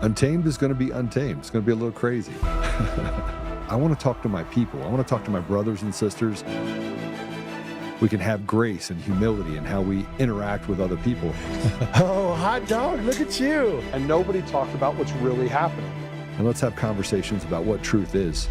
Untamed is going to be untamed. It's going to be a little crazy. I want to talk to my people. I want to talk to my brothers and sisters. We can have grace and humility in how we interact with other people. Oh, hot dog, look at you. And nobody talked about what's really happening. And let's have conversations about what truth is.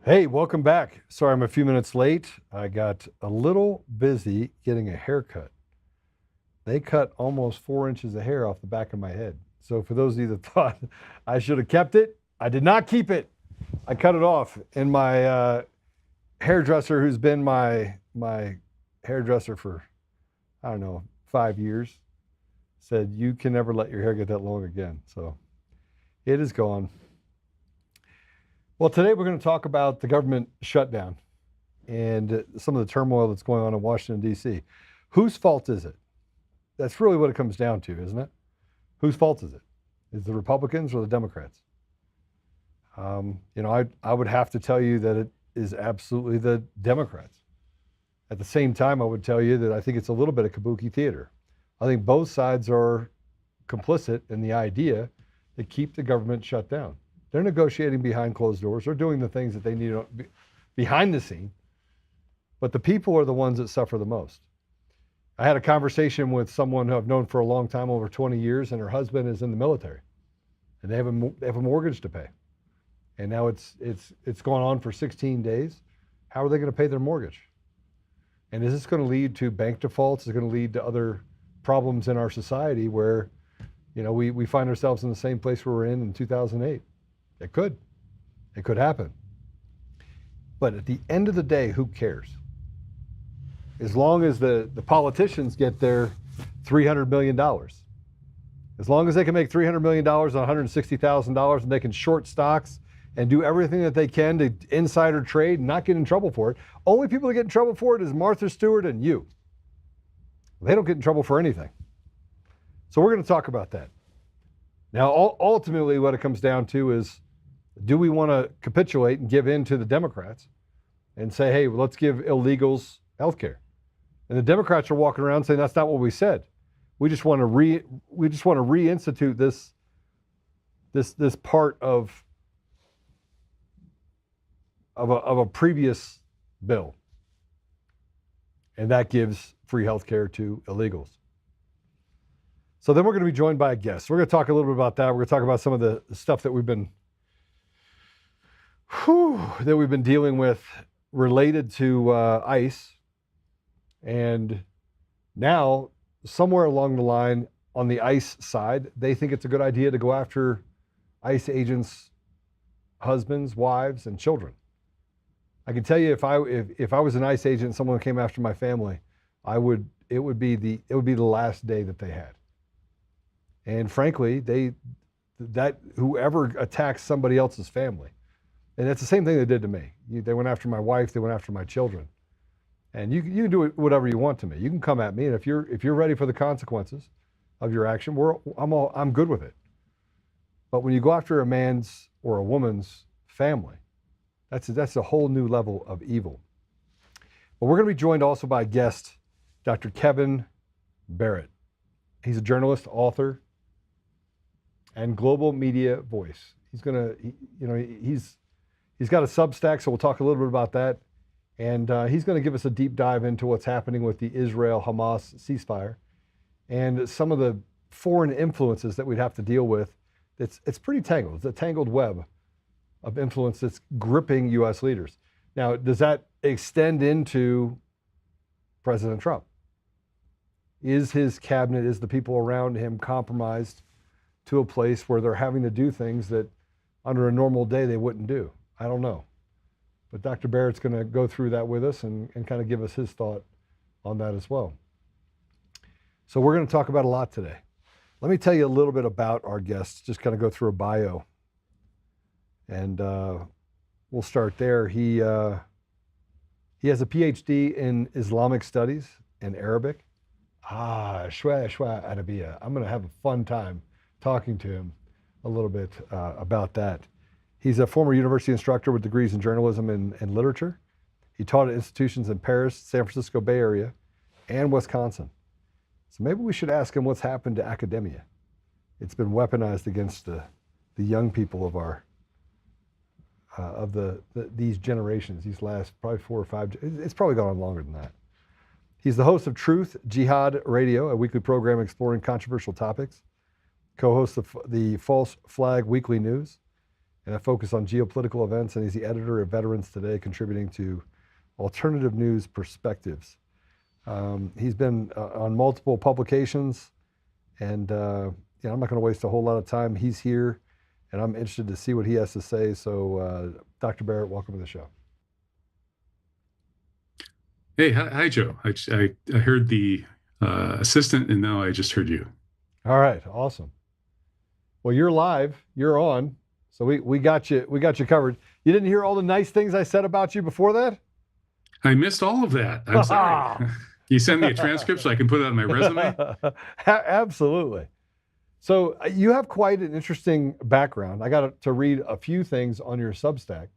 Hey, welcome back. Sorry, I'm a few minutes late. I got a little busy getting a haircut. They cut almost 4 inches of hair off the back of my head. So for those of you that thought I should have kept it, I did not keep it. I cut it off. And my hairdresser, who's been my hairdresser for, 5 years, said, you can never let your hair get that long again. So it is gone. Well, today we're going to talk about the government shutdown and some of the turmoil that's going on in Washington, D.C. Whose fault is it? That's really what it comes down to, isn't it? Whose fault is it? Is it the Republicans or the Democrats? I would have to tell you that it is absolutely the Democrats. At the same time, I would tell you that I think it's a little bit of kabuki theater. I think both sides are complicit in the idea to keep the government shut down. They're negotiating behind closed doors. They're doing the things that they need behind the scene. But the people are the ones that suffer the most. I had a conversation with someone who I've known for a long time, over 20 years, and her husband is in the military. And they have a mortgage to pay. And now it's gone on for 16 days. How are they going to pay their mortgage? And is this going to lead to bank defaults? Is it going to lead to other problems in our society where, we find ourselves in the same place we were in 2008? It could. It could happen. But at the end of the day, who cares? As long as the politicians get their $300 million, as long as they can make $300 million on $160,000 and they can short stocks and do everything that they can to insider trade and not get in trouble for it, only people that get in trouble for it is Martha Stewart and you. They don't get in trouble for anything. So we're going to talk about that. Now, ultimately, what it comes down to is, do we want to capitulate and give in to the Democrats and say, hey, let's give illegals health care? And the Democrats are walking around saying that's not what we said. We just want to reinstitute this part of a previous bill. And that gives free health care to illegals. So then we're going to be joined by a guest. We're going to talk a little bit about that. We're going to talk about some of the stuff that we've been dealing with related to ICE. And now, somewhere along the line on the ICE side, they think it's a good idea to go after ICE agents' husbands, wives, and children. I can tell you, if I was an ICE agent and someone came after my family, it would be the last day that they had. And frankly, whoever attacks somebody else's family, and that's the same thing they did to me. They went after my wife, they went after my children. And you can do whatever you want to me. You can come at me, and if you're ready for the consequences of your action, I'm good with it. But when you go after a man's or a woman's family, that's a whole new level of evil. But we're going to be joined also by a guest, Dr. Kevin Barrett. He's a journalist, author, and global media voice. He's got a Substack, so we'll talk a little bit about that. And he's going to give us a deep dive into what's happening with the Israel-Hamas ceasefire and some of the foreign influences that we'd have to deal with. It's pretty tangled. It's a tangled web of influence that's gripping U.S. leaders. Now, does that extend into President Trump? Is his cabinet, is the people around him compromised to a place where they're having to do things that under a normal day they wouldn't do? I don't know. But Dr. Barrett's going to go through that with us and kind of give us his thought on that as well. So we're going to talk about a lot today. Let me tell you a little bit about our guest, just kind of go through a bio. And we'll start there. He has a PhD in Islamic studies and Arabic. Shwa Arabiya. I'm going to have a fun time talking to him a little bit about that. He's a former university instructor with degrees in journalism and literature. He taught at institutions in Paris, San Francisco Bay Area, and Wisconsin. So maybe we should ask him what's happened to academia. It's been weaponized against the young people of our these generations, these last probably 4 or 5. It's probably gone on longer than that. He's the host of Truth Jihad Radio, a weekly program exploring controversial topics, co-host of the False Flag Weekly News, and a focus on geopolitical events, and he's the editor of Veterans Today, contributing to alternative news perspectives. He's been on multiple publications, and I'm not going to waste a whole lot of time. He's here, and I'm interested to see what he has to say. So, Dr. Barrett, welcome to the show. Hey, hi, Joe. I heard the assistant, and now I just heard you. All right, awesome. Well, you're live. You're on. So we got you. We got you covered. You didn't hear all the nice things I said about you before that? I missed all of that. I'm sorry. You send me a transcript so I can put it on my resume? Absolutely. So you have quite an interesting background. I got to read a few things on your Substack.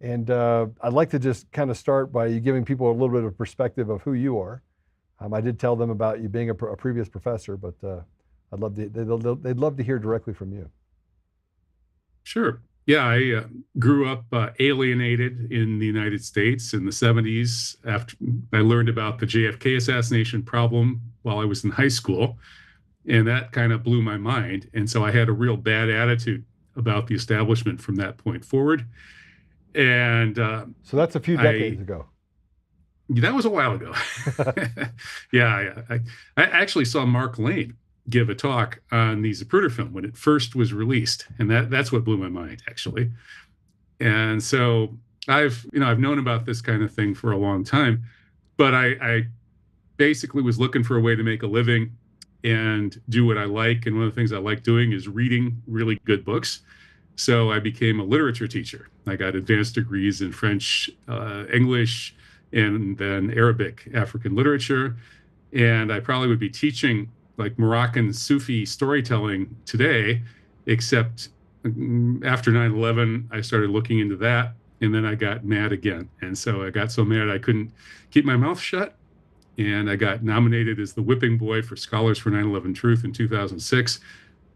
And I'd like to just kind of start by you giving people a little bit of perspective of who you are. I did tell them about you being a previous professor, but they'd love to hear directly from you. Sure. Yeah, I grew up alienated in the United States in the 70s. After I learned about the JFK assassination problem while I was in high school, and that kind of blew my mind. And so I had a real bad attitude about the establishment from that point forward. And so that's a few decades ago. That was a while ago. Yeah, I actually saw Mark Lane give a talk on the Zapruder film when it first was released, and that's what blew my mind, actually. And so I've known about this kind of thing for a long time, but I basically was looking for a way to make a living and do what I like. And one of the things I like doing is reading really good books. So I became a literature teacher. I got advanced degrees in French, English, and then Arabic, African literature. And I probably would be teaching like Moroccan Sufi storytelling today, except after 9/11, I started looking into that, and then I got mad again. And so I got so mad I couldn't keep my mouth shut, and I got nominated as the whipping boy for Scholars for 9/11 Truth in 2006.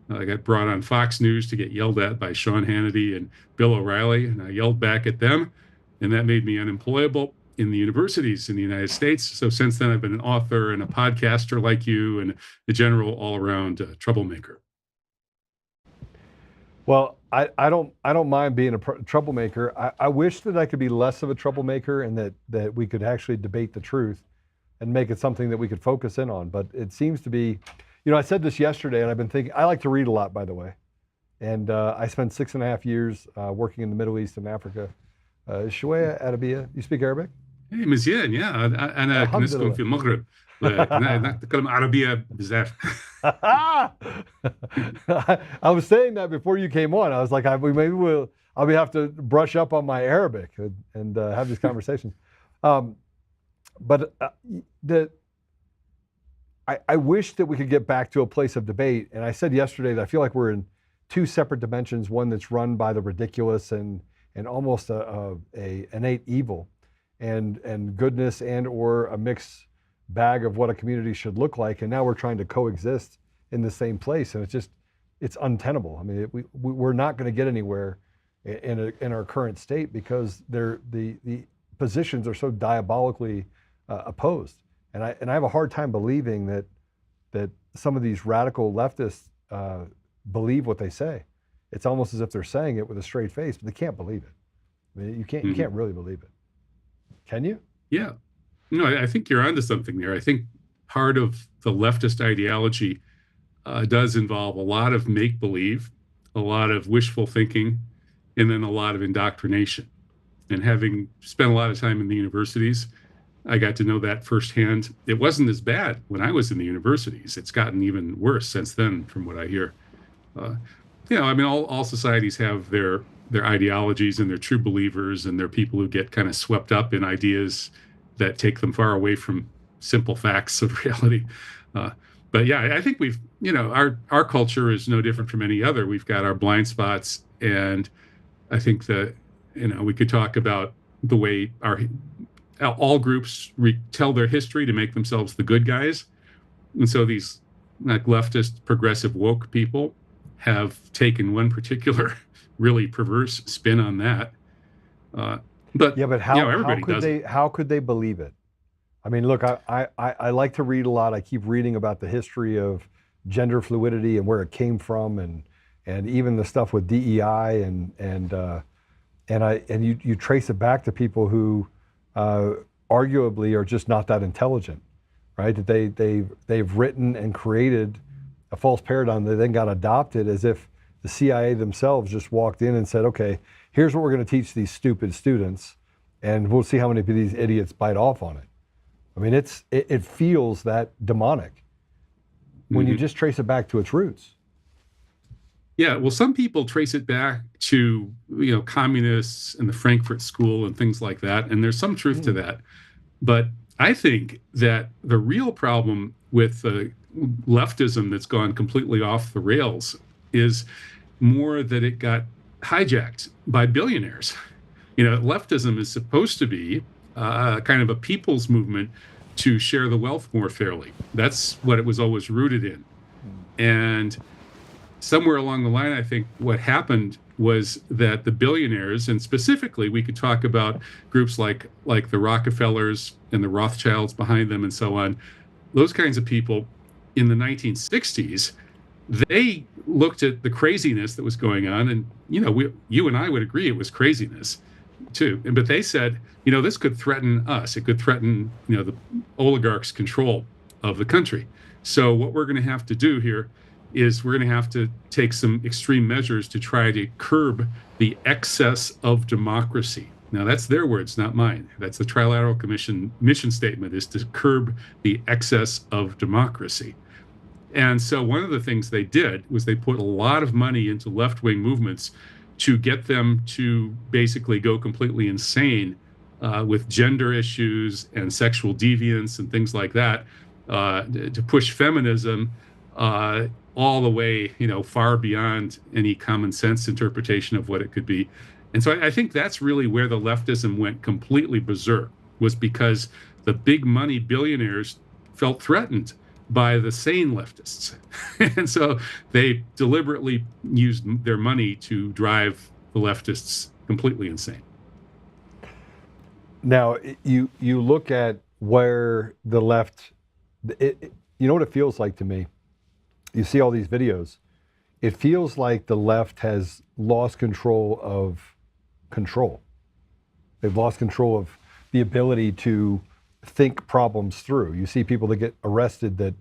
I got brought on Fox News to get yelled at by Sean Hannity and Bill O'Reilly, and I yelled back at them, and that made me unemployable in the universities in the United States. So since then, I've been an author and a podcaster like you, and a general all-around troublemaker. Well, I don't mind being a troublemaker. I wish that I could be less of a troublemaker, and that we could actually debate the truth and make it something that we could focus in on. But it seems to be, I said this yesterday, and I've been thinking, I like to read a lot, by the way. And I spent 6.5 years working in the Middle East and Africa. شوية عربية. You speak Arabic? Hey, مزيان. Yeah, أنا كنت في المغرب. نتكلم عربية بزاف. I was saying that before you came on. I was like, I'll have to brush up on my Arabic and have these conversations. But I wish that we could get back to a place of debate. And I said yesterday that I feel like we're in two separate dimensions, one that's run by the ridiculous and almost a innate evil, and goodness, and or a mixed bag of what a community should look like. And now we're trying to coexist in the same place, and it's untenable. I mean, we're not going to get anywhere in our current state because the positions are so diabolically opposed. And I have a hard time believing that some of these radical leftists believe what they say. It's almost as if they're saying it with a straight face, but they can't believe it. I mean, you can't really believe it. Can you? Yeah. No, I think you're onto something there. I think part of the leftist ideology does involve a lot of make-believe, a lot of wishful thinking, and then a lot of indoctrination. And having spent a lot of time in the universities, I got to know that firsthand. It wasn't as bad when I was in the universities. It's gotten even worse since then, from what I hear. I mean, all societies have their ideologies and their true believers, and their people who get kind of swept up in ideas that take them far away from simple facts of reality. But yeah, I think our culture is no different from any other. We've got our blind spots, and I think that, we could talk about the way all groups tell their history to make themselves the good guys. And so these like leftist progressive woke people have taken one particular really perverse spin on that. But everybody does it. How could they believe it? I mean, look, I like to read a lot. I keep reading about the history of gender fluidity and where it came from, and even the stuff with DEI, and you trace it back to people who arguably are just not that intelligent, right? That they've written and created a false paradigm that then got adopted, as if the CIA themselves just walked in and said, okay, here's what we're going to teach these stupid students, and we'll see how many of these idiots bite off on it. I mean, it feels that demonic when you just trace it back to its roots. Yeah, well, some people trace it back to, communists and the Frankfurt School and things like that, and there's some truth to that. But I think that the real problem with the leftism that's gone completely off the rails is more that it got hijacked by billionaires. Leftism is supposed to be kind of a people's movement to share the wealth more fairly. That's what it was always rooted in. And somewhere along the line, I think what happened was that the billionaires, and specifically we could talk about groups like the Rockefellers and the Rothschilds behind them and so on, those kinds of people in the 1960s, they looked at the craziness that was going on, and you and I would agree it was craziness too. But they said, this could threaten us. It could threaten, the oligarchs' control of the country. So what we're going to have to do here is we're going to have to take some extreme measures to try to curb the excess of democracy. Now, that's their words, not mine. That's the Trilateral Commission mission statement, is to curb the excess of democracy. And so one of the things they did was they put a lot of money into left-wing movements to get them to basically go completely insane with gender issues and sexual deviance and things like that, to push feminism all the way, far beyond any common sense interpretation of what it could be. And so I think that's really where the leftism went completely berserk, was because the big money billionaires felt threatened by the sane leftists. And so they deliberately used their money to drive the leftists completely insane. Now, you look at where the left, you know what it feels like to me? You see all these videos. It feels like the left has lost control of control. They've lost control of the ability to think problems through. You see people that get arrested that,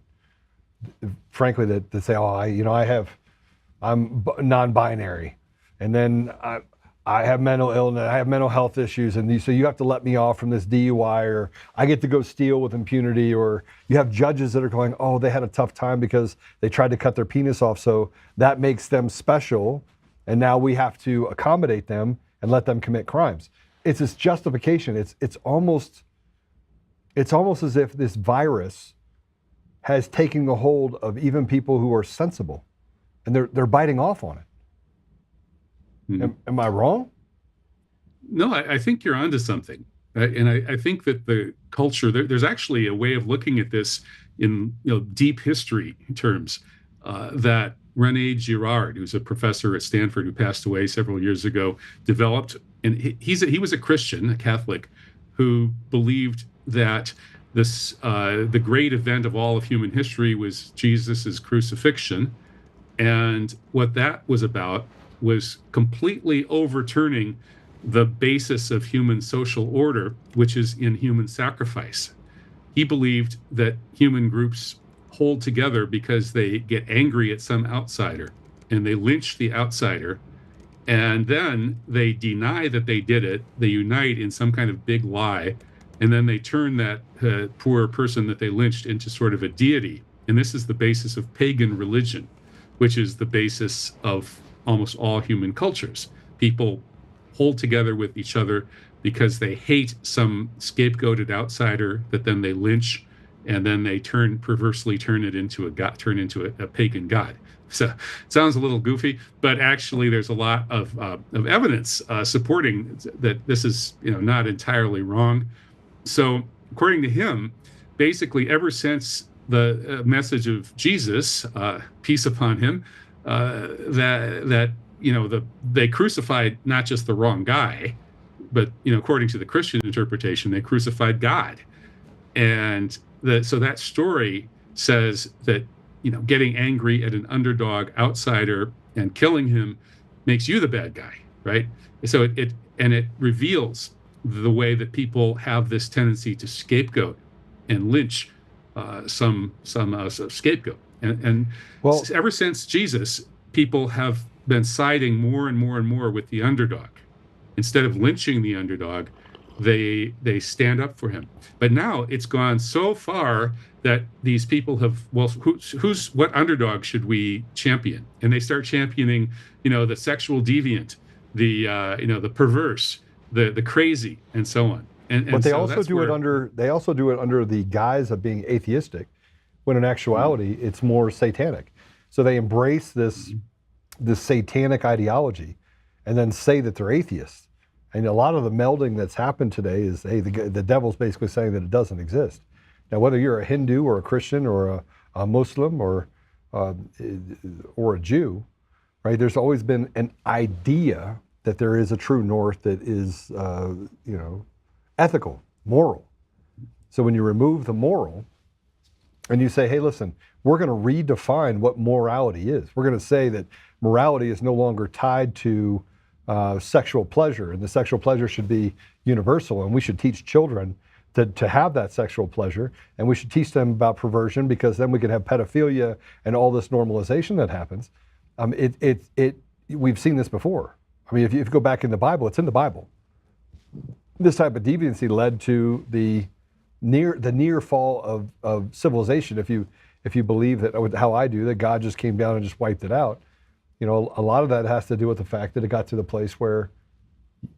frankly, that say, I'm non-binary, and then I have mental illness, I have mental health issues, and so you have to let me off from this DUI, or I get to go steal with impunity. Or you have judges that are going, oh, they had a tough time because they tried to cut their penis off, so that makes them special, and now we have to accommodate them and let them commit crimes. It's this justification. It's almost as if this virus has taken a hold of even people who are sensible, and they're biting off on it. Am I wrong? No, I think you're onto something. And I think that the culture, there's actually a way of looking at this in deep history terms that René Girard, who's a professor at Stanford who passed away several years ago, developed. And he was a Christian, a Catholic, who believed that the great event of all of human history was Jesus's crucifixion. And what that was about was completely overturning the basis of human social order, which is in human sacrifice. He believed that human groups hold together because they get angry at some outsider and they lynch the outsider, and then they deny that they did it. They unite in some kind of big lie, and then they turn that poor person that they lynched into sort of a deity. And this is the basis of pagan religion, which is the basis of almost all human cultures. People hold together with each other because they hate some scapegoated outsider that then they lynch, and then they perversely turn it into a pagan god. So it sounds a little goofy, but actually there's a lot of evidence supporting that this is not entirely wrong. So according to him, basically ever since the message of Jesus, peace upon him, they crucified not just the wrong guy, but according to the Christian interpretation, they crucified God. And so that story says that getting angry at an underdog outsider and killing him makes you the bad guy, right? So it reveals the way that people have this tendency to scapegoat and lynch some scapegoat. And Well, ever since Jesus, people have been siding more and more and more with the underdog. Instead of lynching the underdog, they stand up for him. But now it's gone so far that these people have, well, what underdog should we champion? And they start championing, the sexual deviant, the perverse, the crazy, and so on. But they also do it under the guise of being atheistic, when in actuality it's more satanic. So they embrace this satanic ideology, and then say that they're atheists. And a lot of the melding that's happened today is, hey, the devil's basically saying that it doesn't exist. Now, whether you're a Hindu or a Christian or a Muslim or a Jew, right? There's always been an idea that there is a true north that is, ethical, moral. So when you remove the moral and you say, hey, listen, we're going to redefine what morality is. We're going to say that morality is no longer tied to sexual pleasure, and the sexual pleasure should be universal, and we should teach children to have that sexual pleasure, and we should teach them about perversion, because then we can have pedophilia and all this normalization that happens. We've seen this before. I mean, if you go back in the Bible, it's in the Bible. This type of deviancy led to the near fall of civilization. If you believe that, how I do, that God just came down and just wiped it out, a lot of that has to do with the fact that it got to the place where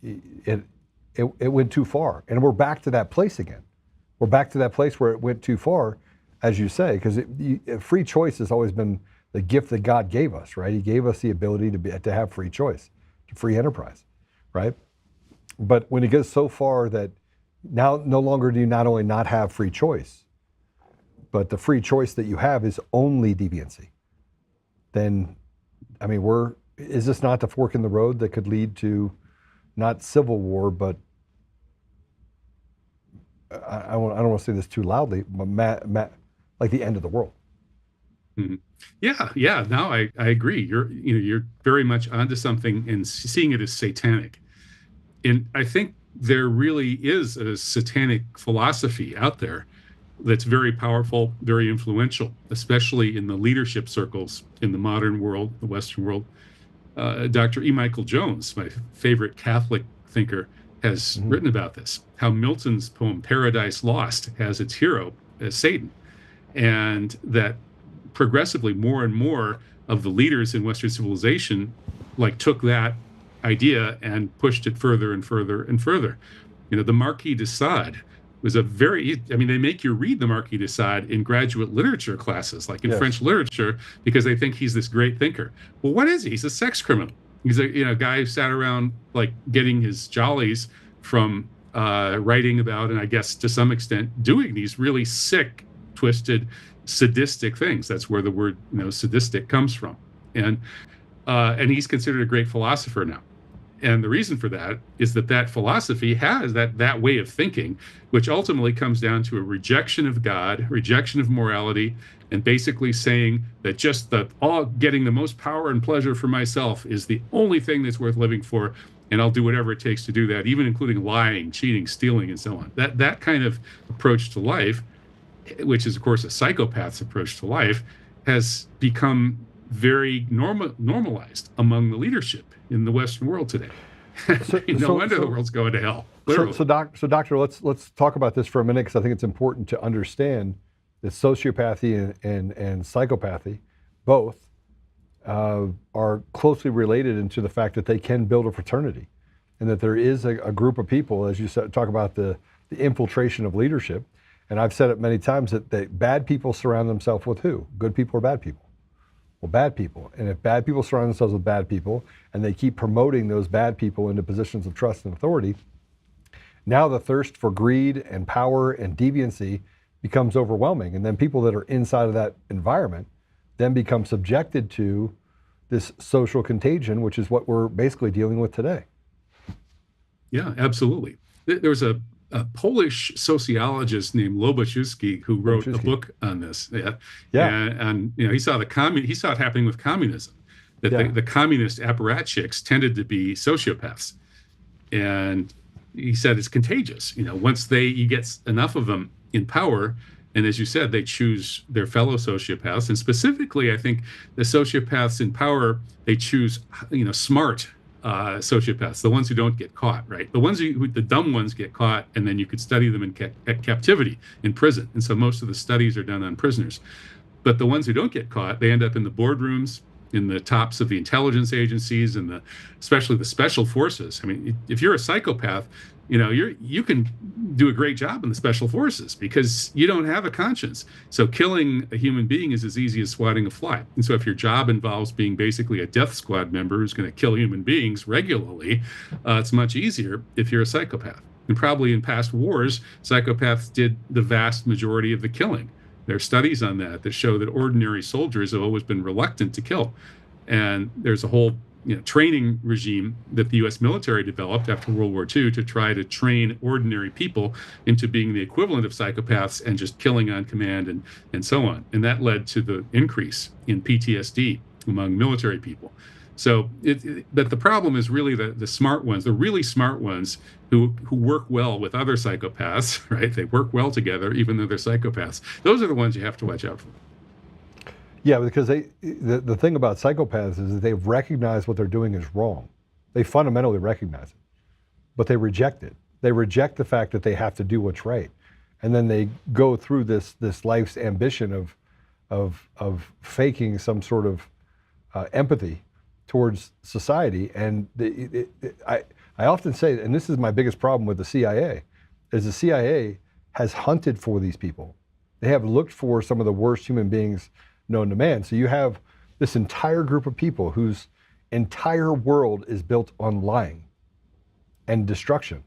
it went too far, and we're back to that place again. We're back to that place where it went too far, as you say, because free choice has always been the gift that God gave us, right? He gave us the ability to have free choice, free enterprise, right? But when it gets so far that now no longer do you not only not have free choice, but the free choice that you have is only deviancy, then, I mean, is this not the fork in the road that could lead to not civil war, but I don't want to say this too loudly, but like the end of the world? Mm-hmm. Yeah. No, I agree. You're very much onto something and seeing it as satanic. And I think there really is a satanic philosophy out there that's very powerful, very influential, especially in the leadership circles in the modern world, the Western world. Dr. E. Michael Jones, my favorite Catholic thinker, has written about this, how Milton's poem Paradise Lost has its hero as Satan, and that progressively more and more of the leaders in Western civilization took that idea and pushed it further and further and further. The Marquis de Sade was they make you read the Marquis de Sade in graduate literature classes, like in French literature, because they think he's this great thinker. Well, what is he? He's a sex criminal. He's a guy who sat around getting his jollies from writing about, and I guess to some extent doing these really sick, twisted, sadistic things. That's where the word sadistic comes from. And he's considered a great philosopher now. And the reason for that is that philosophy has that way of thinking, which ultimately comes down to a rejection of God, rejection of morality, and basically saying that just getting the most power and pleasure for myself is the only thing that's worth living for, and I'll do whatever it takes to do that, even including lying, cheating, stealing, and so on. That kind of approach to life, which is, of course, a psychopath's approach to life, has become very normalized among the leadership in the Western world today. No wonder the world's going to hell. So doctor, let's talk about this for a minute, because I think it's important to understand that sociopathy and psychopathy both are closely related into the fact that they can build a fraternity, and that there is a group of people, as you said, talk about the infiltration of leadership, And I've said it many times that bad people surround themselves with who? Good people or bad people? Well, bad people. And if bad people surround themselves with bad people and they keep promoting those bad people into positions of trust and authority, now the thirst for greed and power and deviancy becomes overwhelming. And then people that are inside of that environment then become subjected to this social contagion, which is what we're basically dealing with today. Yeah, absolutely. There was a Polish sociologist named Lobachewski who wrote a book on this. Yeah. And he saw he saw it happening with communism, that the communist apparatchiks tended to be sociopaths. And he said it's contagious. Once you get enough of them in power, and as you said, they choose their fellow sociopaths. And specifically, I think the sociopaths in power, they choose, smart sociopaths, the ones who don't get caught, right? The dumb ones get caught, and then you could study them in captivity, in prison. And so most of the studies are done on prisoners. But the ones who don't get caught, they end up in the boardrooms, in the tops of the intelligence agencies, and especially the special forces. I mean, if you're a psychopath, you can do a great job in the special forces because you don't have a conscience. So killing a human being is as easy as swatting a fly. And so if your job involves being basically a death squad member who's going to kill human beings regularly, it's much easier if you're a psychopath. And probably in past wars, psychopaths did the vast majority of the killing. There are studies on that show that ordinary soldiers have always been reluctant to kill. And there's a whole training regime that the U.S. military developed after World War II to try to train ordinary people into being the equivalent of psychopaths and just killing on command and so on. And that led to the increase in PTSD among military people. So but the problem is really the smart ones, the really smart ones who work well with other psychopaths, right? They work well together, even though they're psychopaths. Those are the ones you have to watch out for. Yeah, because the thing about psychopaths is that they've recognized what they're doing is wrong. They fundamentally recognize it, but they reject it. They reject the fact that they have to do what's right. And then they go through this life's ambition of faking some sort of empathy towards society. And I often say, and this is my biggest problem with the CIA, is the CIA has hunted for these people. They have looked for some of the worst human beings known to man. So you have this entire group of people whose entire world is built on lying and destruction.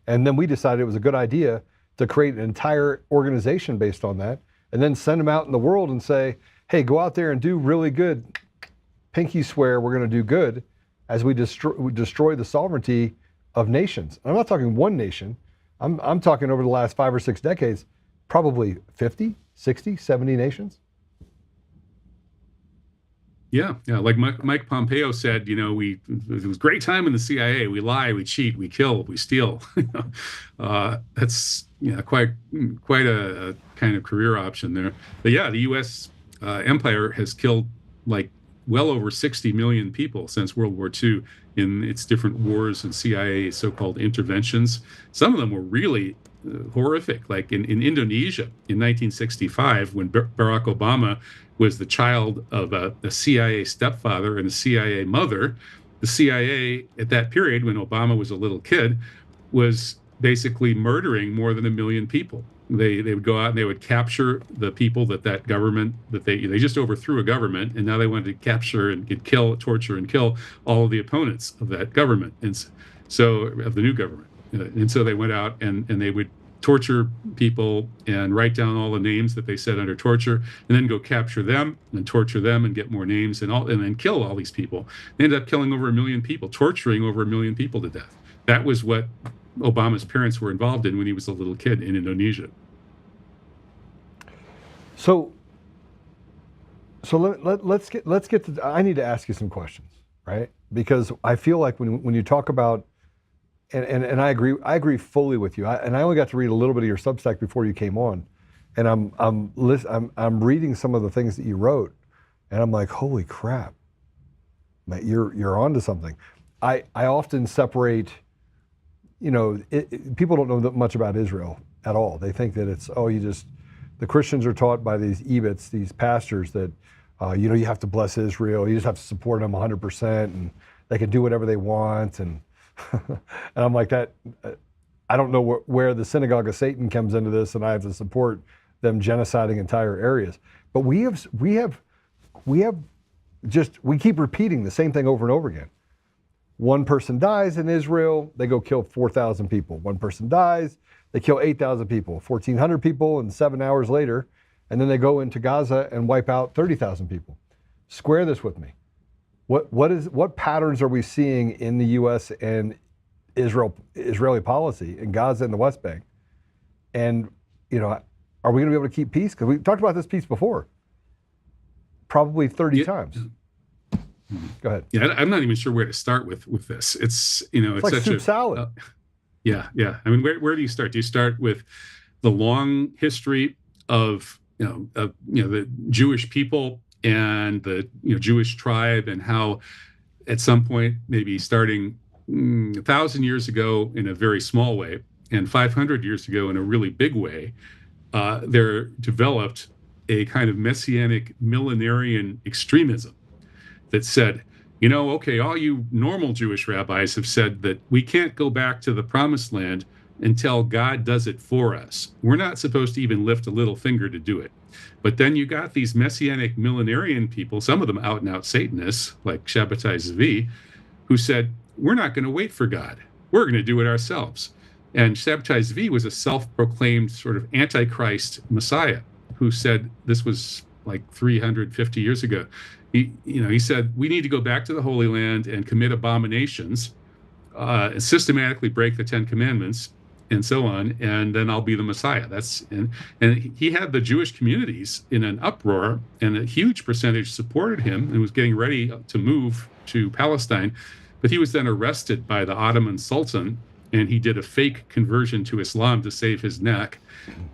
And then we decided it was a good idea to create an entire organization based on that, and then send them out in the world and say, hey, go out there and do really good. Pinky swear we're going to do good as we destroy the sovereignty of nations. And I'm not talking one nation. I'm talking over the last 5 or 6 decades, probably 50, 60, 70 nations. Yeah. Like Mike Pompeo said, it was a great time in the CIA. We lie, we cheat, we kill, we steal. That's quite a kind of career option there. But yeah, the U.S. Empire has killed well over 60 million people since World War II in its different wars and CIA so-called interventions. Some of them were really horrific, like in Indonesia in 1965, when Barack Obama was the child of a CIA stepfather and a CIA mother. The CIA at that period, when Obama was a little kid, was basically murdering more than 1 million people. They would go out and they would capture the people that government, that they just overthrew a government, and now they wanted to capture and torture and kill all of the opponents of that government, and so of the new government. And so they went out and they would torture people and write down all the names that they said under torture, and then go capture them and torture them and get more names and then kill all these people. They ended up killing over 1 million people, torturing over 1 million people to death. That was what Obama's parents were involved in when he was a little kid in Indonesia. So let's get to. I need to ask you some questions, right? Because I feel like when you talk about, and I agree fully with you. And I only got to read a little bit of your Substack before you came on, and I'm reading some of the things that you wrote, and I'm like, holy crap, man, you're onto something. I often separate. People don't know that much about Israel at all. They think that it's the Christians are taught by these ebits, these pastors, that you have to bless Israel, you just have to support them 100%, and they can do whatever they want, and and I'm like that. I don't know where the synagogue of Satan comes into this, and I have to support them genociding entire areas. But we keep repeating the same thing over and over again. One person dies in Israel, they go kill 4,000 people. One person dies, they kill 8,000 people, 1,400 people, and 7 hours later, and then they go into Gaza and wipe out 30,000 people. Square this with me. What patterns are we seeing in the U.S. and Israeli policy in Gaza and the West Bank? And are we going to be able to keep peace? Because we talked about this peace before, probably 30 times. Go ahead. Yeah, I'm not even sure where to start with this. It's it's like such soup salad. Yeah. I mean, where do you start? Do you start with the long history of the Jewish people and the Jewish tribe, and how at some point, maybe starting 1,000 years ago in a very small way and 500 years ago in a really big way, there developed a kind of messianic millenarian extremism that said, okay, all you normal Jewish rabbis have said that we can't go back to the promised land until God does it for us. We're not supposed to even lift a little finger to do it. But then you got these messianic millenarian people, some of them out and out Satanists, like Shabbatai Zvi, who said, we're not going to wait for God. We're going to do it ourselves. And Shabbatai Zvi was a self-proclaimed sort of antichrist Messiah who said, this was like 350 years ago. He said, we need to go back to the Holy Land and commit abominations, systematically break the 10 Commandments, and so on, and then I'll be the Messiah. And he had the Jewish communities in an uproar, and a huge percentage supported him and was getting ready to move to Palestine. But he was then arrested by the Ottoman Sultan, and he did a fake conversion to Islam to save his neck.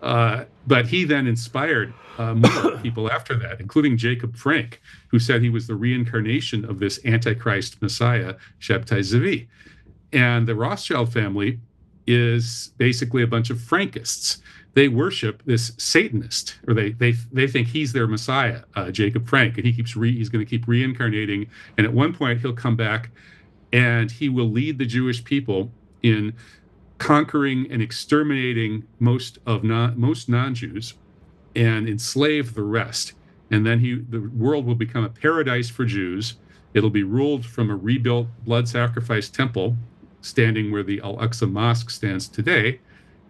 But he then inspired more people after that, including Jacob Frank, who said he was the reincarnation of this Antichrist Messiah, Shabbatai Zvi. And the Rothschild family is basically a bunch of Frankists. They worship this Satanist, or they think he's their Messiah, Jacob Frank, and he's going to keep reincarnating. And at one point, he'll come back, and he will lead the Jewish people in conquering and exterminating most non-Jews and enslave the rest. And then the world will become a paradise for Jews. It'll be ruled from a rebuilt blood sacrifice temple standing where the Al-Aqsa Mosque stands today.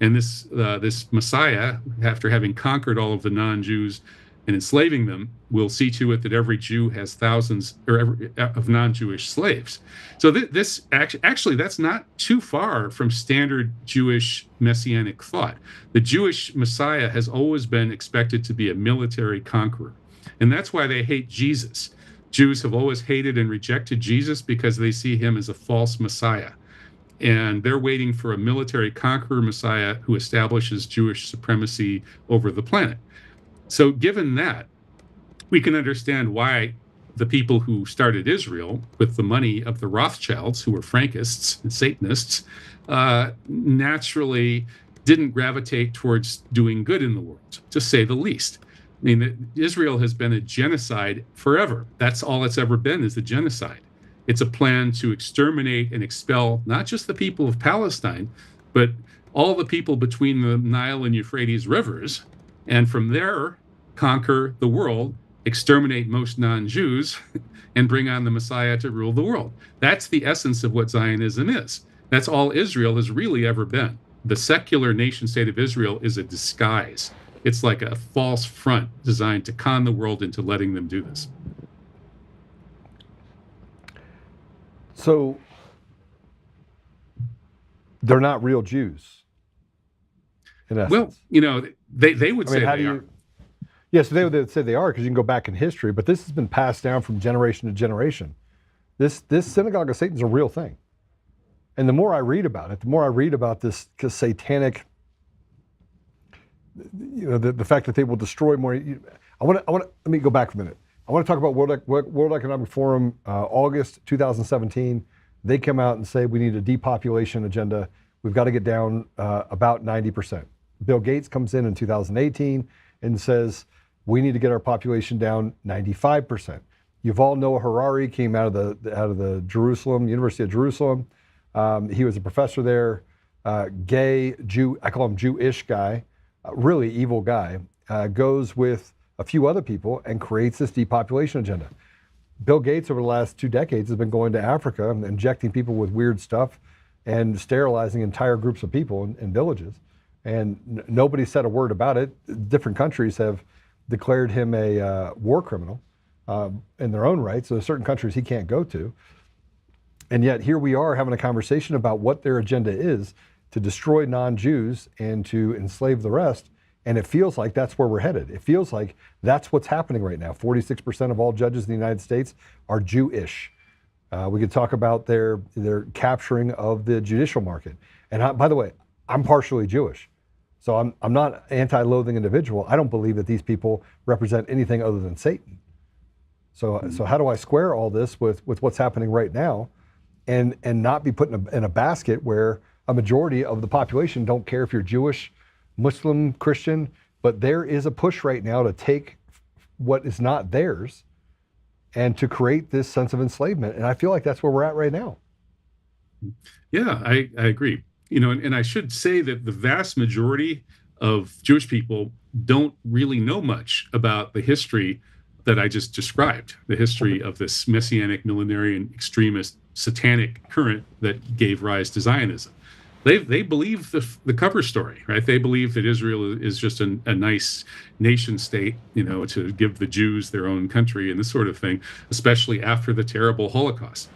And this Messiah, after having conquered all of the non-Jews and enslaving them, will see to it that every Jew has thousands of non-Jewish slaves. So this actually, that's not too far from standard Jewish messianic thought. The Jewish Messiah has always been expected to be a military conqueror. And that's why they hate Jesus. Jews have always hated and rejected Jesus because they see him as a false Messiah. And they're waiting for a military conqueror Messiah who establishes Jewish supremacy over the planet. So given that, we can understand why the people who started Israel with the money of the Rothschilds, who were Frankists and Satanists, naturally didn't gravitate towards doing good in the world, to say the least. I mean, Israel has been a genocide forever. That's all it's ever been, is a genocide. It's a plan to exterminate and expel not just the people of Palestine, but all the people between the Nile and Euphrates rivers, and from there conquer the world, exterminate most non-Jews, and bring on the Messiah to rule the world. That's the essence of what Zionism is. That's all Israel has really ever been. The secular nation-state of Israel is a disguise. It's like a false front designed to con the world into letting them do this. So they're not real Jews, in essence. Well, they would say they are. Yeah, so they would say they are, because you can go back in history, but this has been passed down from generation to generation. This synagogue of Satan is a real thing. And the more I read about it, the more I read about this satanic, the fact that they will destroy more. Let me go back a minute. I want to talk about World Economic Forum, August 2017. They come out and say we need a depopulation agenda. We've got to get down about 90%. Bill Gates comes in 2018 and says we need to get our population down 95%. Yuval Noah Harari came out of the Jerusalem, University of Jerusalem. He was a professor there. gay Jew, I call him Jewish guy, really evil guy, goes with a few other people and creates this depopulation agenda. Bill Gates over the last 2 decades has been going to Africa and injecting people with weird stuff and sterilizing entire groups of people in villages. And nobody said a word about it. Different countries have declared him a war criminal in their own right. So there's certain countries he can't go to. And yet here we are having a conversation about what their agenda is to destroy non-Jews and to enslave the rest. And it feels like that's where we're headed. It feels like that's what's happening right now. 46% of all judges in the United States are Jewish. We could talk about their capturing of the judicial market. And by the way, I'm partially Jewish. So I'm not an anti-loathing individual. I don't believe that these people represent anything other than Satan. So how do I square all this with what's happening right now and not be put in a basket where a majority of the population don't care if you're Jewish, Muslim, Christian, but there is a push right now to take what is not theirs and to create this sense of enslavement. And I feel like that's where we're at right now. Yeah, I agree. And I should say that the vast majority of Jewish people don't really know much about the history that I just described, the history of this messianic, millenarian, extremist, satanic current that gave rise to Zionism. They believe the cover story, right? They believe that Israel is just a nice nation state, to give the Jews their own country and this sort of thing, especially after the terrible Holocaust.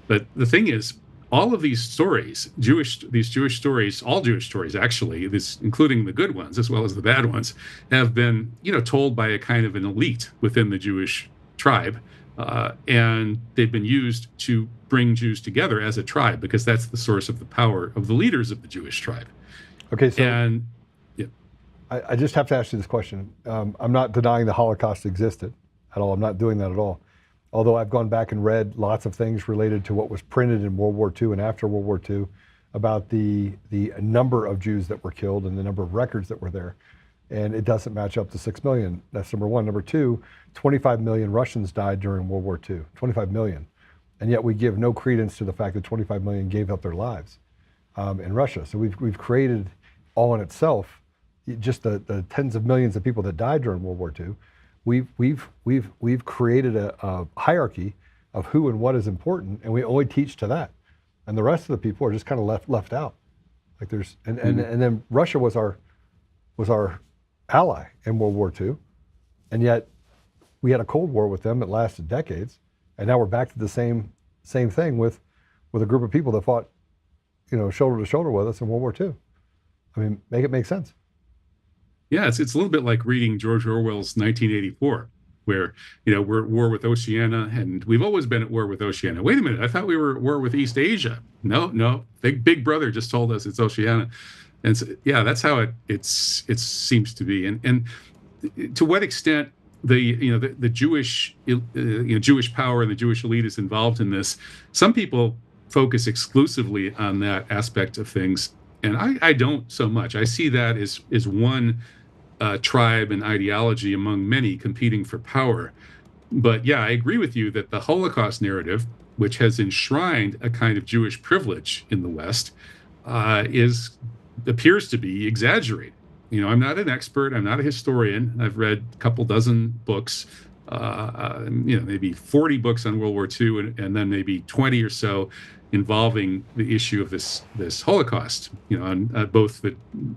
But the thing is, all of these stories, these Jewish stories, all Jewish stories actually, including the good ones as well as the bad ones, have been, told by a kind of an elite within the Jewish tribe, and they've been used to bring Jews together as a tribe because that's the source of the power of the leaders of the Jewish tribe. Okay, so I just have to ask you this question. I'm not denying the Holocaust existed at all. I'm not doing that at all. Although I've gone back and read lots of things related to what was printed in World War II and after World War II about the number of Jews that were killed and the number of records that were there. And it doesn't match up to 6 million. That's number one. Number two, 25 million Russians died during World War II, 25 million. And yet we give no credence to the fact that 25 million gave up their lives in Russia. So we've created all in itself, just the tens of millions of people that died during World War II. We've created a hierarchy of who and what is important, and we only teach to that, and the rest of the people are just kind of left out. Like and then Russia was our ally in World War II, and yet we had a Cold War with them that lasted decades, and now we're back to the same thing with a group of people that fought, shoulder to shoulder with us in World War II. I mean, make it make sense. Yeah, it's a little bit like reading George Orwell's 1984, where, we're at war with Oceania, and we've always been at war with Oceania. Wait a minute, I thought we were at war with East Asia. No, Big Brother just told us it's Oceania. And so, yeah, that's how it seems to be. And to what extent the Jewish Jewish power and the Jewish elite is involved in this? Some people focus exclusively on that aspect of things, and I don't so much. I see that as one tribe and ideology among many competing for power. But yeah, I agree with you that the Holocaust narrative, which has enshrined a kind of Jewish privilege in the West, appears to be exaggerated. I'm not an expert. I'm not a historian. I've read a couple dozen books, maybe 40 books on World War II, and then maybe 20 or so involving the issue of this Holocaust, on both the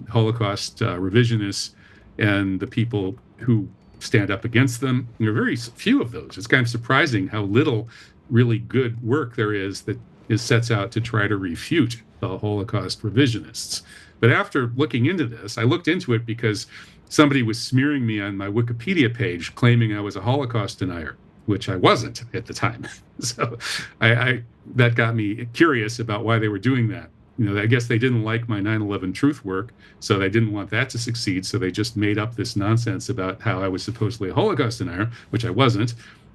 Holocaust revisionists and the people who stand up against them. There are very few of those. It's kind of surprising how little really good work there is that sets out to try to refute the Holocaust revisionists. But after looking into this, I looked into it because somebody was smearing me on my Wikipedia page claiming I was a Holocaust denier, which I wasn't at the time. So that got me curious about why they were doing that. I guess they didn't like my 9/11 truth work, so they didn't want that to succeed. So they just made up this nonsense about how I was supposedly a Holocaust denier, which I wasn't.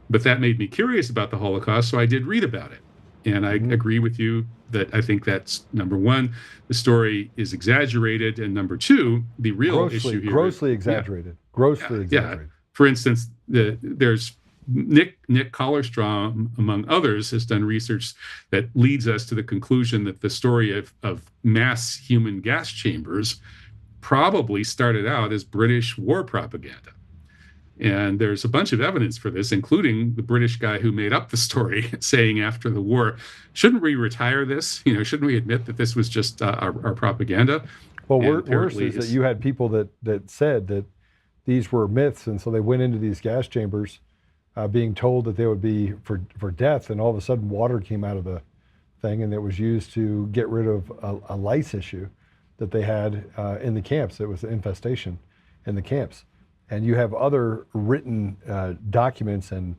But that made me curious about the Holocaust, so I did read about it. And I agree with you that I think that's, number one, the story is exaggerated, and number two, the real issue here. Grossly exaggerated. Grossly exaggerated. Yeah. For instance, there's Nick Collerstrom, among others, has done research that leads us to the conclusion that the story of mass human gas chambers probably started out as British war propaganda. And there's a bunch of evidence for this, including the British guy who made up the story, saying after the war, shouldn't we retire this? Shouldn't we admit that this was just our propaganda? Well, worse is that you had people that said that these were myths, and so they went into these gas chambers being told that they would be for death, and all of a sudden water came out of the thing, and it was used to get rid of a lice issue that they had in the camps. It was an infestation in the camps. And you have other written documents and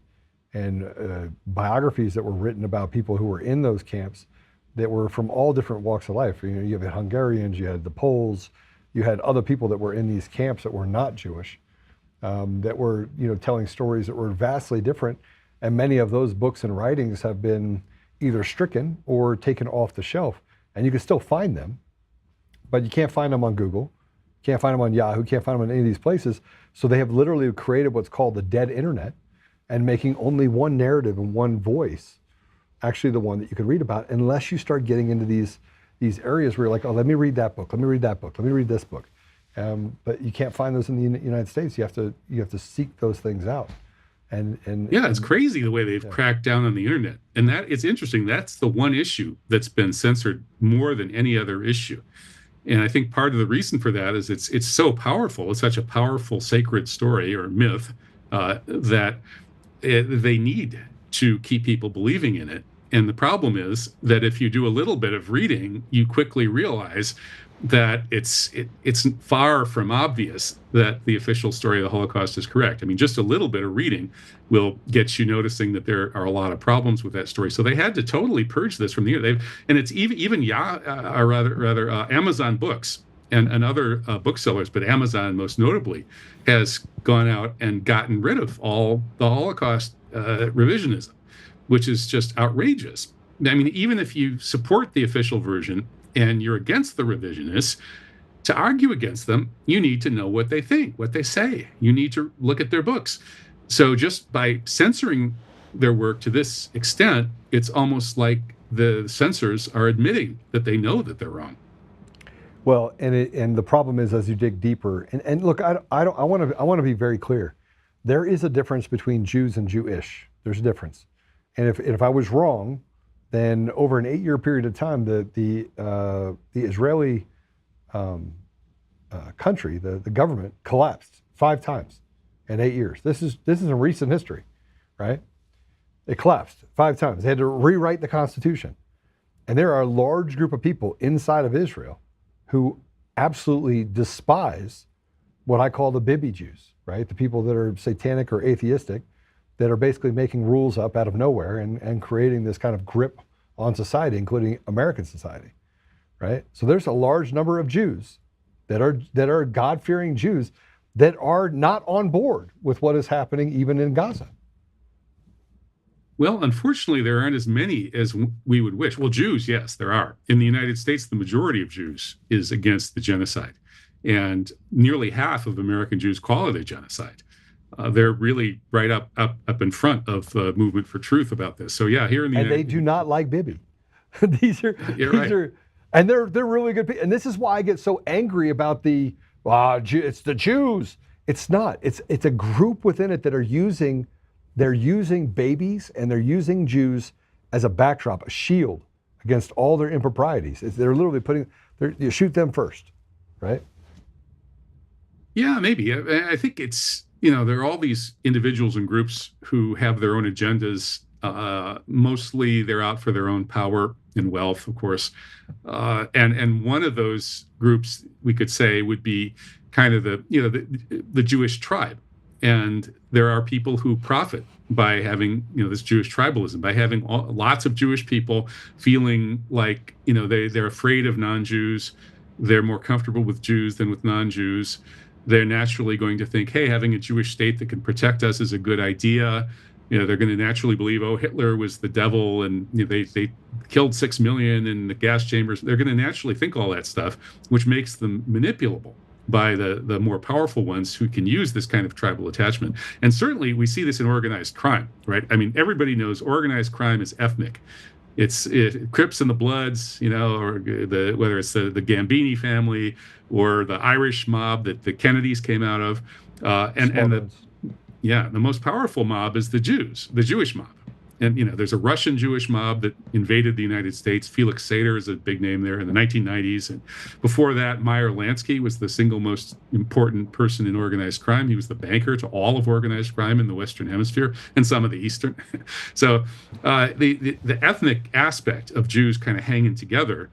biographies that were written about people who were in those camps that were from all different walks of life. You have Hungarians, you had the Poles, you had other people that were in these camps that were not Jewish, that were telling stories that were vastly different. And many of those books and writings have been either stricken or taken off the shelf. And you can still find them, but you can't find them on Google. Can't find them on Yahoo, can't find them on any of these places. So they have literally created what's called the dead internet and making only one narrative and one voice, actually the one that you could read about, unless you start getting into these areas where you're like, oh, let me read that book, let me read that book, let me read this book. But you can't find those in the United States. You have to seek those things out. And it's crazy the way they've cracked down on the internet. And that it's interesting. That's the one issue that's been censored more than any other issue. And I think part of the reason for that is it's so powerful. It's such a powerful sacred story or myth that they need to keep people believing in it. And the problem is that if you do a little bit of reading, you quickly realize that it's far from obvious that the official story of the Holocaust is correct. I mean, just a little bit of reading will get you noticing that there are a lot of problems with that story. So they had to totally purge this from the internet. And it's even Amazon Books and other booksellers, but Amazon most notably, has gone out and gotten rid of all the Holocaust revisionism, which is just outrageous. I mean, even if you support the official version and you're against the revisionists, to argue against them, you need to know what they think, what they say. You need to look at their books. So just by censoring their work to this extent, it's almost like the censors are admitting that they know that they're wrong. Well, and the problem is, as you dig deeper, and look, I want to be very clear. There is a difference between Jews and Jewish. There's a difference. And if I was wrong, then over an 8-year period of time, the Israeli country, the government, collapsed 5 times in 8 years. This is a recent history, right? It collapsed 5 times. They had to rewrite the Constitution. And there are a large group of people inside of Israel who absolutely despise what I call the Bibi Jews, right? The people that are satanic or atheistic, that are basically making rules up out of nowhere and creating this kind of grip on society, including American society, right? So there's a large number of Jews that are God-fearing Jews that are not on board with what is happening even in Gaza. Well, unfortunately, there aren't as many as we would wish. Well, Jews, yes, there are. In the United States, the majority of Jews is against the genocide. And nearly half of American Jews call it a genocide. They're really right up in front of the movement for truth about this. So yeah, here in the and they do not like Bibi. these are, and they're really good people. And this is why I get so angry about it's the Jews. It's not. It's a group within it that are using babies and they're using Jews as a backdrop, a shield against all their improprieties. They're literally you shoot them first, right? Yeah, maybe. I think it's. There are all these individuals and groups who have their own agendas. Mostly they're out for their own power and wealth, of course. And one of those groups, we could say, would be kind of the Jewish tribe. And there are people who profit by having, this Jewish tribalism, by having lots of Jewish people feeling like, they're afraid of non-Jews. They're more comfortable with Jews than with non-Jews. They're naturally going to think, hey, having a Jewish state that can protect us is a good idea. They're going to naturally believe, oh, Hitler was the devil and they killed 6 million in the gas chambers. They're going to naturally think all that stuff, which makes them manipulable. by the more powerful ones who can use this kind of tribal attachment. And certainly we see this in organized crime, right? I mean, everybody knows organized crime is ethnic. It's Crips and the Bloods, or whether it's the Gambini family or the Irish mob that the Kennedys came out of, the most powerful mob is the Jews, the Jewish mob. And there's a Russian Jewish mob that invaded the United States. Felix Sater is a big name there in the 1990s. And before that, Meyer Lansky was the single most important person in organized crime. He was the banker to all of organized crime in the Western Hemisphere and some of the Eastern. So the ethnic aspect of Jews kind of hanging together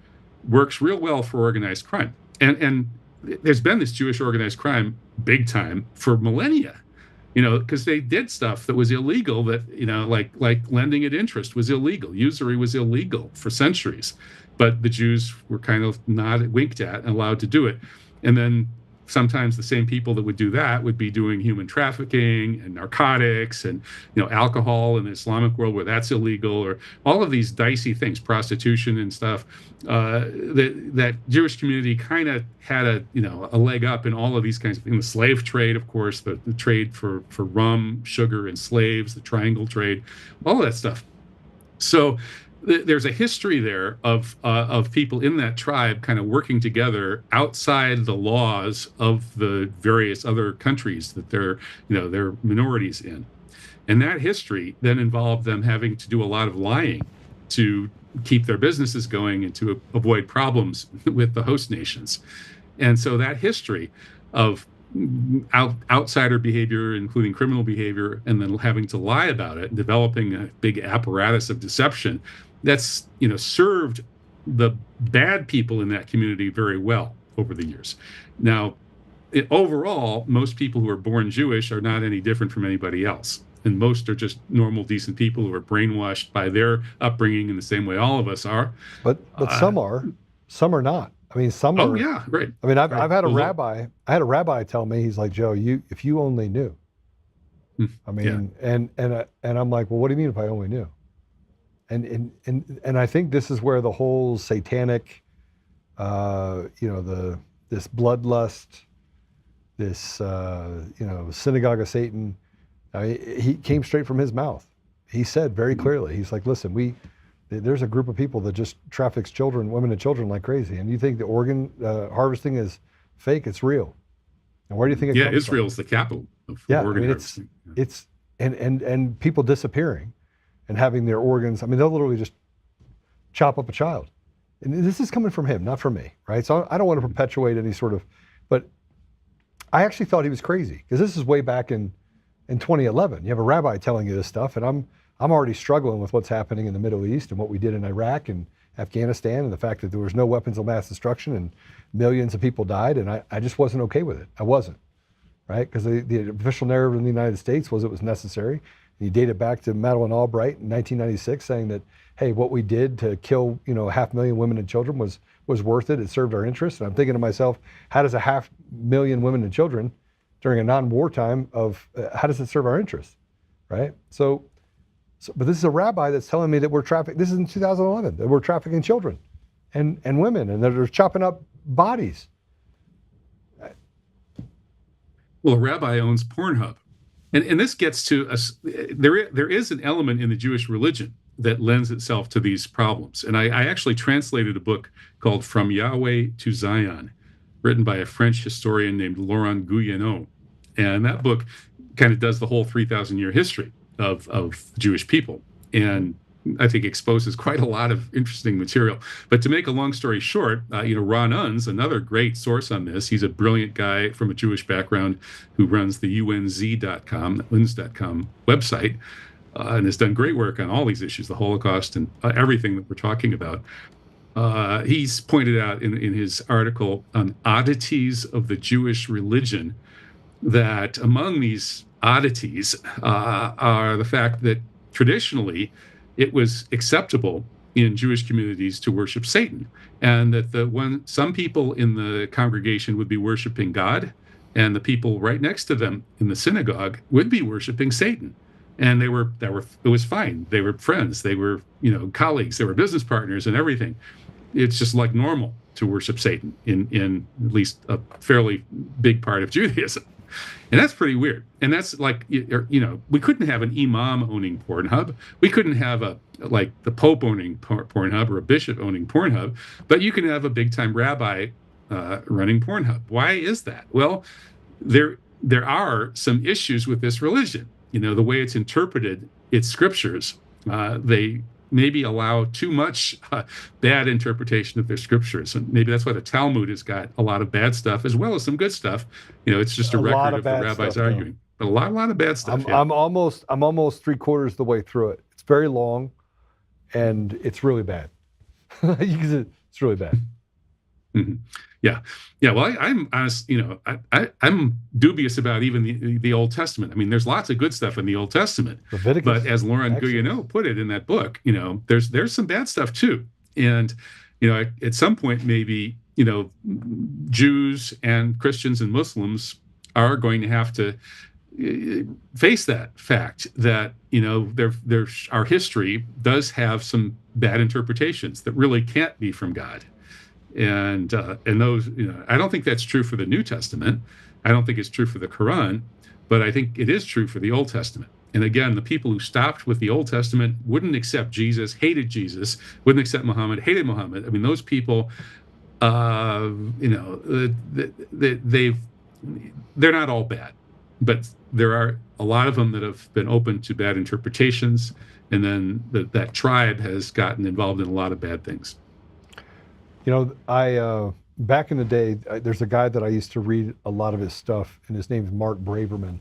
works real well for organized crime. And there's been this Jewish organized crime big time for millennia. Because they did stuff that was illegal, that, like lending at interest was illegal. Usury was illegal for centuries. But the Jews were kind of not winked at and allowed to do it. And then sometimes the same people that would do that would be doing human trafficking and narcotics and, alcohol in the Islamic world where that's illegal, or all of these dicey things, prostitution and stuff. That Jewish community kind of had a leg up in all of these kinds of things. The slave trade, of course, the trade for rum, sugar, and slaves, the triangle trade, all of that stuff. So there's a history there of people in that tribe kind of working together outside the laws of the various other countries that they're minorities in. And that history then involved them having to do a lot of lying to keep their businesses going and to avoid problems with the host nations. And so that history of outsider behavior, including criminal behavior, and then having to lie about it, developing a big apparatus of deception, that's served the bad people in that community very well over the years. Now, overall, most people who are born Jewish are not any different from anybody else. And most are just normal, decent people who are brainwashed by their upbringing in the same way all of us are. But some are not. I mean, some are. Oh yeah, right. I mean, I've had a rabbi. I had a rabbi tell me, he's like, Joe, if you only knew. I mean, and I'm like, well, what do you mean if I only knew? And I think this is where the whole satanic, this bloodlust, this synagogue of Satan. I mean, he came straight from his mouth. He said very clearly, he's like, listen, there's a group of people that just traffics children, women and children like crazy. And you think the organ harvesting is fake? It's real. And where do you think it comes Israel's from? The capital of organ harvesting. It's and people disappearing and having their organs. I mean, they'll literally just chop up a child. And this is coming from him, not from me, right? So I don't want to perpetuate any sort of, but I actually thought he was crazy, because this is way back in 2011. You have a rabbi telling you this stuff, and I'm already struggling with what's happening in the Middle East and what we did in Iraq and Afghanistan, and the fact that there was no weapons of mass destruction and millions of people died, and I just wasn't okay with it. I wasn't, right? Because the official narrative in the United States was it was necessary. And you date it back to Madeleine Albright in 1996 saying that, hey, what we did to kill 500,000 women and children was worth it. It served our interests. And I'm thinking to myself, how does 500,000 women and children during a non-war time how does it serve our interests, right? So, but this is a rabbi that's telling me that we're trafficking. This is in 2011 that we're trafficking children and women, and they're chopping up bodies. Well, a rabbi owns Pornhub, and this gets to us. There is an element in the Jewish religion that lends itself to these problems, and I actually translated a book called "From Yahweh to Zion," written by a French historian named Laurent Guyeno. And that book kind of does the whole 3,000-year history of Jewish people, and I think exposes quite a lot of interesting material. But to make a long story short, Ron Unz, another great source on this, he's a brilliant guy from a Jewish background who runs the unz.com website, and has done great work on all these issues, the Holocaust and everything that we're talking about. He's pointed out in his article on oddities of the Jewish religion that among these oddities are the fact that traditionally it was acceptable in Jewish communities to worship Satan, and that some people in the congregation would be worshiping God, and the people right next to them in the synagogue would be worshiping Satan. And it was fine. They were friends. They were, colleagues. They were business partners and everything. It's just like normal to worship Satan in at least a fairly big part of Judaism. And that's pretty weird. And that's like, we couldn't have an imam owning Pornhub. We couldn't have the Pope owning Pornhub or a bishop owning Pornhub, but you can have a big time rabbi running Pornhub. Why is that? Well, there are some issues with this religion. The way it's interpreted its scriptures, they maybe allow too much bad interpretation of their scriptures, and maybe that's why the Talmud has got a lot of bad stuff as well as some good stuff. It's just a record of the rabbis arguing, but a lot of bad stuff. I'm almost 3/4 of the way through it. It's very long, and it's really bad. It's really bad. Mm-hmm. Yeah. Well, I'm honest. I'm dubious about even the Old Testament. I mean, there's lots of good stuff in the Old Testament, Leviticus, but as Laurent Guyonneau put it in that book, there's some bad stuff too. And at some point, maybe Jews and Christians and Muslims are going to have to face that fact that our history does have some bad interpretations that really can't be from God. And those, I don't think that's true for the New Testament. I don't think it's true for the Quran, but I think it is true for the Old Testament. And again, the people who stopped with the Old Testament wouldn't accept Jesus, hated Jesus, wouldn't accept Muhammad, hated Muhammad. I mean, those people, they're not all bad, but there are a lot of them that have been open to bad interpretations. And then that tribe has gotten involved in a lot of bad things. I back in the day, there's a guy that I used to read a lot of his stuff, and his name is Mark Braverman.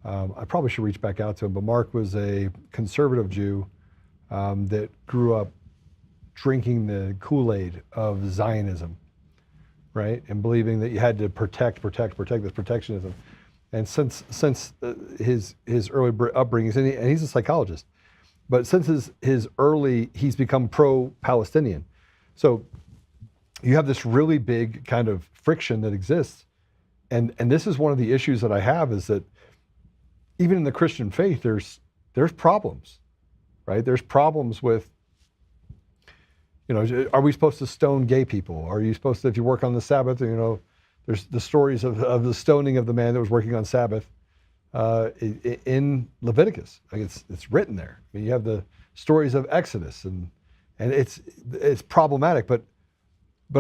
I probably should reach back out to him, but Mark was a conservative Jew that grew up drinking the Kool-Aid of Zionism, right? And believing that you had to protect this protectionism. And since his early upbringings, and he's a psychologist, but since he's become pro-Palestinian. So you have this really big kind of friction that exists. And this is one of the issues that I have, is that even in the Christian faith, there's problems, right? There's problems with, are we supposed to stone gay people? Are you supposed to, if you work on the Sabbath, there's the stories of the stoning of the man that was working on Sabbath in Leviticus. Like it's written there. I mean, you have the stories of Exodus, and it's problematic, but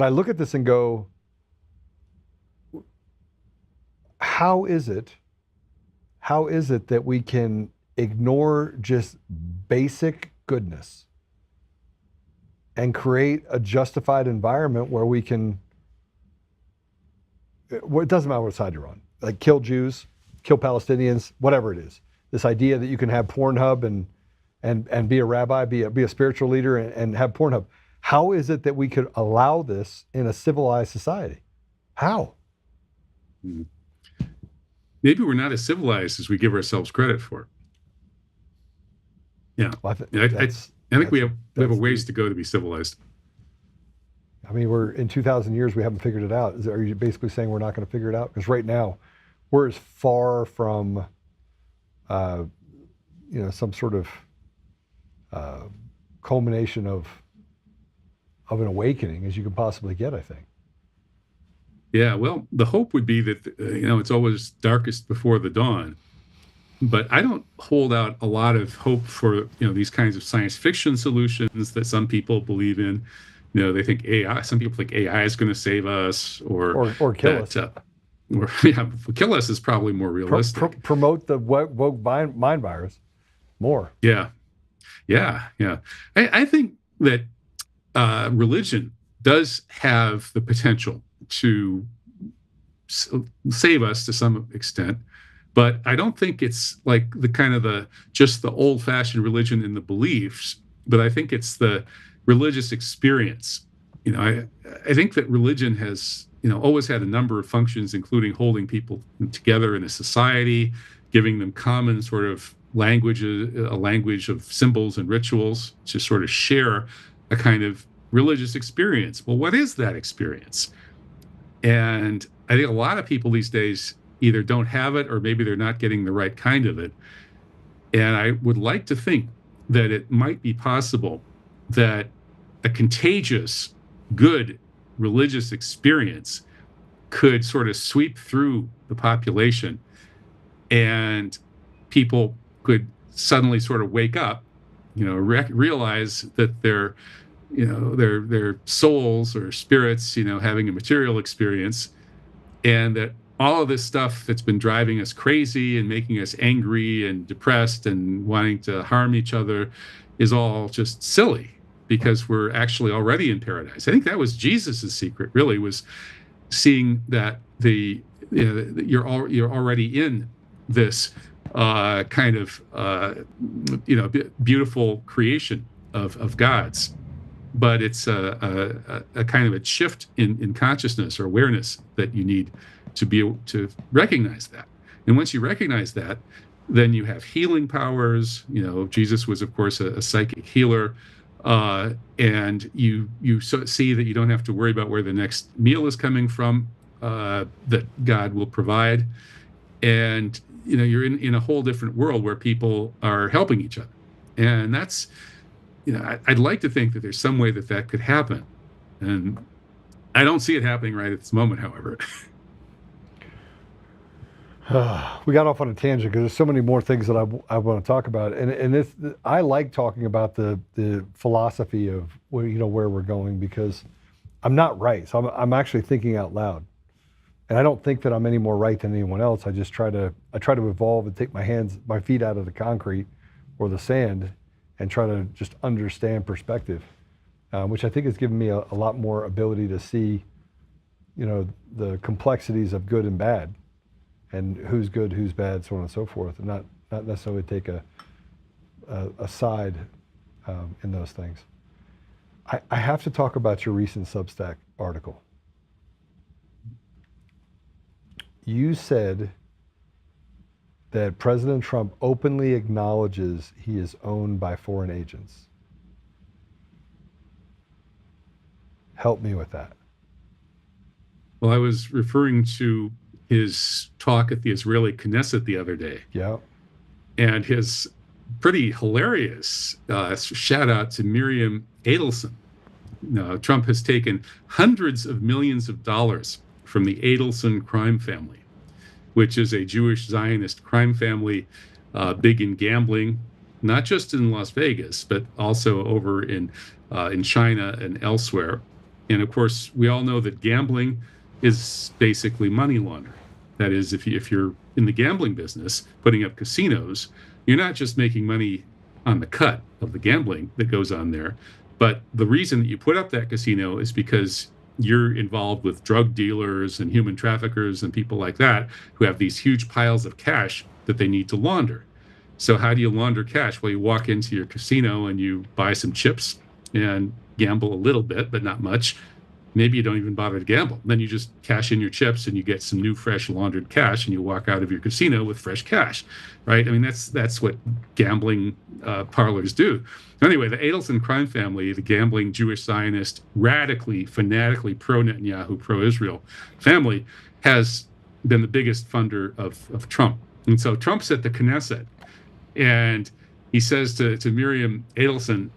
I look at this and go, how is it that we can ignore just basic goodness and create a justified environment where we can, it doesn't matter what side you're on, like kill Jews, kill Palestinians, whatever it is. This idea that you can have Pornhub and be a rabbi, be a spiritual leader and have Pornhub. How is it that we could allow this in a civilized society? How? Maybe we're not as civilized as we give ourselves credit for. Yeah, well, I think we have a ways to go to be civilized. I mean, we're in 2,000 years, we haven't figured it out. Are you basically saying we're not going to figure it out? Because right now, we're as far from, some sort of culmination of an awakening as you can possibly get, I think. Yeah, well, the hope would be that, it's always darkest before the dawn. But I don't hold out a lot of hope for, these kinds of science fiction solutions that some people believe in. They think AI, some people think AI is going to save us or kill us. Kill us is probably more realistic. Promote the woke mind virus more. Yeah. I think that religion does have the potential to save us to some extent, but I don't think it's like just the old-fashioned religion in the beliefs, but I think it's the religious experience. I think that religion has, always had a number of functions, including holding people together in a society, giving them common sort of language, a language of symbols and rituals to sort of share a kind of religious experience. Well, what is that experience? And I think a lot of people these days either don't have it or maybe they're not getting the right kind of it. And I would like to think that it might be possible that a contagious good religious experience could sort of sweep through the population, and people could suddenly sort of wake up, realize that their souls or spirits, having a material experience, and that all of this stuff that's been driving us crazy and making us angry and depressed and wanting to harm each other is all just silly, because we're actually already in paradise. I think that was Jesus's secret, really, was seeing that you're already in this kind of beautiful creation of God's, but it's a kind of a shift in consciousness or awareness that you need to be able to recognize that. And once you recognize that, then you have healing powers. Jesus was, of course, a psychic healer, and you see that you don't have to worry about where the next meal is coming from, that God will provide, and you're in a whole different world where people are helping each other. And that's, I'd like to think that there's some way that could happen, and I don't see it happening right at this moment, however. We got off on a tangent because there's so many more things that I want to talk about, and this, I like talking about the philosophy of where we're going, because I'm not right, so I'm actually thinking out loud, and I don't think that I'm any more right than anyone else. I just try to evolve and take my feet out of the concrete or the sand and try to just understand perspective, which I think has given me a lot more ability to see, the complexities of good and bad, and who's good, who's bad, so on and so forth, and not necessarily take a side in those things. I have to talk about your recent Substack article. You said that President Trump openly acknowledges he is owned by foreign agents. Help me with that. Well, I was referring to his talk at the Israeli Knesset the other day. Yeah. And his pretty hilarious shout out to Miriam Adelson. Trump has taken hundreds of millions of dollars from the Adelson crime family, which is a Jewish Zionist crime family, big in gambling, not just in Las Vegas, but also over in China and elsewhere. And of course, we all know that gambling is basically money laundering. That is, if you're in the gambling business, putting up casinos, you're not just making money on the cut of the gambling that goes on there, but the reason that you put up that casino is because you're involved with drug dealers and human traffickers and people like that who have these huge piles of cash that they need to launder. So how do you launder cash? Well, you walk into your casino and you buy some chips and gamble a little bit, but not much. Maybe you don't even bother to gamble. Then you just cash in your chips and you get some new, fresh, laundered cash, and you walk out of your casino with fresh cash, right? I mean, that's what gambling parlors do. Anyway, the Adelson crime family, the gambling Jewish Zionist, radically, fanatically pro-Netanyahu, pro-Israel family, has been the biggest funder of Trump. And so Trump's at the Knesset, and he says to Miriam Adelson,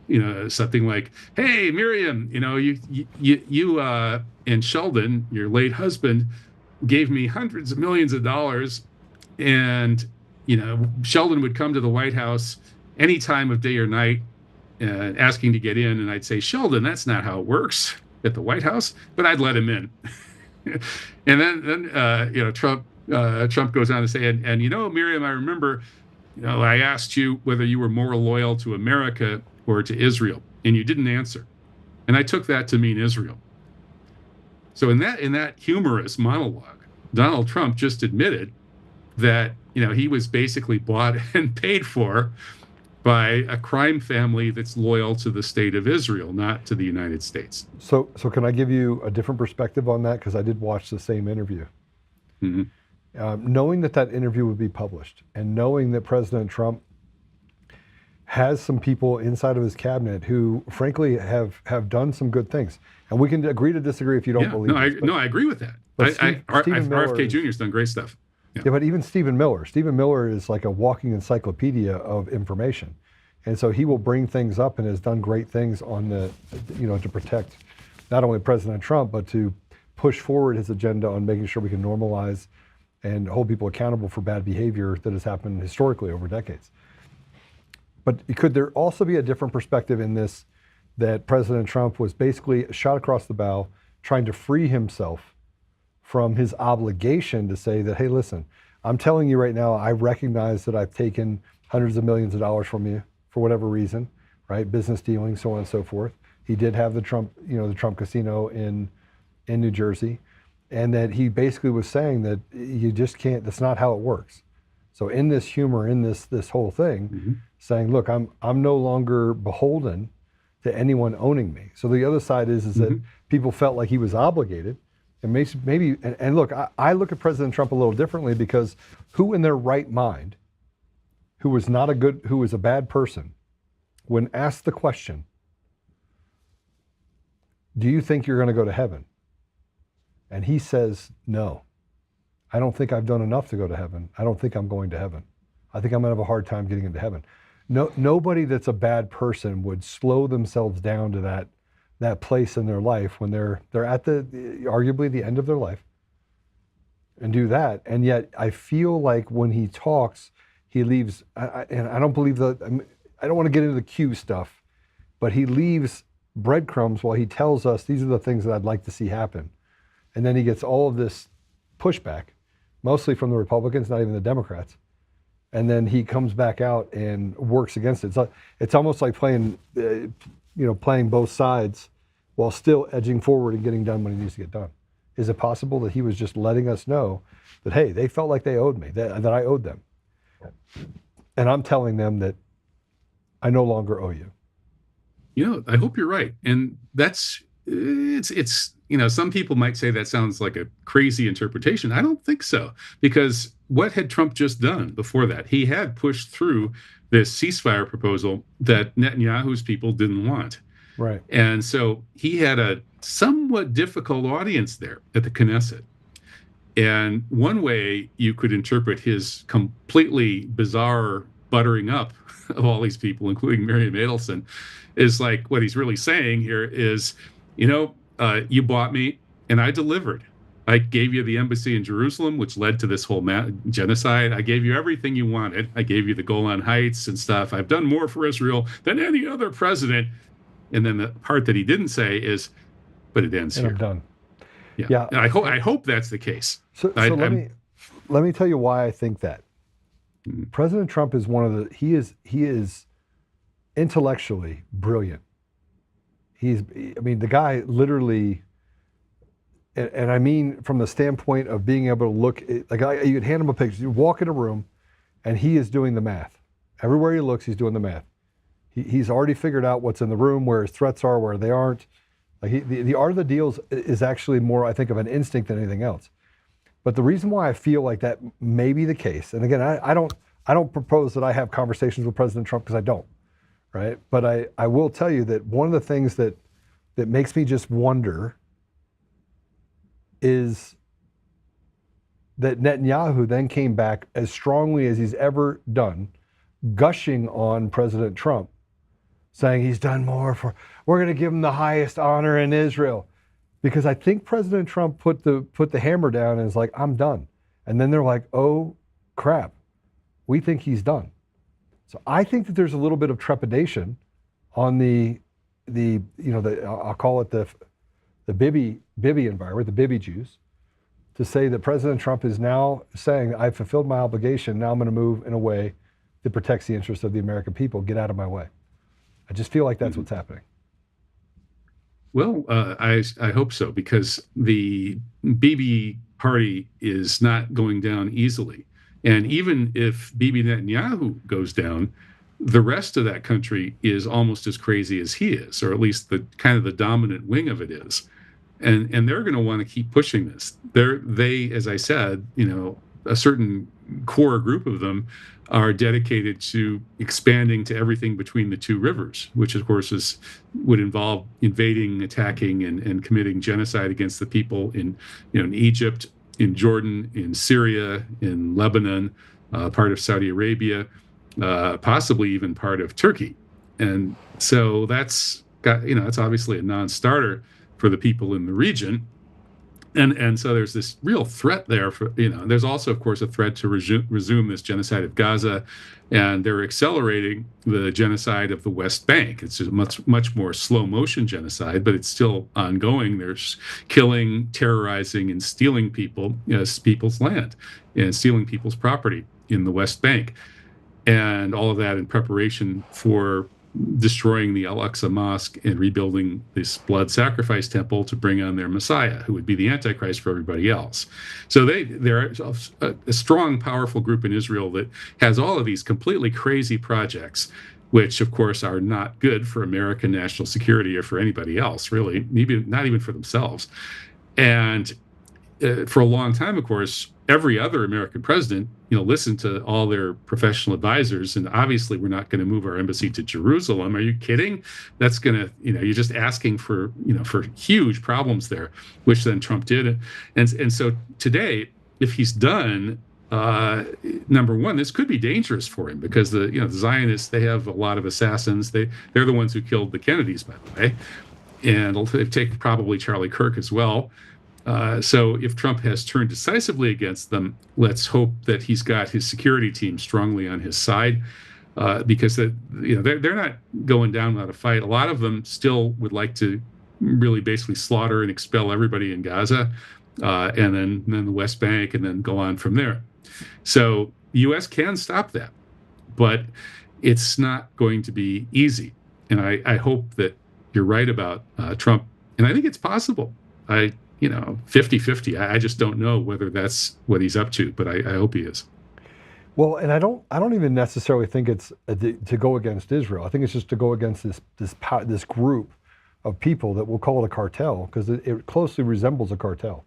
something like, "Hey, Miriam, you and Sheldon, your late husband, gave me hundreds of millions of dollars, and Sheldon would come to the White House any time of day or night, asking to get in, and I'd say, Sheldon, that's not how it works at the White House, but I'd let him in." And then Trump goes on to say, and Miriam, I remember, I asked you whether you were more loyal to America or to Israel, and you didn't answer. And I took that to mean Israel. So in that humorous monologue, Donald Trump just admitted that, he was basically bought and paid for by a crime family that's loyal to the state of Israel, not to the United States. So can I give you a different perspective on that? Because I did watch the same interview. Mm-hmm. Knowing that interview would be published, and knowing that President Trump has some people inside of his cabinet who, frankly, have done some good things, and we can agree to disagree if you don't believe. I agree with that. RFK Jr. has done great stuff. Yeah, but even Stephen Miller is like a walking encyclopedia of information, and so he will bring things up and has done great things on the, to protect not only President Trump, but to push forward his agenda on making sure we can normalize and hold people accountable for bad behavior that has happened historically over decades. But could there also be a different perspective in this, that President Trump was basically shot across the bow, trying to free himself from his obligation to say that, hey, listen, I'm telling you right now, I recognize that I've taken hundreds of millions of dollars from you for whatever reason, right? Business dealing, so on and so forth. He did have the Trump casino in New Jersey, and that he basically was saying that you just can't, that's not how it works. So in this humor, in this whole thing, saying, look, I'm no longer beholden to anyone owning me. So the other side is that people felt like he was obligated. And maybe and look, I look at President Trump a little differently, because who in their right mind, who was a bad person, when asked the question, do you think you're going to go to heaven? And he says, no, I don't think I've done enough to go to heaven. I don't think I'm going to heaven. I think I'm going to have a hard time getting into heaven. No, nobody that's a bad person would slow themselves down to that place in their life when they're at arguably the end of their life, and do that. And yet I feel like when he talks, he leaves, and I don't believe I don't want to get into the Q stuff, but he leaves breadcrumbs while he tells us these are the things that I'd like to see happen. And then he gets all of this pushback, mostly from the Republicans, not even the Democrats. And then he comes back out and works against it. It's almost like playing both sides while still edging forward and getting done when he needs to get done. Is it possible that he was just letting us know that, hey, they felt like they owed me, that I owed them? And I'm telling them that I no longer owe you. I hope you're right. And it's some people might say that sounds like a crazy interpretation. I don't think so, because what had Trump just done before that? He had pushed through this ceasefire proposal that Netanyahu's people didn't want. Right. And so he had a somewhat difficult audience there at the Knesset. And one way you could interpret his completely bizarre buttering up of all these people, including Miriam Adelson, is like, what he's really saying here is, you bought me and I delivered. I gave you the embassy in Jerusalem, which led to this whole genocide. I gave you everything you wanted. I gave you the Golan Heights and stuff. I've done more for Israel than any other president. And then the part that he didn't say is, but it ends and here. I'm done. Yeah. And I hope that's the case. So let me tell you why I think that. President Trump is he is intellectually brilliant. The guy literally, and I mean from the standpoint of being able to look, you could hand him a picture, you walk in a room, and he is doing the math. Everywhere he looks, he's doing the math. He's already figured out what's in the room, where his threats are, where they aren't. The art of the deal is actually more, I think, of an instinct than anything else. But the reason why I feel like that may be the case, and again, I don't propose that I have conversations with President Trump, because I don't, right? But I will tell you that one of the things that makes me just wonder is that Netanyahu then came back as strongly as he's ever done, gushing on President Trump, saying he's done more we're going to give him the highest honor in Israel. Because I think President Trump put the hammer down and is like, I'm done. And then they're like, oh crap, we think he's done. So I think that there's a little bit of trepidation on I'll call it the Bibi environment, the Bibi Jews, to say that President Trump is now saying, I've fulfilled my obligation, now I'm going to move in a way that protects the interests of the American people. Get out of my way. I just feel like that's what's happening. Well, I hope so, because the Bibi party is not going down easily. And even if Bibi Netanyahu goes down, the rest of that country is almost as crazy as he is, or at least the kind of the dominant wing of it is. And they're going to want to keep pushing this. They, as I said, a certain core group of them are dedicated to expanding to everything between the two rivers, which of course would involve invading, attacking, and committing genocide against the people in Egypt, in Jordan, in Syria, in Lebanon, part of Saudi Arabia, possibly even part of Turkey. And so that's obviously a non-starter for the people in the region. And so there's this real threat there for, there's also, of course, a threat to resume this genocide of Gaza, and they're accelerating the genocide of the West Bank. It's a much more slow motion genocide, but it's still ongoing. There's killing, terrorizing, and stealing people's land and stealing people's property in the West Bank. And all of that in preparation for destroying the Al-Aqsa Mosque and rebuilding this blood sacrifice temple to bring on their Messiah, who would be the Antichrist for everybody else. So they're a strong, powerful group in Israel that has all of these completely crazy projects, which, of course, are not good for American national security or for anybody else, really, maybe not even for themselves. And for a long time, of course, every other American president, listened to all their professional advisors, and obviously we're not going to move our embassy to Jerusalem. Are you kidding? That's going to, you're just asking for, for huge problems there, which then Trump did. And so today, if he's done, number one, this could be dangerous for him because the Zionists, they have a lot of assassins. They're the ones who killed the Kennedys, by the way, and they've taken probably Charlie Kirk as well. So if Trump has turned decisively against them, let's hope that he's got his security team strongly on his side, because they're not going down without a fight. A lot of them still would like to really basically slaughter and expel everybody in Gaza, and then the West Bank, and then go on from there. So the U.S. can stop that, but it's not going to be easy. And I hope that you're right about Trump, and I think it's possible. 50-50. I just don't know whether that's what he's up to, but I hope he is. Well, and I don't even necessarily think it's to go against Israel. I think it's just to go against this group of people that we'll call it a cartel, because it closely resembles a cartel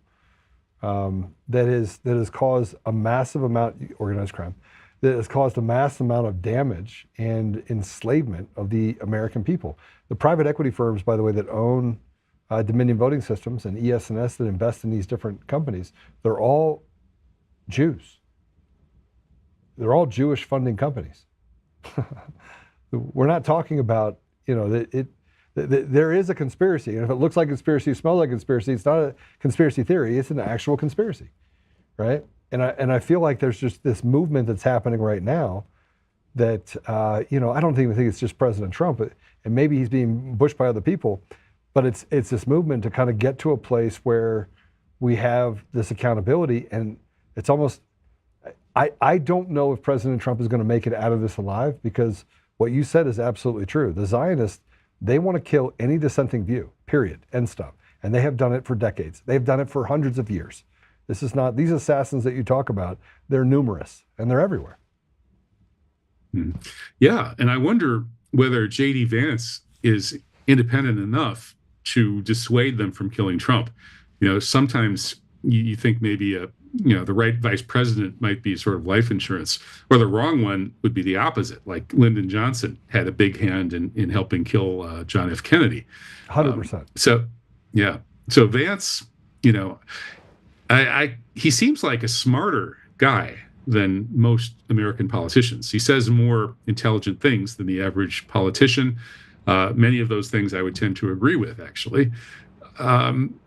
that has caused a massive amount organized crime, that has caused a massive amount of damage and enslavement of the American people. The private equity firms, by the way, that own Dominion Voting Systems and ES&S that invest in these different companies, they're all Jews. They're all Jewish funding companies. We're not talking about, there is a conspiracy. And if it looks like a conspiracy, smells like a conspiracy, it's not a conspiracy theory, it's an actual conspiracy, right? And I feel like there's just this movement that's happening right now that, I don't even think it's just President Trump, and maybe he's being pushed by other people, but it's this movement to kind of get to a place where we have this accountability, and it's almost, I don't know if President Trump is going to make it out of this alive, because what you said is absolutely true. The Zionists, they want to kill any dissenting view, period, end stop. And they have done it for decades. They've done it for hundreds of years. This is not, these assassins that you talk about, they're numerous and they're everywhere. Yeah, and I wonder whether J.D. Vance is independent enough to dissuade them from killing Trump. Sometimes you think maybe the right vice president might be sort of life insurance, or the wrong one would be the opposite. Like Lyndon Johnson had a big hand in helping kill John F. Kennedy. 100%. So Vance, he seems like a smarter guy than most American politicians. He says more intelligent things than the average politician. Many of those things I would tend to agree with, actually.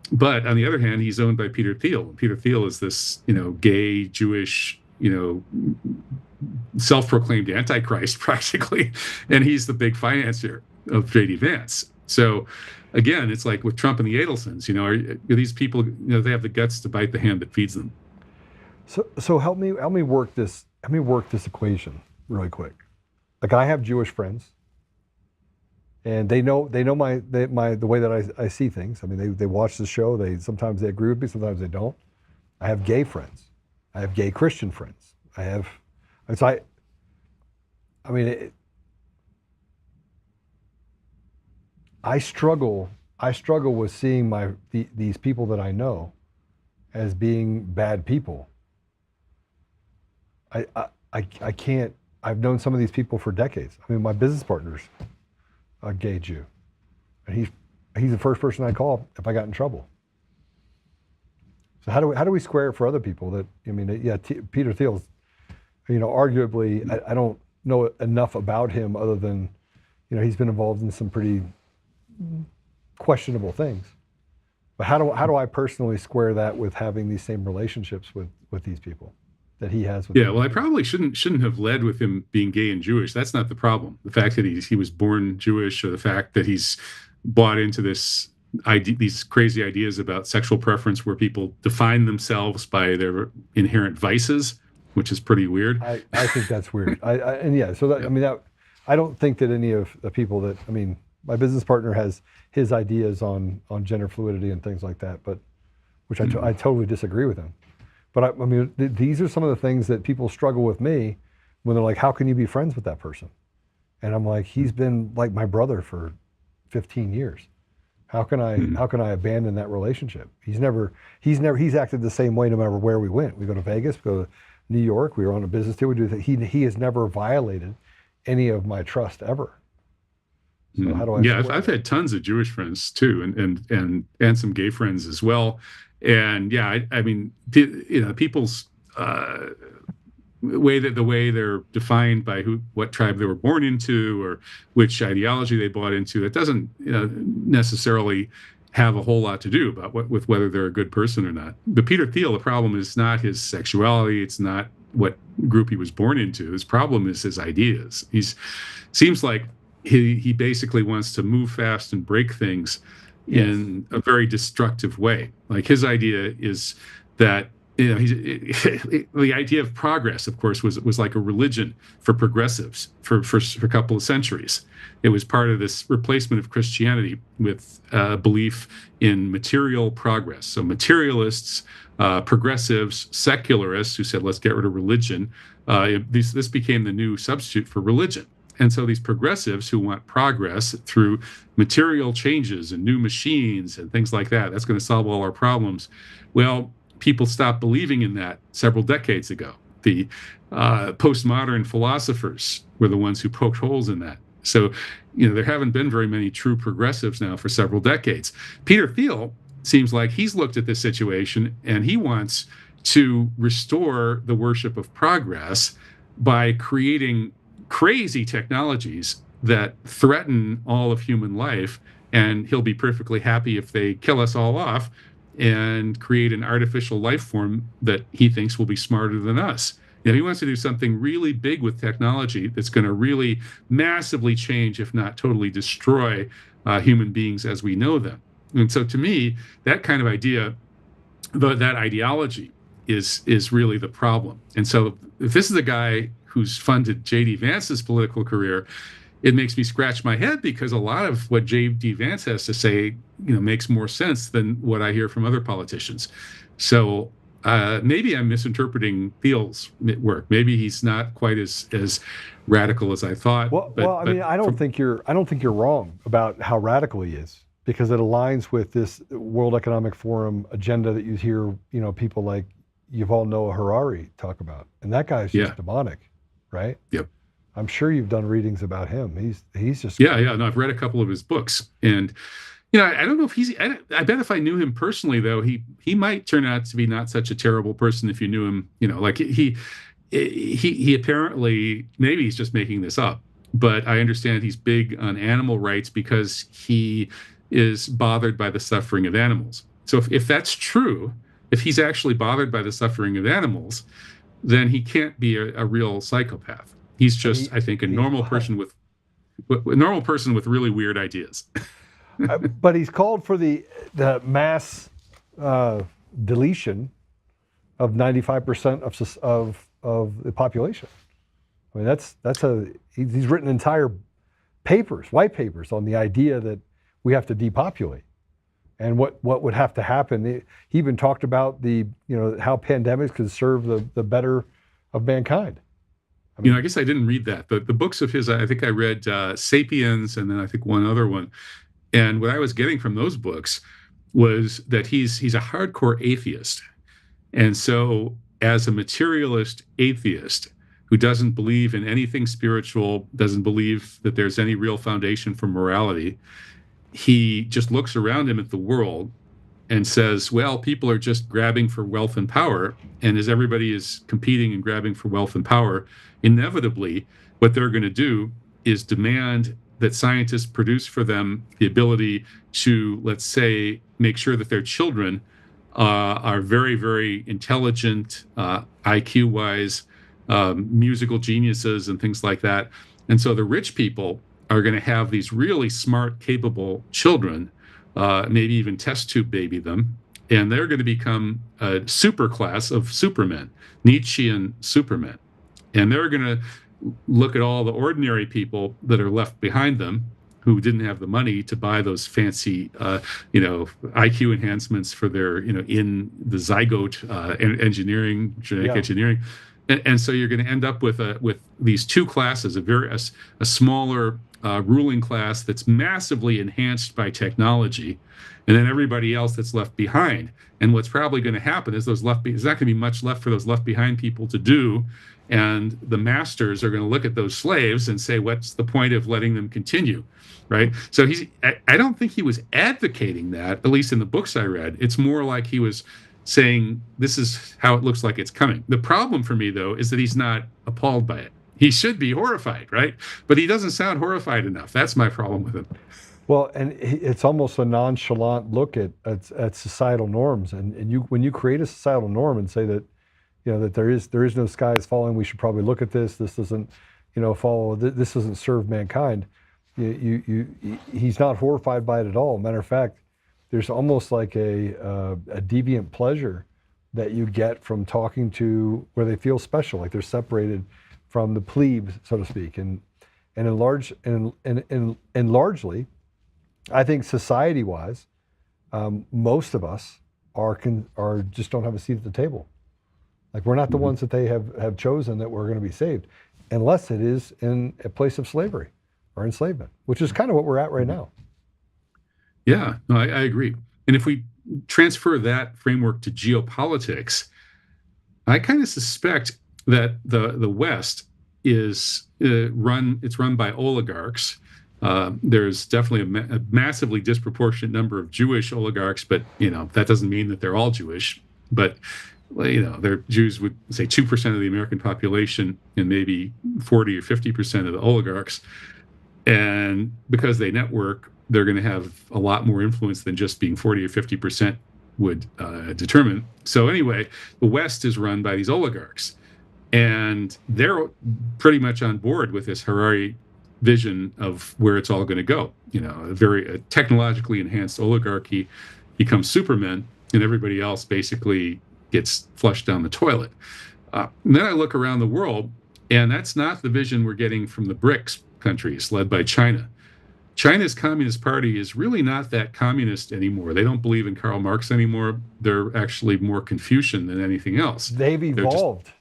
But on the other hand, he's owned by Peter Thiel. Peter Thiel is this, gay, Jewish, self-proclaimed Antichrist, practically. And he's the big financier of J.D. Vance. So, again, it's like with Trump and the Adelsons, are these people, they have the guts to bite the hand that feeds them. So help me work this equation really quick. Like, I have Jewish friends, and they know the way that I see things. I mean, they watch the show. Sometimes they agree with me, sometimes they don't. I have gay friends. I have gay Christian friends. I struggle with seeing these people that I know as being bad people. I can't. I've known some of these people for decades. I mean, my business partner's a gay Jew, and he's the first person I call if I got in trouble. So how do we square it for other people? That, I mean, yeah, Peter Thiel's, arguably, I don't know enough about him other than, he's been involved in some pretty questionable things. But how do I personally square that with having these same relationships with these people that he has with Yeah, well, I probably shouldn't have led with him being gay and Jewish. That's not the problem. The fact that he was born Jewish, or the fact that he's bought into these crazy ideas about sexual preference, where people define themselves by their inherent vices, which is pretty weird. I think that's weird. And yeah, so that, I mean, that, I don't think that any of the people that, I mean, my business partner has his ideas on gender fluidity and things like that, but which I totally disagree with him. But I mean, these are some of the things that people struggle with me when they're like, how can you be friends with that person? And I'm like, he's been like my brother for 15 years. How can I abandon that relationship? He's acted the same way no matter where we went. We go to Vegas, we go to New York, we were on a business deal. We do that. He has never violated any of my trust ever. So how do I? Yeah, I've had tons of Jewish friends too, and some gay friends as well. And yeah, I mean, people's the way they're defined by what tribe they were born into or which ideology they bought into, it doesn't necessarily have a whole lot to do about with whether they're a good person or not. But Peter Thiel, the problem is not his sexuality. It's not what group he was born into. His problem is his ideas. Seems like he basically wants to move fast and break things in a very destructive way. Like his idea is that the idea of progress, of course, was like a religion for progressives for a couple of centuries. It was part of this replacement of Christianity with belief in material progress. So materialists, progressives, secularists who said, let's get rid of religion. This became the new substitute for religion. And so these progressives who want progress through material changes and new machines and things like that, that's going to solve all our problems. Well, people stopped believing in that several decades ago. The postmodern philosophers were the ones who poked holes in that. So, there haven't been very many true progressives now for several decades. Peter Thiel seems like he's looked at this situation and he wants to restore the worship of progress by creating crazy technologies that threaten all of human life, and he'll be perfectly happy if they kill us all off and create an artificial life form that he thinks will be smarter than us. He wants to do something really big with technology that's going to really massively change, if not totally destroy, human beings as we know them. And so to me, that kind of idea, that ideology is really the problem. And so if this is a guy who's funded J.D. Vance's political career, it makes me scratch my head, because a lot of what J.D. Vance has to say, makes more sense than what I hear from other politicians. So maybe I'm misinterpreting Thiel's work. Maybe he's not quite as radical as I thought. I mean, I don't think you're wrong about how radical he is, because it aligns with this World Economic Forum agenda that you hear, people like Yuval Noah Harari talk about, and that guy's just demonic, right? Yep. I'm sure you've done readings about him. He's just No, I've read a couple of his books, and I don't know if I bet if I knew him personally, though, he might turn out to be not such a terrible person if you knew him. Like he apparently, maybe he's just making this up, but I understand he's big on animal rights because he is bothered by the suffering of animals. So if that's true, if he's actually bothered by the suffering of animals, then he can't be a real psychopath. He's just, I think, a normal person with really weird ideas. But he's called for the mass deletion of 95% of the population. I mean, he's written entire white papers on the idea that we have to depopulate, and what would have to happen. He even talked about how pandemics could serve the better of mankind. I guess I didn't read that. The books of his, I think I read Sapiens, and then I think one other one. And what I was getting from those books was that he's a hardcore atheist. And so as a materialist atheist who doesn't believe in anything spiritual, doesn't believe that there's any real foundation for morality, he just looks around him at the world and says, well, people are just grabbing for wealth and power. And as everybody is competing and grabbing for wealth and power, inevitably, what they're going to do is demand that scientists produce for them the ability to, let's say, make sure that their children are very, very intelligent, IQ-wise, musical geniuses and things like that. And so the rich people are going to have these really smart, capable children, maybe even test tube baby them, and they're going to become a super class of supermen, Nietzschean supermen. And they're going to look at all the ordinary people that are left behind them who didn't have the money to buy those fancy, IQ enhancements for their, in the zygote engineering, genetic engineering. And so you're going to end up with these two classes, a smaller ruling class that's massively enhanced by technology, and then everybody else that's left behind. And what's probably going to happen is there's not going to be much left for those left behind people to do. And the masters are going to look at those slaves and say, what's the point of letting them continue? Right. So I don't think he was advocating that, at least in the books I read. It's more like he was saying, this is how it looks like it's coming. The problem for me, though, is that he's not appalled by it. He should be horrified, right? But he doesn't sound horrified enough. That's my problem with him. Well, and it's almost a nonchalant look at societal norms. And when you create a societal norm and say that, that there is no sky is falling, we should probably look at this. This doesn't, follow. This doesn't serve mankind. He's not horrified by it at all. Matter of fact, there's almost like a deviant pleasure that you get from talking to where they feel special, like they're separated from the plebes, so to speak. And largely, I think society-wise, most of us are just don't have a seat at the table. Like we're not the ones that they have chosen that we're going to be saved, unless it is in a place of slavery or enslavement, which is kind of what we're at right now. Yeah, no, I agree. And if we transfer that framework to geopolitics, I kind of suspect that the West is run by oligarchs. There's definitely a massively disproportionate number of Jewish oligarchs, but that doesn't mean that they're all Jewish. But they're Jews would say 2% of the American population and maybe 40 or 50% of the oligarchs. And because they network, they're going to have a lot more influence than just being 40 or 50% would determine. So anyway, the West is run by these oligarchs, and they're pretty much on board with this Harari vision of where it's all going to go. A very technologically enhanced oligarchy becomes supermen, and everybody else basically gets flushed down the toilet. And then I look around the world, and that's not the vision we're getting from the BRICS countries led by China. China's Communist Party is really not that communist anymore. They don't believe in Karl Marx anymore. They're actually more Confucian than anything else. They've evolved.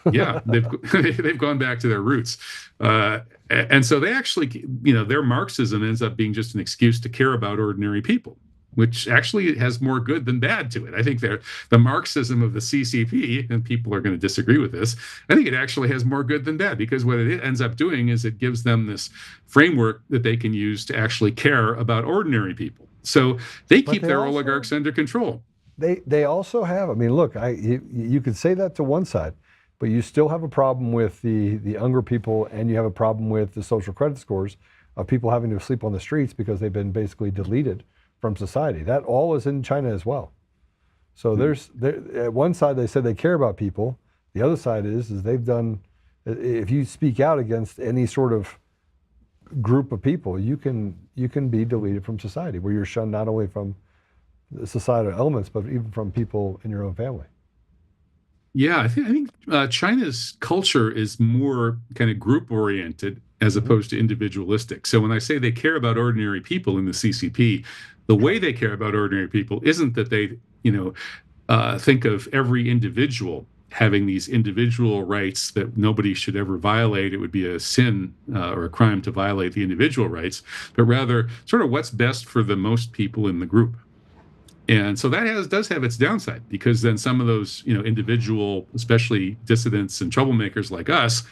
They've gone back to their roots. And so they actually, their Marxism ends up being just an excuse to care about ordinary people, which actually has more good than bad to it. I think the Marxism of the CCP, and people are going to disagree with this, I think it actually has more good than bad, because what it ends up doing is it gives them this framework that they can use to actually care about ordinary people. So they keep their oligarchs under control. They also have, look, you could say that to one side, but you still have a problem with the younger people, and you have a problem with the social credit scores of people having to sleep on the streets because they've been basically deleted from society. That all is in China as well. So at one side they said they care about people. The other side is they've done, if you speak out against any sort of group of people, you can be deleted from society, where you're shunned not only from the societal elements, but even from people in your own family. Yeah, I think China's culture is more kind of group oriented as opposed to individualistic. So when I say they care about ordinary people in the CCP, the way they care about ordinary people isn't that they, think of every individual having these individual rights that nobody should ever violate. It would be a sin or a crime to violate the individual rights, but rather sort of what's best for the most people in the group. And so that does have its downside, because then some of those, individual, especially dissidents and troublemakers like us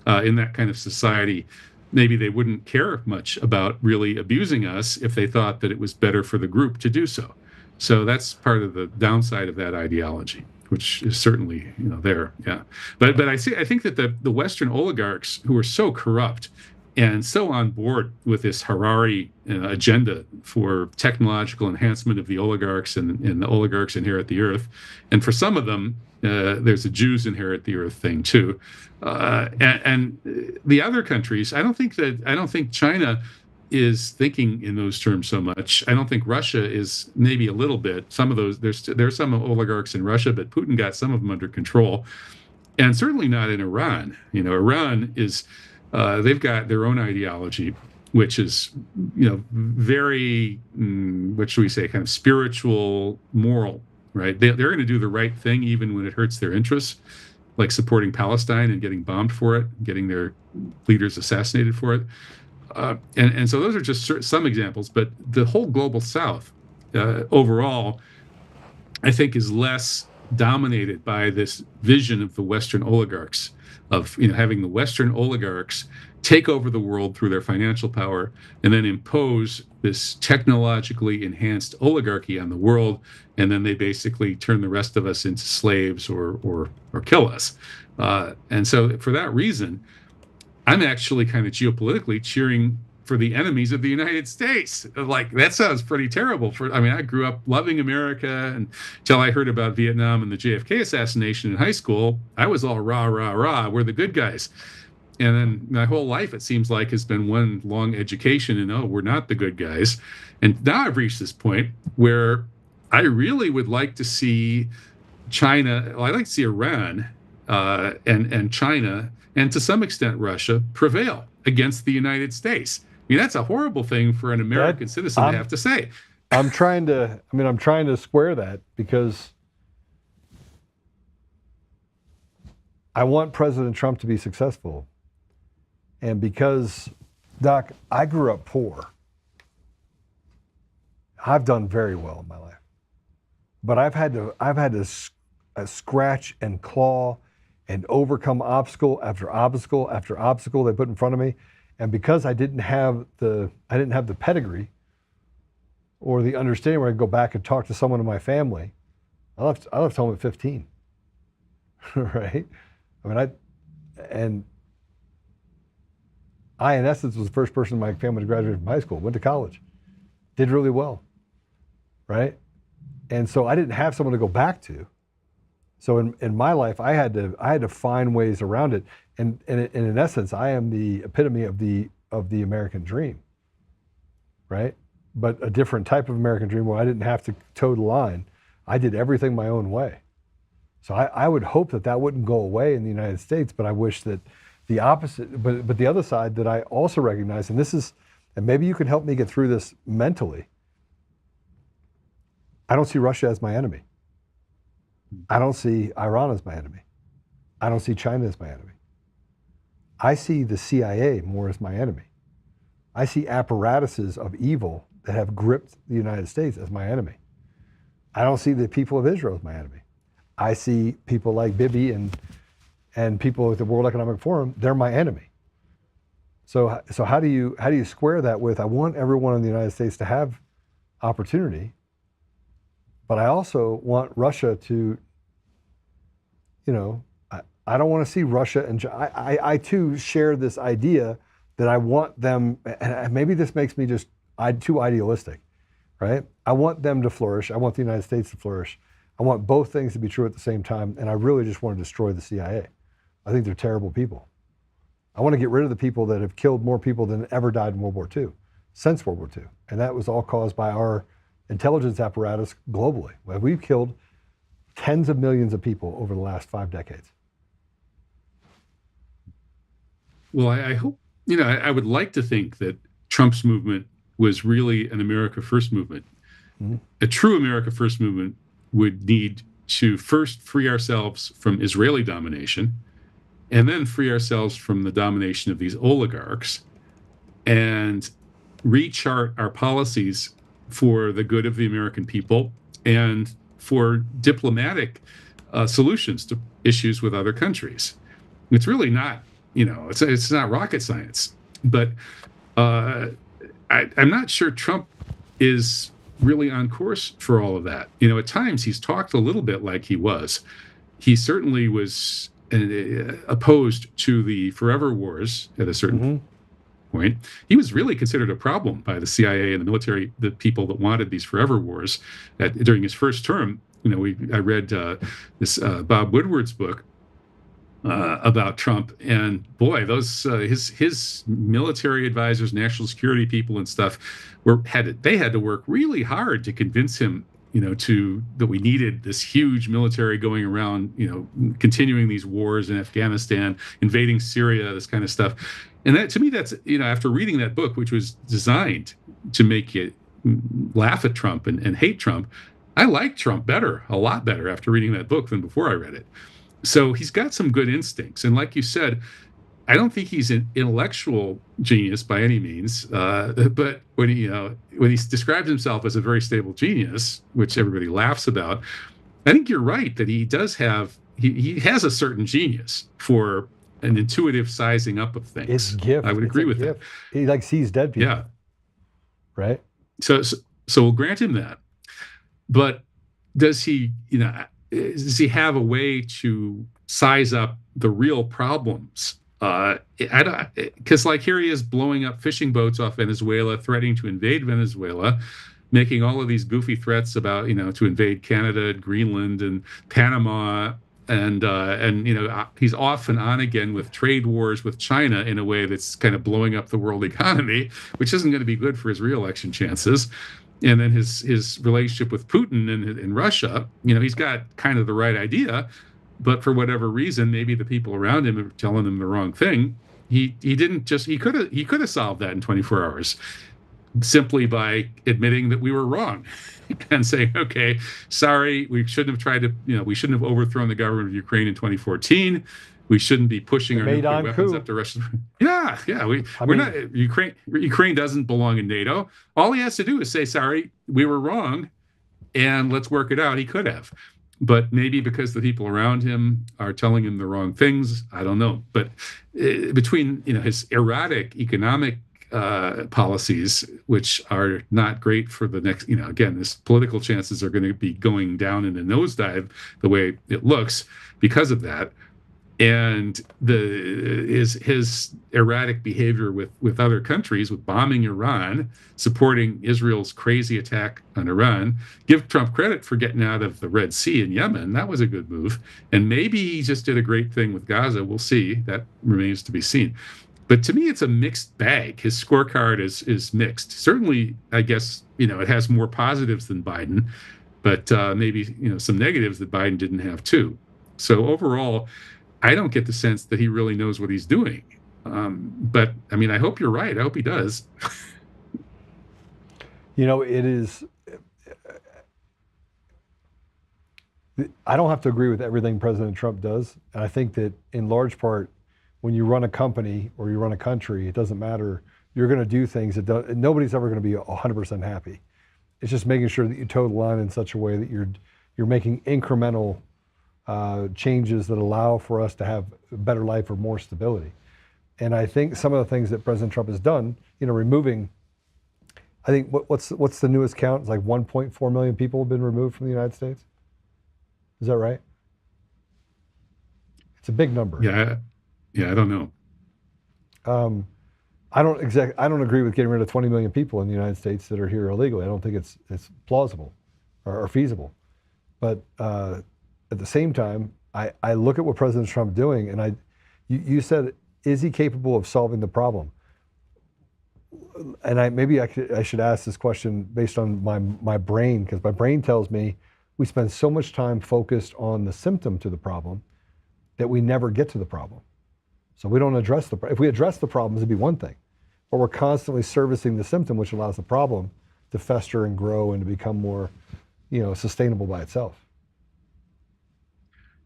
in that kind of society, maybe they wouldn't care much about really abusing us if they thought that it was better for the group to do so. So that's part of the downside of that ideology, which is certainly, there. Yeah. But I think that the Western oligarchs, who are so corrupt, and so on board with this Harari agenda for technological enhancement of the oligarchs, and the oligarchs inherit the earth. And for some of them, there's a Jews inherit the earth thing too. And the other countries, I don't think China is thinking in those terms so much. I don't think Russia is, maybe a little bit. Some of those, there's some oligarchs in Russia, but Putin got some of them under control. And certainly not in Iran. Iran is, they've got their own ideology, which is, very, what should we say, kind of spiritual, moral, right? They're going to do the right thing even when it hurts their interests, like supporting Palestine and getting bombed for it, getting their leaders assassinated for it. And so those are just some examples, but the whole global South overall, I think, is less dominated by this vision of the Western oligarchs, of having the Western oligarchs take over the world through their financial power and then impose this technologically enhanced oligarchy on the world, and then they basically turn the rest of us into slaves or kill us. And so for that reason, I'm actually kind of geopolitically cheering for the enemies of the United States. Like, that sounds pretty terrible. I grew up loving America until I heard about Vietnam and the JFK assassination in high school. I was all rah, rah, rah, we're the good guys. And then my whole life, it seems like, has been one long education in, oh, we're not the good guys. And now I've reached this point where I really would like to see China, well, I'd like to see Iran and China, and to some extent Russia, prevail against the United States. That's a horrible thing for an American citizen to have to say. I'm trying to square that, because I want President Trump to be successful. And because, Doc, I grew up poor. I've done very well in my life. But I've had to scratch and claw and overcome obstacle after obstacle after obstacle they put in front of me. And because I didn't have the pedigree or the understanding where I could go back and talk to someone in my family, I left home at 15. Right? I, in essence, was the first person in my family to graduate from high school, went to college, did really well, right? And so I didn't have someone to go back to. So in my life, I had to find ways around it. And in essence, I am the epitome of the American dream, right? But a different type of American dream where I didn't have to toe the line. I did everything my own way. So I would hope that wouldn't go away in the United States, but I wish that the opposite, but the other side that I also recognize, and maybe you can help me get through this mentally, I don't see Russia as my enemy. I don't see Iran as my enemy. I don't see China as my enemy. I see the CIA more as my enemy. I see apparatuses of evil that have gripped the United States as my enemy. I don't see the people of Israel as my enemy. I see people like Bibi and people at the World Economic Forum, they're my enemy. So how do you square that with, I want everyone in the United States to have opportunity, but I also want Russia to, I don't want to see Russia and I too share this idea that I want them, and maybe this makes me just too idealistic, right? I want them to flourish. I want the United States to flourish. I want both things to be true at the same time, and I really just want to destroy the CIA. I think they're terrible people. I want to get rid of the people that have killed more people than ever died in World War II, since World War II. And that was all caused by our intelligence apparatus globally. We've killed tens of millions of people over the last 5 decades. Well, I hope, I would like to think that Trump's movement was really an America First movement. Mm-hmm. A true America First movement would need to first free ourselves from Israeli domination, and then free ourselves from the domination of these oligarchs, and rechart our policies for the good of the American people and for diplomatic solutions to issues with other countries. It's really not, it's not rocket science, but I'm not sure Trump is really on course for all of that. At times he's talked a little bit like he was. He certainly was opposed to the forever wars at a certain point. He was really considered a problem by the CIA and the military, the people that wanted these forever wars. During his first term, I read this Bob Woodward's book about Trump, and boy, those his military advisors, national security people, and stuff had to work really hard to convince him, that we needed this huge military going around, continuing these wars in Afghanistan, invading Syria, this kind of stuff. And that, to me, that's, after reading that book, which was designed to make you laugh at Trump and hate Trump, I like Trump a lot better after reading that book than before I read it. So he's got some good instincts. And like you said, I don't think he's an intellectual genius by any means. But when he describes himself as a very stable genius, which everybody laughs about, I think you're right that he does have, he has a certain genius for an intuitive sizing up of things. It's gift. I would agree with that. He sees dead people. Yeah. Right. So we'll grant him that. But does he have a way to size up the real problems? Because here he is blowing up fishing boats off Venezuela, threatening to invade Venezuela, making all of these goofy threats about, to invade Canada and Greenland and Panama. And he's off and on again with trade wars with China in a way that's kind of blowing up the world economy, which isn't going to be good for his re-election chances. And then his relationship with Putin and Russia, he's got kind of the right idea, but for whatever reason, maybe the people around him are telling him the wrong thing. He could have solved that in 24 hours simply by admitting that we were wrong and saying, okay, sorry, we shouldn't have overthrown the government of Ukraine in 2014. We shouldn't be pushing our nuclear weapons up to Russia. Yeah. We're not. Ukraine doesn't belong in NATO. All he has to do is say, sorry, we were wrong, and let's work it out. He could have. But maybe because the people around him are telling him the wrong things, I don't know. But between his erratic economic policies, which are not great for the next, again, his political chances are going to be going down in a nosedive the way it looks because of that. And his erratic behavior with other countries, with bombing Iran, supporting Israel's crazy attack on Iran. Give Trump credit for getting out of the Red Sea in Yemen. That was a good move. And maybe he just did a great thing with Gaza. We'll see. That remains to be seen. But to me, it's a mixed bag. His scorecard is mixed. Certainly, I guess, it has more positives than Biden, but maybe, some negatives that Biden didn't have too. So overall, I don't get the sense that he really knows what he's doing. But I mean, I hope you're right. I hope he does. It is, I don't have to agree with everything President Trump does. And I think that in large part, when you run a company or you run a country, it doesn't matter. You're going to do things that nobody's ever going to be 100% happy. It's just making sure that you toe the line in such a way that you're making incremental changes that allow for us to have a better life or more stability. And I think some of the things that President Trump has done, removing, I think what's the newest count? It's like 1.4 million people have been removed from the United States. Is that right? It's a big number. Yeah, I don't know. I don't agree with getting rid of 20 million people in the United States that are here illegally. I don't think it's plausible or feasible. But at the same time, I look at what President Trump is doing, and you said, is he capable of solving the problem? And I should ask this question based on my brain, because my brain tells me we spend so much time focused on the symptom to the problem that we never get to the problem. So we don't address if we address the problems, it'd be one thing, but we're constantly servicing the symptom, which allows the problem to fester and grow and to become more, sustainable by itself.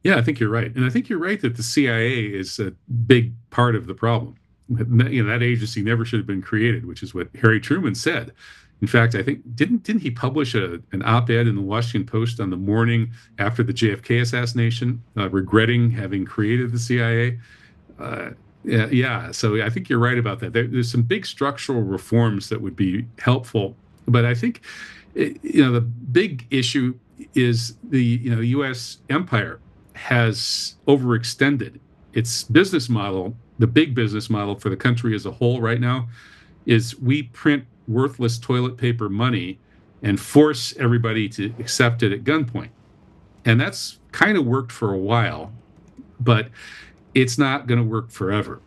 Yeah, I think you're right. And I think you're right that the CIA is a big part of the problem. That agency never should have been created, which is what Harry Truman said. In fact, I think, didn't he publish an op-ed in the Washington Post on the morning after the JFK assassination, regretting having created the CIA? So I think you're right about that. There's some big structural reforms that would be helpful. But I think, the big issue is the U.S. empire has overextended its business model the big business model for the country as a whole right now is we print worthless toilet paper money and force everybody to accept it at gunpoint. And that's kind of worked for a while, but it's not going to work forever.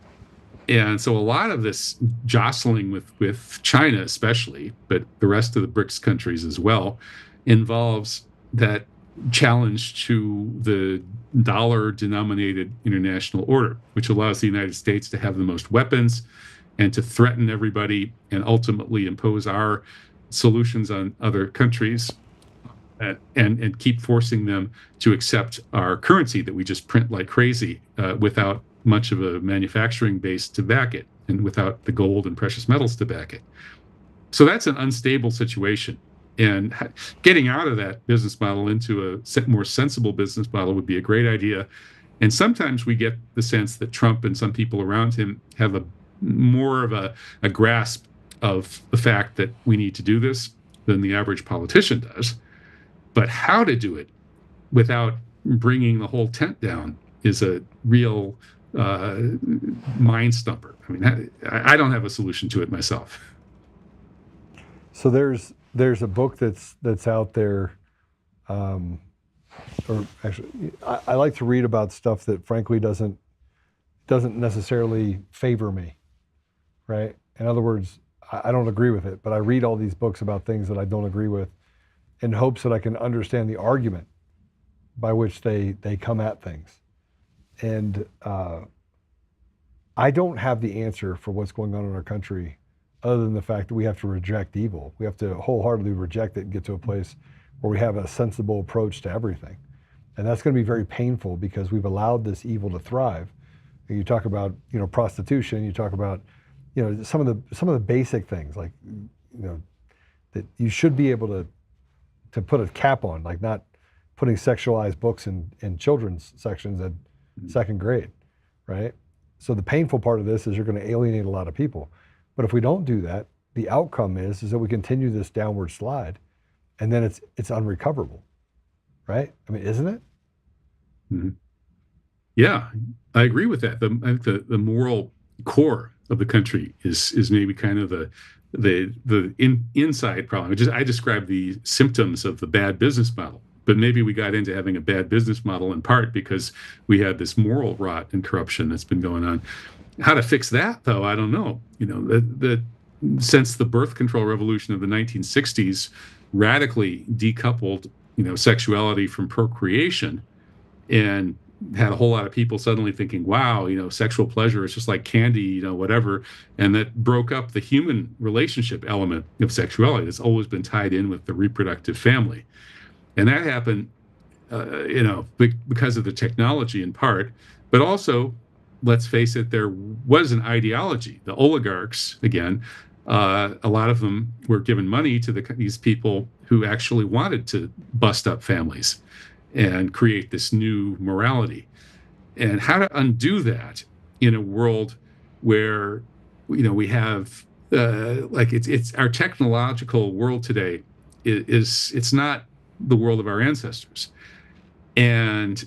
And so a lot of this jostling with China especially, but the rest of the BRICS countries as well, involves that challenge to the dollar-denominated international order, which allows the United States to have the most weapons and to threaten everybody and ultimately impose our solutions on other countries and keep forcing them to accept our currency that we just print like crazy without much of a manufacturing base to back it and without the gold and precious metals to back it. So that's an unstable situation. And getting out of that business model into a more sensible business model would be a great idea. And sometimes we get the sense that Trump and some people around him have a more of a grasp of the fact that we need to do this than the average politician does. But how to do it without bringing the whole tent down is a real mind stumper. I mean, I don't have a solution to it myself. So there's a book that's out there, or actually, I like to read about stuff that frankly doesn't necessarily favor me, right? In other words, I don't agree with it, but I read all these books about things that I don't agree with in hopes that I can understand the argument by which they come at things. And I don't have the answer for what's going on in our country other than the fact that we have to reject evil. We have to wholeheartedly reject it and get to a place where we have a sensible approach to everything. And that's going to be very painful because we've allowed this evil to thrive. And you talk about, prostitution, you talk about, some of the basic things like, that you should be able to put a cap on, like not putting sexualized books in children's sections at second grade, right? So the painful part of this is you're going to alienate a lot of people. But if we don't do that, the outcome is that we continue this downward slide, and then it's unrecoverable, right? I mean, isn't it? Mm-hmm. Yeah, I agree with that. I think the moral core of the country is maybe kind of the inside problem. I describe the symptoms of the bad business model. But maybe we got into having a bad business model in part because we had this moral rot and corruption that's been going on. How to fix that, though, I don't know. Since the birth control revolution of the 1960s radically decoupled, sexuality from procreation, and had a whole lot of people suddenly thinking, wow, sexual pleasure is just like candy, whatever. And that broke up the human relationship element of sexuality that's always been tied in with the reproductive family. And that happened, because of the technology in part, but also, let's face it, there was an ideology. The oligarchs, again, a lot of them were given money to these people who actually wanted to bust up families and create this new morality. And how to undo that in a world where, we have, it's our technological world today it's not the world of our ancestors. And,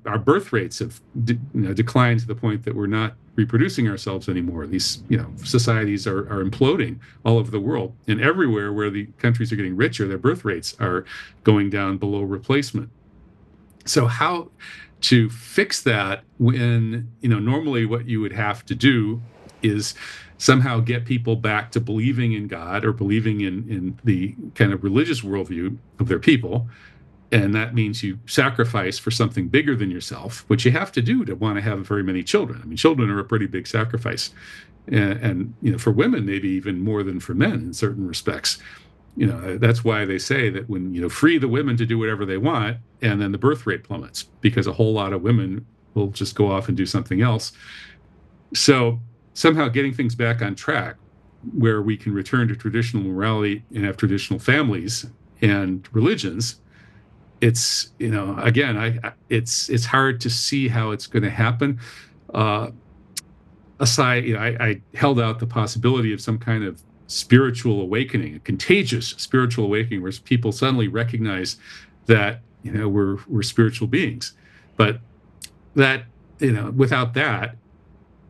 our birth rates have declined to the point that we're not reproducing ourselves anymore. These, societies are imploding all over the world. And everywhere where the countries are getting richer, their birth rates are going down below replacement. So how to fix that when, normally what you would have to do is somehow get people back to believing in God or believing in the kind of religious worldview of their people. And that means you sacrifice for something bigger than yourself, which you have to do to want to have very many children. I mean, children are a pretty big sacrifice. And for women, maybe even more than for men in certain respects. That's why they say that when, free the women to do whatever they want, and then the birth rate plummets because a whole lot of women will just go off and do something else. So somehow getting things back on track where we can return to traditional morality and have traditional families and religions. It's, again, it's hard to see how it's going to happen. Aside, I held out the possibility of some kind of spiritual awakening, a contagious spiritual awakening, where people suddenly recognize that we're spiritual beings. But that without that,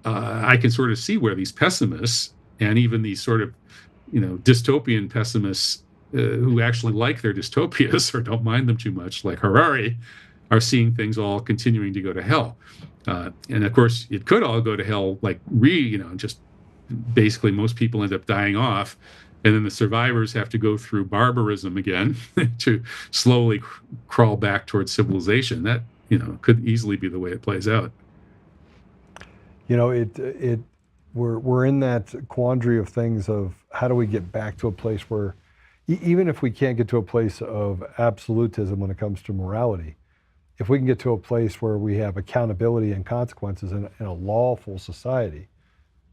I can sort of see where these pessimists and even these sort of, dystopian pessimists who actually like their dystopias or don't mind them too much, like Harari, are seeing things all continuing to go to hell. And of course, it could all go to hell, just basically most people end up dying off. And then the survivors have to go through barbarism again to slowly crawl back towards civilization. That, could easily be the way it plays out. We're in that quandary of things of how do we get back to a place where, even if we can't get to a place of absolutism when it comes to morality, if we can get to a place where we have accountability and consequences in a lawful society,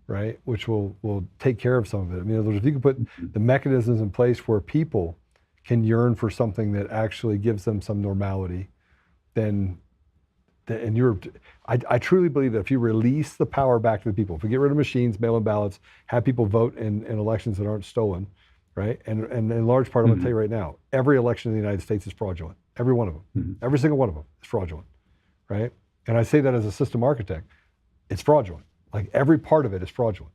right, which will take care of some of it. I mean, if you can put the mechanisms in place where people can yearn for something that actually gives them some normality, then I truly believe that if you release the power back to the people, if we get rid of machines, mail-in ballots, have people vote in elections that aren't stolen, right? And in large part, I'm going to tell you right now, every election in the United States is fraudulent. Every one of them, every single one of them is fraudulent, right? And I say that as a system architect, it's fraudulent. Like every part of it is fraudulent.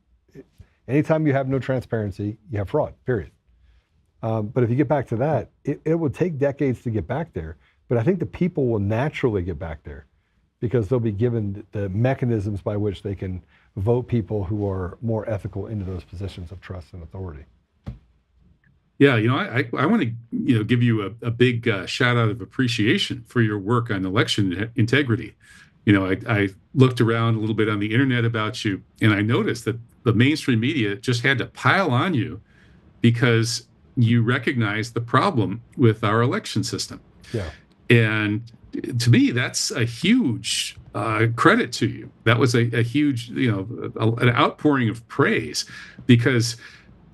Anytime you have no transparency, you have fraud, period. But if you get back to that, it will take decades to get back there. But I think the people will naturally get back there because they'll be given the mechanisms by which they can vote people who are more ethical into those positions of trust and authority. Yeah, I want to give you a big shout out of appreciation for your work on election integrity. I looked around a little bit on the internet about you, and I noticed that the mainstream media just had to pile on you because you recognized the problem with our election system. Yeah. And to me, that's a huge credit to you. That was a huge, an outpouring of praise because,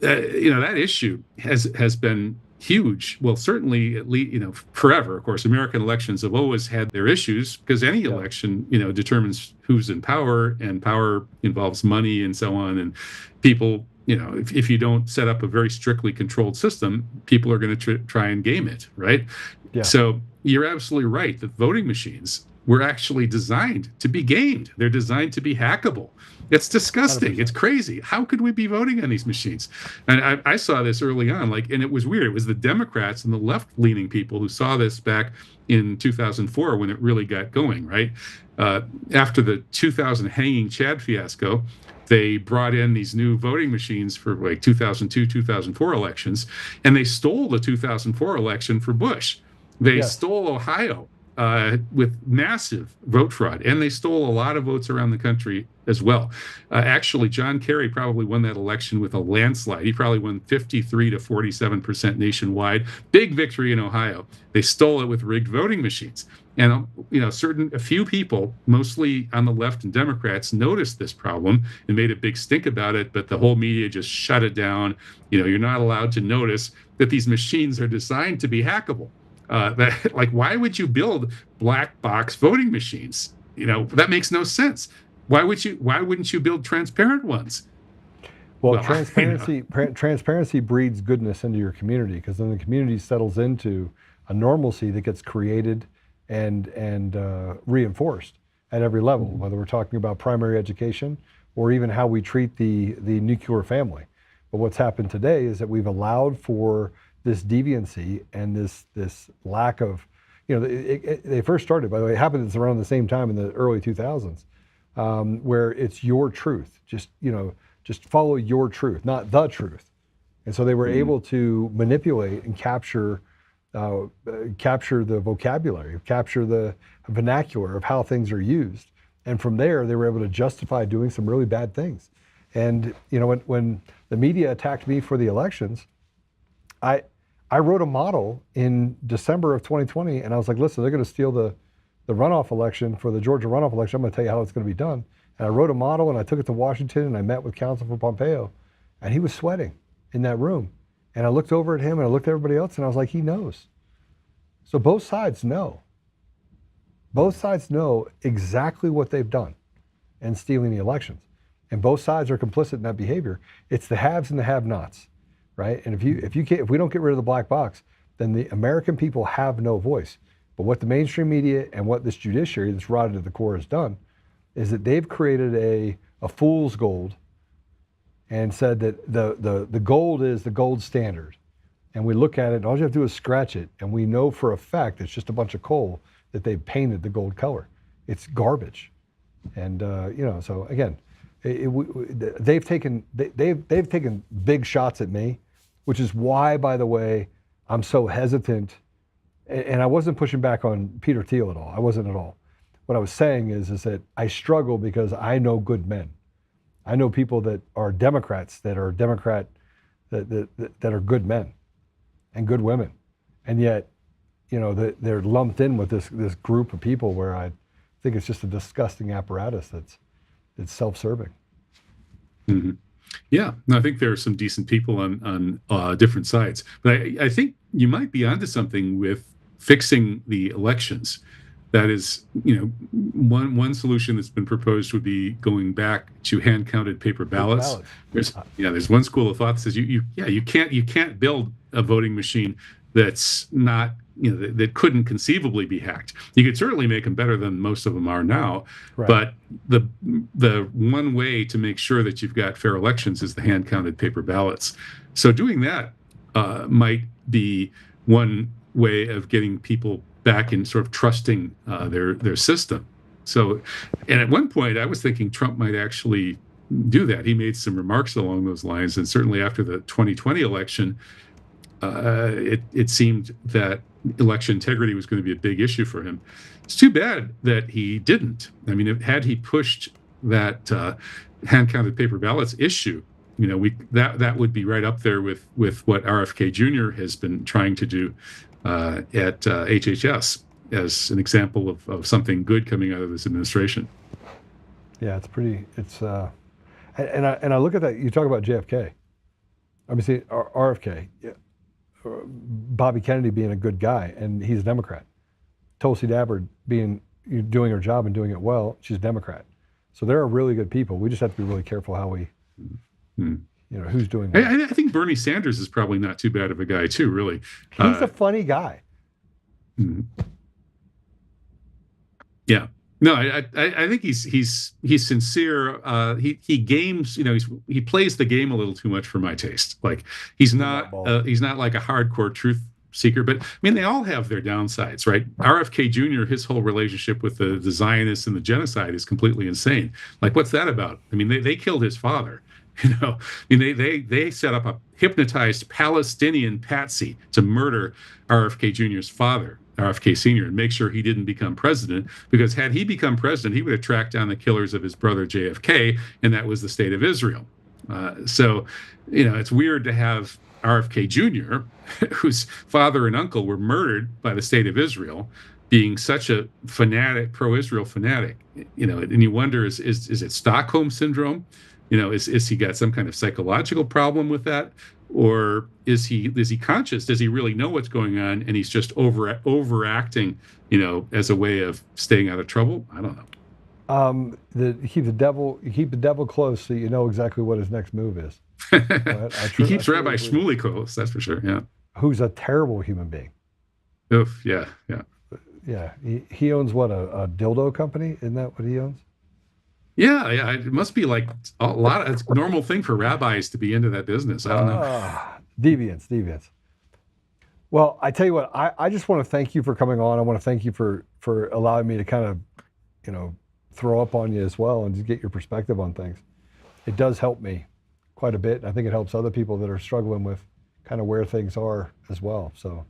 that issue has been huge. Well, certainly, at least, forever. Of course, American elections have always had their issues because any election, determines who's in power, and power involves money and so on. And people, if you don't set up a very strictly controlled system, people are going to try and game it, right? Yeah. So you're absolutely right that voting machines were actually designed to be gamed. They're designed to be hackable. It's disgusting. 100%. It's crazy. How could we be voting on these machines? And I saw this early on, and it was weird. It was the Democrats and the left-leaning people who saw this back in 2004 when it really got going, right? After the 2000 hanging Chad fiasco, they brought in these new voting machines for 2002, 2004 elections, and they stole the 2004 election for Bush. They stole Ohio with massive vote fraud, and they stole a lot of votes around the country as well. Actually, John Kerry probably won that election with a landslide. He probably won 53 to 47% nationwide. Big victory in Ohio. They stole it with rigged voting machines. And a few people, mostly on the left and Democrats, noticed this problem and made a big stink about it, but the whole media just shut it down. You're not allowed to notice that these machines are designed to be hackable. Why would you build black box voting machines? That makes no sense. Why wouldn't you build transparent ones? Well, transparency breeds goodness into your community, because then the community settles into a normalcy that gets created and reinforced at every level, whether we're talking about primary education or even how we treat the nuclear family. But what's happened today is that we've allowed for this deviancy and this lack of, they first started, by the way, it happened around the same time in the early 2000s, where it's your truth, just follow your truth, not the truth. And so they were able to manipulate and capture the vocabulary, capture the vernacular of how things are used. And from there, they were able to justify doing some really bad things. And when the media attacked me for the elections, I wrote a model in December of 2020, and I was like, listen, they're going to steal the runoff election for the Georgia runoff election. I'm going to tell you how it's going to be done. And I wrote a model, and I took it to Washington, and I met with counsel for Pompeo, and he was sweating in that room. And I looked over at him, and I looked at everybody else, and I was like, he knows. So both sides know. Both sides know exactly what they've done in stealing the elections. And both sides are complicit in that behavior. It's the haves and the have-nots, right? And if we don't get rid of the black box, then the American people have no voice. But what the mainstream media and what this judiciary that's rotted to the core has done is that they've created a fool's gold and said that the gold is the gold standard. And we look at it, and all you have to do is scratch it, and we know for a fact it's just a bunch of coal that they've painted the gold color. It's garbage. And so again, they've taken big shots at me, which is why, by the way, I'm so hesitant. And I wasn't pushing back on Peter Thiel at all. I wasn't at all. What I was saying is that I struggle because I know good men. I know people that are Democrats that are that are good men and good women, and yet, they're lumped in with this group of people where I think it's just a disgusting apparatus that's self-serving. Mm-hmm. Yeah, no, I think there are some decent people on different sides, but I think you might be onto something with fixing the elections. That is, one solution that's been proposed would be going back to hand-counted paper ballots. There's one school of thought that says you can't build a voting machine that's not that couldn't conceivably be hacked. You could certainly make them better than most of them are now, right. But the one way to make sure that you've got fair elections is the hand-counted paper ballots. So doing that might be one way of getting people back in sort of trusting their system. So, and at one point I was thinking Trump might actually do that. He made some remarks along those lines, and certainly after the 2020 election, it seemed that election integrity was going to be a big issue for him. It's too bad that he didn't. I mean, had he pushed that hand-counted paper ballots issue, that would be right up there with what RFK Jr. has been trying to do at HHS as an example of something good coming out of this administration. Yeah, and I look at that. You talk about JFK. I mean, see, RFK, Bobby Kennedy being a good guy, and he's a Democrat. Tulsi Gabbard doing her job and doing it well, she's a Democrat. So there are really good people. We just have to be really careful how we, who's doing what. I think Bernie Sanders is probably not too bad of a guy too, really. He's a funny guy. Mm-hmm. Yeah. No, I think he's sincere. He games, he plays the game a little too much for my taste. Like he's not like a hardcore truth seeker. But I mean, they all have their downsides, right? RFK Jr., his whole relationship with the Zionists and the genocide is completely insane. Like, what's that about? I mean, they killed his father. I mean, they set up a hypnotized Palestinian patsy to murder RFK Jr.'s father, RFK Sr., and make sure he didn't become president, because had he become president, he would have tracked down the killers of his brother JFK, and that was the state of Israel. So, it's weird to have RFK Jr., whose father and uncle were murdered by the state of Israel, being such a fanatic, pro-Israel fanatic. And you wonder, is it Stockholm syndrome? Is he got some kind of psychological problem with that? Or is he conscious? Does he really know what's going on, and he's just overacting, as a way of staying out of trouble? I don't know. You keep the devil close, so you know exactly what his next move is. He keeps Rabbi Shmuley close, that's for sure. Yeah. Who's a terrible human being. Oof. Yeah. Yeah. He owns what, a dildo company? Isn't that what he owns? Yeah. It must be like it's a normal thing for rabbis to be into that business. I don't know. Deviance. Well, I tell you what, I just want to thank you for coming on. I want to thank you for allowing me to kind of, throw up on you as well and just get your perspective on things. It does help me quite a bit. I think it helps other people that are struggling with kind of where things are as well. So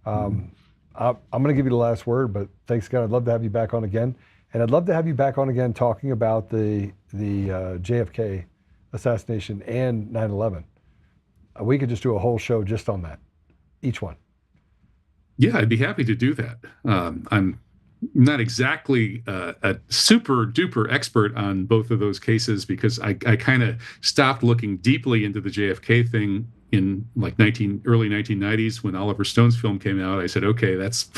I'm going to give you the last word, but thanks, God. I'd love to have you back on again. And I'd love to have you back on again talking about the JFK assassination and 9/11. We could just do a whole show just on that, each one. Yeah, I'd be happy to do that. I'm not exactly a super duper expert on both of those cases, because I kind of stopped looking deeply into the JFK thing in like early 1990s when Oliver Stone's film came out. I said, okay, that's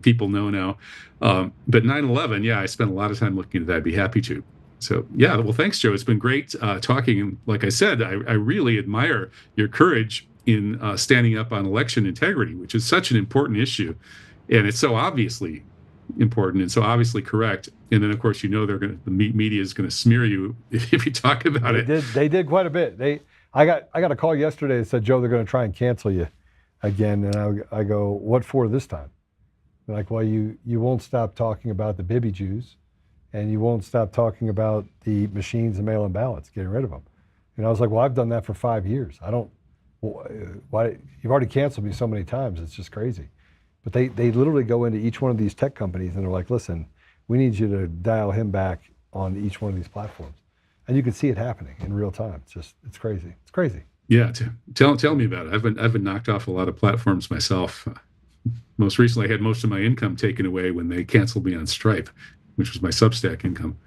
people know now. But 9/11, yeah, I spent a lot of time looking into that. I'd be happy to. So yeah, well, thanks, Joe. It's been great talking. And like I said, I really admire your courage in standing up on election integrity, which is such an important issue. And it's so obviously important, and so obviously correct. And then of course the media is going to smear you if you talk about it. They did quite a bit. I got a call yesterday that said, Joe, they're going to try and cancel you again, and I go, what for this time? They're like, well, you won't stop talking about the Bibi Jews, and you won't stop talking about the machines and mail-in ballots, getting rid of them. And I was like, well, I've done that for 5 years. Why? You've already canceled me so many times. It's just crazy. But they literally go into each one of these tech companies and they're like, listen, we need you to dial him back on each one of these platforms. And you can see it happening in real time. It's crazy. It's crazy. Yeah, tell me about it. I've been knocked off a lot of platforms myself. Most recently, I had most of my income taken away when they canceled me on Stripe, which was my Substack income.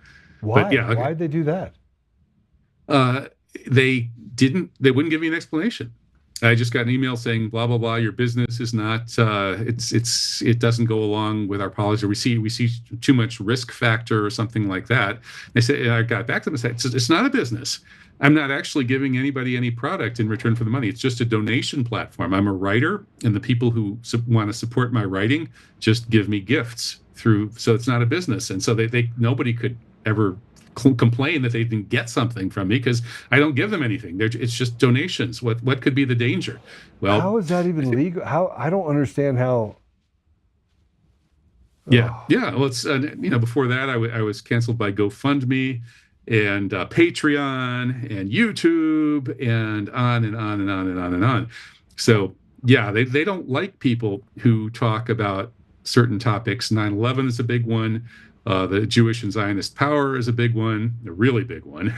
Why? But yeah, why did they do that? They wouldn't give me an explanation. I just got an email saying blah blah blah. Your business is not. It doesn't go along with our policy. We see too much risk factor or something like that. They said, and I got back to them and said, it's not a business. I'm not actually giving anybody any product in return for the money. It's just a donation platform. I'm a writer, and the people who want to support my writing just give me gifts through. So it's not a business, and so nobody could ever complain that they didn't get something from me because I don't give them anything. It's just donations. What could be the danger? Well, how is that even legal? How? I don't understand how. Yeah. Well, it's before that I was canceled by GoFundMe and Patreon and YouTube and on and on and on and on and on. So yeah, they don't like people who talk about certain topics. 9/11 is a big one. The Jewish and Zionist power is a big one, a really big one.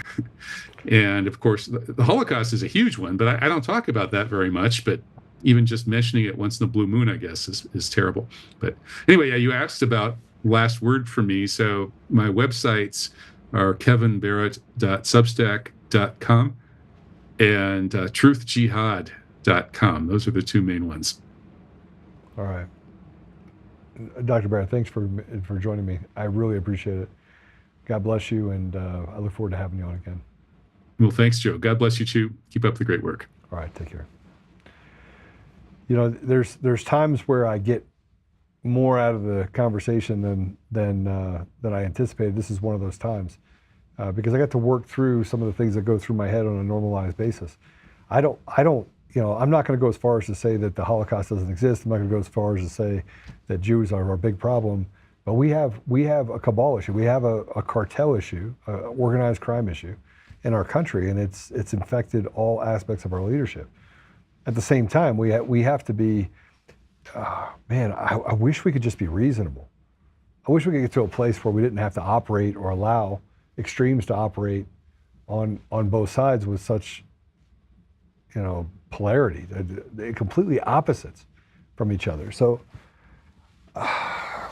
And of course, the Holocaust is a huge one, but I don't talk about that very much. But even just mentioning it once in a blue moon, I guess, is terrible. But anyway, yeah, you asked about last word for me. So my websites are kevinbarrett.substack.com and truthjihad.com. Those are the two main ones. All right. Dr. Barrett, thanks for joining me. I really appreciate it. God bless you, and I look forward to having you on again. Well, thanks, Joe. God bless you too. Keep up the great work. All right, take care. You know, there's times where I get more out of the conversation than I anticipated. This is one of those times because I got to work through some of the things that go through my head on a normalized basis. I don't. I'm not going to go as far as to say that the Holocaust doesn't exist. I'm not going to go as far as to say that Jews are our big problem. But we have a cabal issue. We have a cartel issue, an organized crime issue in our country, and it's infected all aspects of our leadership. At the same time, we have to be, I wish we could just be reasonable. I wish we could get to a place where we didn't have to operate or allow extremes to operate on both sides with such, polarity. They're completely opposites from each other. So, I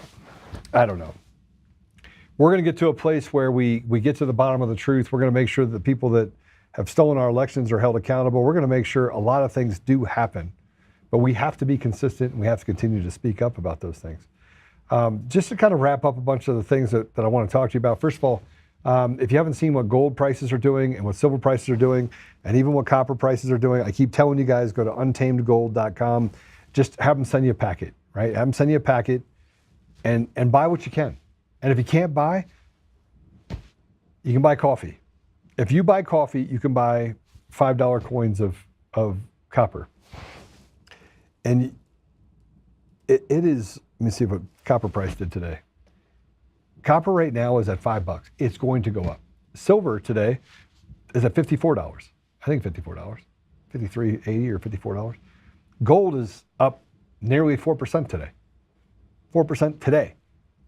don't know. We're going to get to a place where we get to the bottom of the truth. We're going to make sure that the people that have stolen our elections are held accountable. We're going to make sure a lot of things do happen, but we have to be consistent and we have to continue to speak up about those things. Just to kind of wrap up a bunch of the things that I want to talk to you about. First of all, if you haven't seen what gold prices are doing and what silver prices are doing, and even what copper prices are doing, I keep telling you guys, go to untamedgold.com. Just have them send you a packet, right? Have them send you a packet and buy what you can. And if you can't buy, you can buy coffee. If you buy coffee, you can buy $5 coins of copper. And it is, let me see what copper price did today. Copper right now is at $5. It's going to go up. Silver today is at $54. I think $54, $53.80 or $54. Gold is up nearly 4% today. 4% today.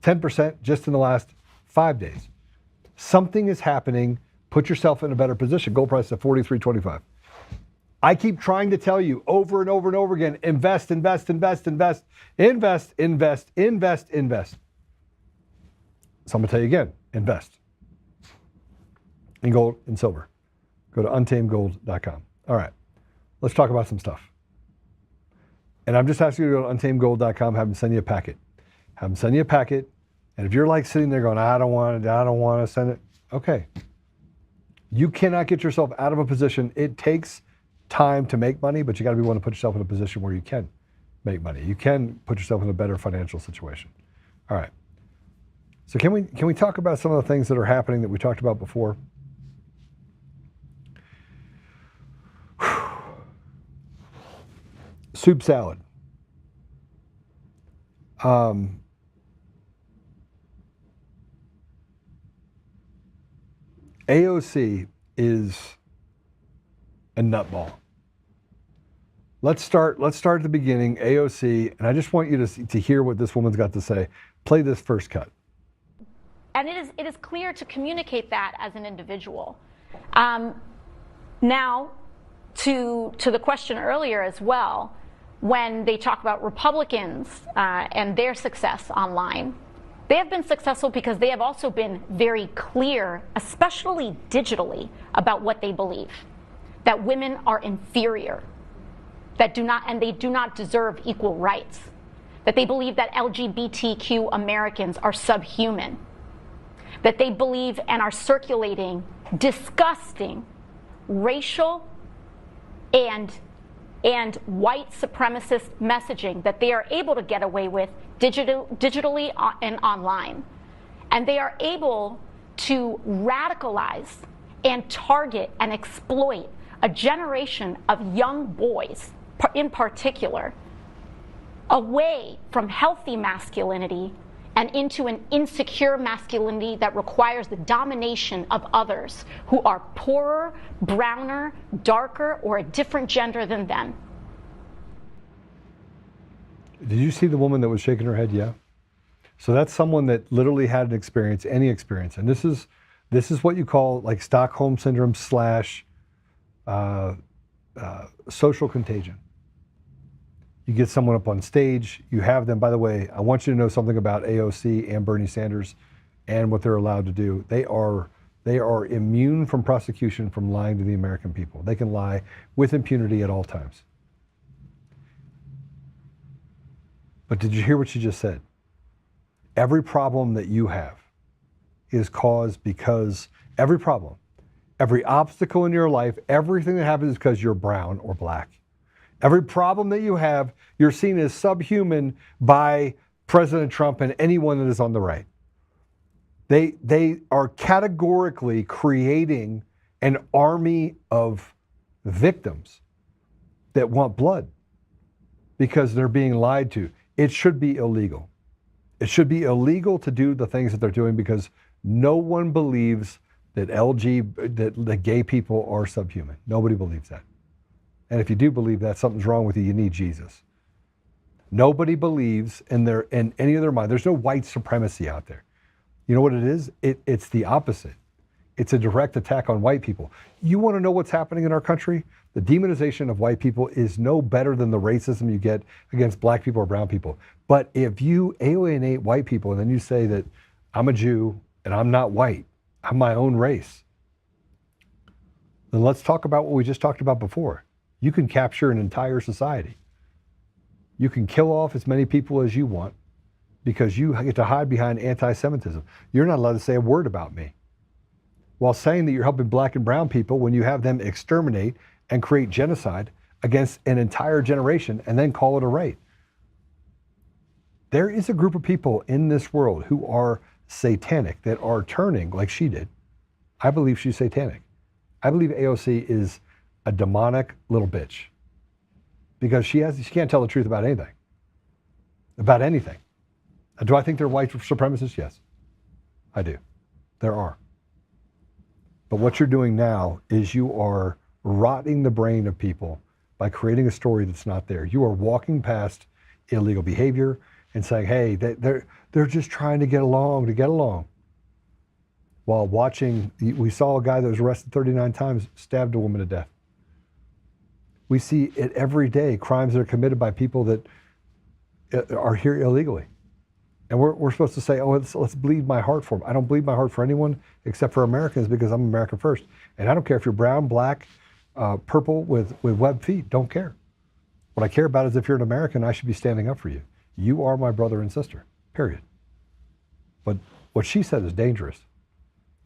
10% just in the last 5 days. Something is happening. Put yourself in a better position. Gold price at $43.25. I keep trying to tell you over and over and over again, invest, invest, invest, invest, invest, invest, invest, invest. So I'm going to tell you again, invest in gold and silver. Go to untamedgold.com. All right, let's talk about some stuff. And I'm just asking you to go to untamedgold.com, have them send you a packet. Have them send you a packet. And if you're like sitting there going, I don't want to send it. Okay. You cannot get yourself out of a position. It takes time to make money, but you got to be willing to put yourself in a position where you can make money. You can put yourself in a better financial situation. All right. So can we talk about some of the things that are happening that we talked about before? Soup salad. AOC is a nutball. Let's start at the beginning. AOC, and I just want you to hear what this woman's got to say. Play this first cut. And it is clear to communicate that as an individual. Now, to the question earlier as well, when they talk about Republicans and their success online, they have been successful because they have also been very clear, especially digitally, about what they believe. That women are inferior, that they do not deserve equal rights, that they believe that LGBTQ Americans are subhuman, that they believe and are circulating disgusting racial and white supremacist messaging that they are able to get away with digitally and online. And they are able to radicalize and target and exploit a generation of young boys, in particular, away from healthy masculinity and into an insecure masculinity that requires the domination of others who are poorer, browner, darker, or a different gender than them. Did you see the woman that was shaking her head? Yeah. So that's someone that literally had an experience, any experience. And this is what you call like Stockholm syndrome / social contagion. You get someone up on stage, you have them, by the way, I want you to know something about AOC and Bernie Sanders and what they're allowed to do. They are immune from prosecution from lying to the American people. They can lie with impunity at all times. But did you hear what she just said? Every problem that you have is caused because every problem, every obstacle in your life, everything that happens is because you're brown or black. Every problem that you have, you're seen as subhuman by President Trump and anyone that is on the right. They are categorically creating an army of victims that want blood because they're being lied to. It should be illegal. It should be illegal to do the things that they're doing because no one believes that that gay people are subhuman. Nobody believes that. And if you do believe that, something's wrong with you. You need Jesus. Nobody believes in any of their mind. There's no white supremacy out there. You know what it is? It's the opposite. It's a direct attack on white people. You want to know what's happening in our country? The demonization of white people is no better than the racism you get against black people or brown people. But if you alienate white people and then you say that I'm a Jew and I'm not white, I'm my own race, then let's talk about what we just talked about before. You can capture an entire society. You can kill off as many people as you want because you get to hide behind anti-Semitism. You're not allowed to say a word about me. While saying that you're helping black and brown people when you have them exterminate and create genocide against an entire generation and then call it a right. There is a group of people in this world who are satanic, that are turning like she did. I believe she's satanic. I believe AOC is a demonic little bitch because she can't tell the truth about anything. About anything. Do I think they're white supremacists? Yes, I do. There are. But what you're doing now is you are rotting the brain of people by creating a story that's not there. You are walking past illegal behavior and saying, hey, they're just trying to get along. While watching, we saw a guy that was arrested 39 times, stabbed a woman to death. We see it every day, crimes that are committed by people that are here illegally. And we're supposed to say, oh, let's bleed my heart for them. I don't bleed my heart for anyone except for Americans because I'm American first. And I don't care if you're brown, black, purple with webbed feet, don't care. What I care about is if you're an American, I should be standing up for you. You are my brother and sister, period. But what she said is dangerous.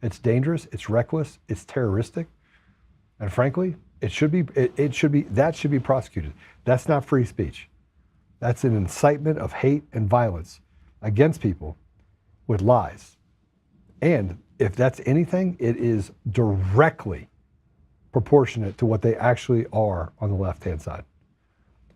It's dangerous, it's reckless, it's terroristic. And frankly, that should be prosecuted. That's not free speech. That's an incitement of hate and violence against people. with lies. And if that's anything, it is directly proportionate to what they actually are on the left-hand side.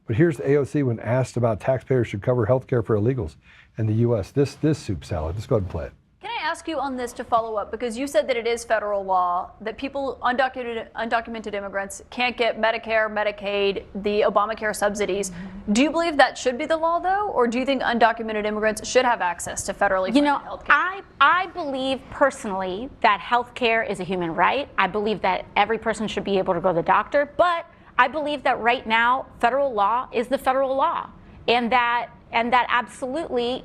But here's the AOC when asked about taxpayers should cover health care for illegals in the U.S. This soup salad. Let's go ahead and play it. Can I ask you on this to follow up? Because you said that it is federal law that people, undocumented immigrants, can't get Medicare, Medicaid, the Obamacare subsidies. Do you believe that should be the law, though? Or do you think undocumented immigrants should have access to federally funded health care? I believe personally that health care is a human right. I believe that every person should be able to go to the doctor. But I believe that right now, federal law is the federal law. And that absolutely,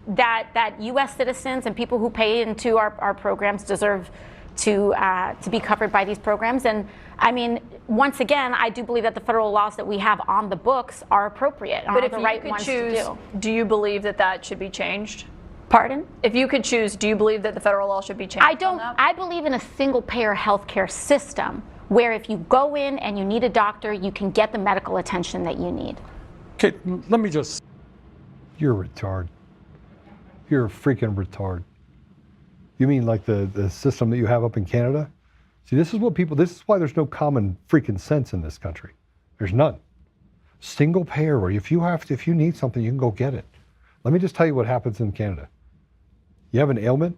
that U.S. citizens and people who pay into our programs deserve to be covered by these programs. And I mean, once again, I do believe that the federal laws that we have on the books are appropriate. But if you could choose, do you believe that should be changed? Pardon? If you could choose, do you believe that the federal law should be changed? I don't. I believe in a single-payer healthcare system where if you go in and you need a doctor, you can get the medical attention that you need. Okay, let me just... You're a retard. You're a freaking retard. You mean like the system that you have up in Canada? See, this is why there's no common freaking sense in this country. There's none. Single payer, where if you need something, you can go get it. Let me just tell you what happens in Canada. You have an ailment,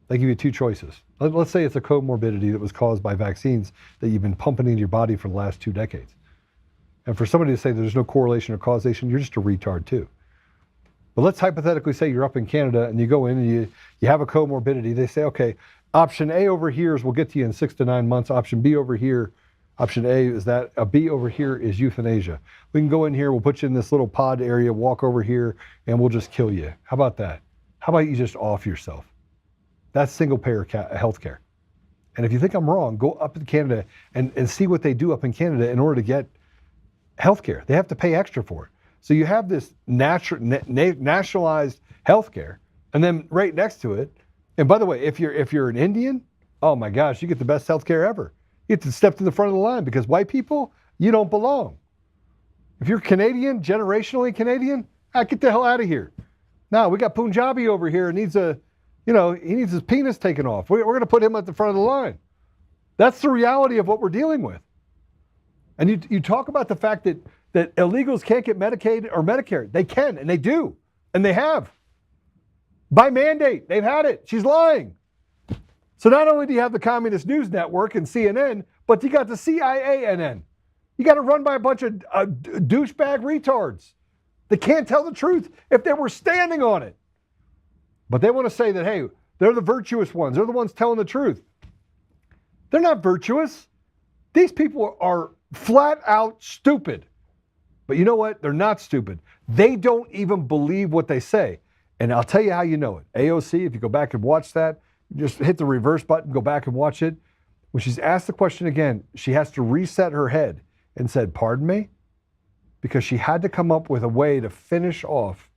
they give you two choices. Let's say it's a comorbidity that was caused by vaccines that you've been pumping into your body for the last 2 decades. And for somebody to say there's no correlation or causation, you're just a retard too. But let's hypothetically say you're up in Canada and you go in and you have a comorbidity. They say, okay, option A over here is we'll get to you in 6 to 9 months. Option B over here, option A is that. A B over here is euthanasia. We can go in here, we'll put you in this little pod area, walk over here, and we'll just kill you. How about that? How about you just off yourself? That's single payer health care. And if you think I'm wrong, go up in Canada and see what they do up in Canada in order to get health care. They have to pay extra for it. So you have this nationalized health care, and then right next to it, and by the way, if you're an Indian, oh my gosh, you get the best health care ever. You get to step to the front of the line because white people, you don't belong. If you're Canadian, generationally Canadian, get the hell out of here. Now we got Punjabi over here and needs he needs his penis taken off. We're going to put him at the front of the line. That's the reality of what we're dealing with. And you talk about the fact that illegals can't get Medicaid or Medicare. They can, and they do, and they have. By mandate, they've had it. She's lying. So not only do you have the Communist News Network and CNN, but you got the CIANN. You got it run by a bunch of douchebag retards that can't tell the truth if they were standing on it. But they want to say that, hey, they're the virtuous ones. They're the ones telling the truth. They're not virtuous. These people are flat out stupid. But you know what? They're not stupid. They don't even believe what they say. And I'll tell you how you know it. AOC, if you go back and watch that, just hit the reverse button, go back and watch it. When she's asked the question again, she has to reset her head and said, pardon me? Because she had to come up with a way to finish off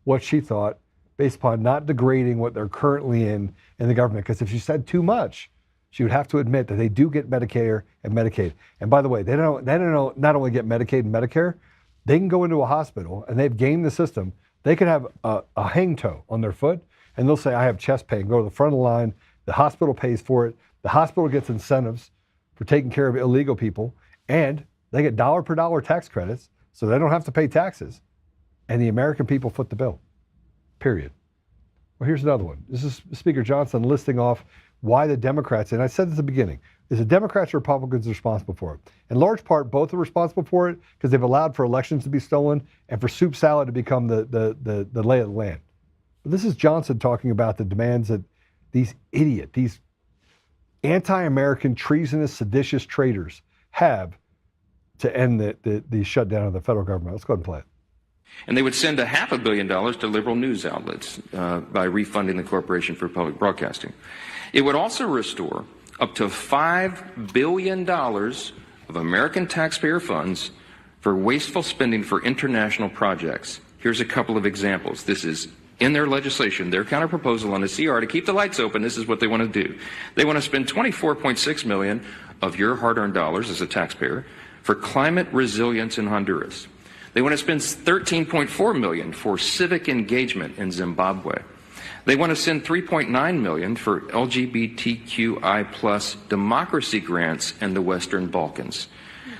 what she thought based upon not degrading what they're currently in the government. Because if she said too much, she would have to admit that they do get Medicare and Medicaid. And by the way, they don't not only get Medicaid and Medicare, they can go into a hospital and they've gamed the system. They could have a hang toe on their foot and they'll say, I have chest pain. Go to the front of the line. The hospital pays for it. The hospital gets incentives for taking care of illegal people. And they get dollar per dollar tax credits so they don't have to pay taxes. And the American people foot the bill, period. Well, here's another one. This is Speaker Johnson listing off why the Democrats, and I said this at the beginning, is the Democrats or Republicans responsible for it? In large part, both are responsible for it because they've allowed for elections to be stolen and for soup salad to become the lay of the land. But this is Johnson talking about the demands that these anti-American, treasonous, seditious traitors have to end the shutdown of the federal government. Let's go ahead and play it. And they would send $500 million to liberal news outlets by refunding the Corporation for Public Broadcasting. It would also restore up to $5 billion of American taxpayer funds for wasteful spending for international projects. Here's a couple of examples. This is in their legislation, their counterproposal on the CR to keep the lights open. This is what they want to do. They want to spend $24.6 million of your hard-earned dollars as a taxpayer for climate resilience in Honduras. They want to spend $13.4 million for civic engagement in Zimbabwe. They want to send $3.9 million for LGBTQI plus democracy grants in the Western Balkans.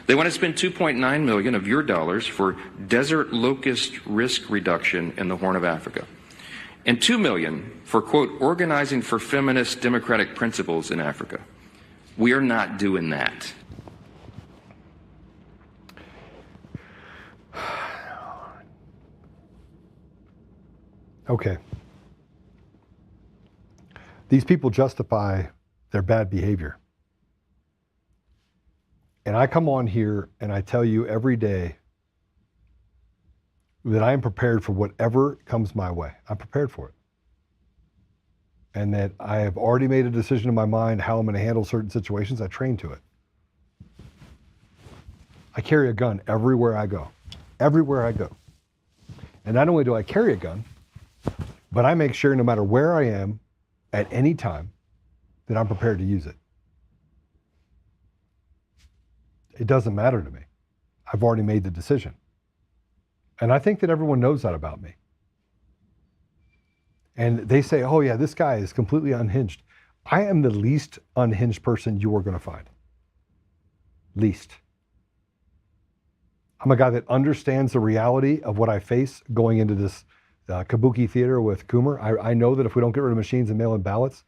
They want to spend $2.9 million of your dollars for desert locust risk reduction in the Horn of Africa, and $2 million for, quote, organizing for feminist democratic principles in Africa. We are not doing that. Okay. These people justify their bad behavior. And I come on here and I tell you every day that I am prepared for whatever comes my way. I'm prepared for it. And that I have already made a decision in my mind how I'm going to handle certain situations. I train to it. I carry a gun everywhere I go. Everywhere I go. And not only do I carry a gun, but I make sure no matter where I am at any time that I'm prepared to use it. It doesn't matter to me. I've already made the decision. And I think that everyone knows that about me. And they say, oh yeah, this guy is completely unhinged. I am the least unhinged person you are going to find. Least. I'm a guy that understands the reality of what I face going into this kabuki theater with Coomer. I know that if we don't get rid of machines and mail-in ballots,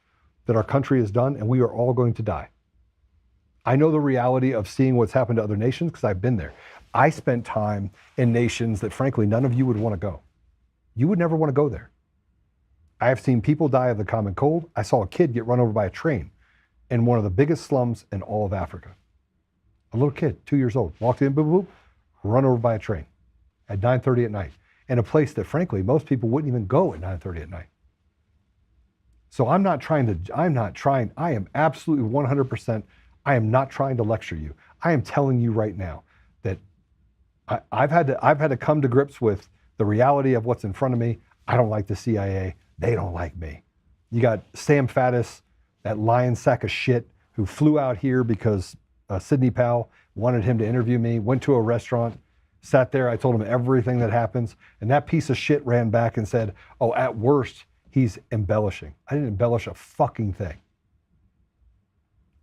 that our country is done and we are all going to die. I know the reality of seeing what's happened to other nations because I've been there. I spent time in nations that frankly none of you would want to go. You would never want to go there. I have seen people die of the common cold. I saw a kid get run over by a train in one of the biggest slums in all of Africa. A little kid, 2 years old, walked in, boop, boop, run over by a train at 9:30 at night in a place that frankly most people wouldn't even go at 9:30 at night. So I am absolutely 100%, I am not trying to lecture you. I am telling you right now that I've had to come to grips with the reality of what's in front of me. I don't like the CIA. They don't like me. You got Sam Faddis, that lion sack of shit, who flew out here because Sidney Powell wanted him to interview me, went to a restaurant, sat there, I told him everything that happens, and that piece of shit ran back and said, oh, at worst, he's embellishing. I didn't embellish a fucking thing.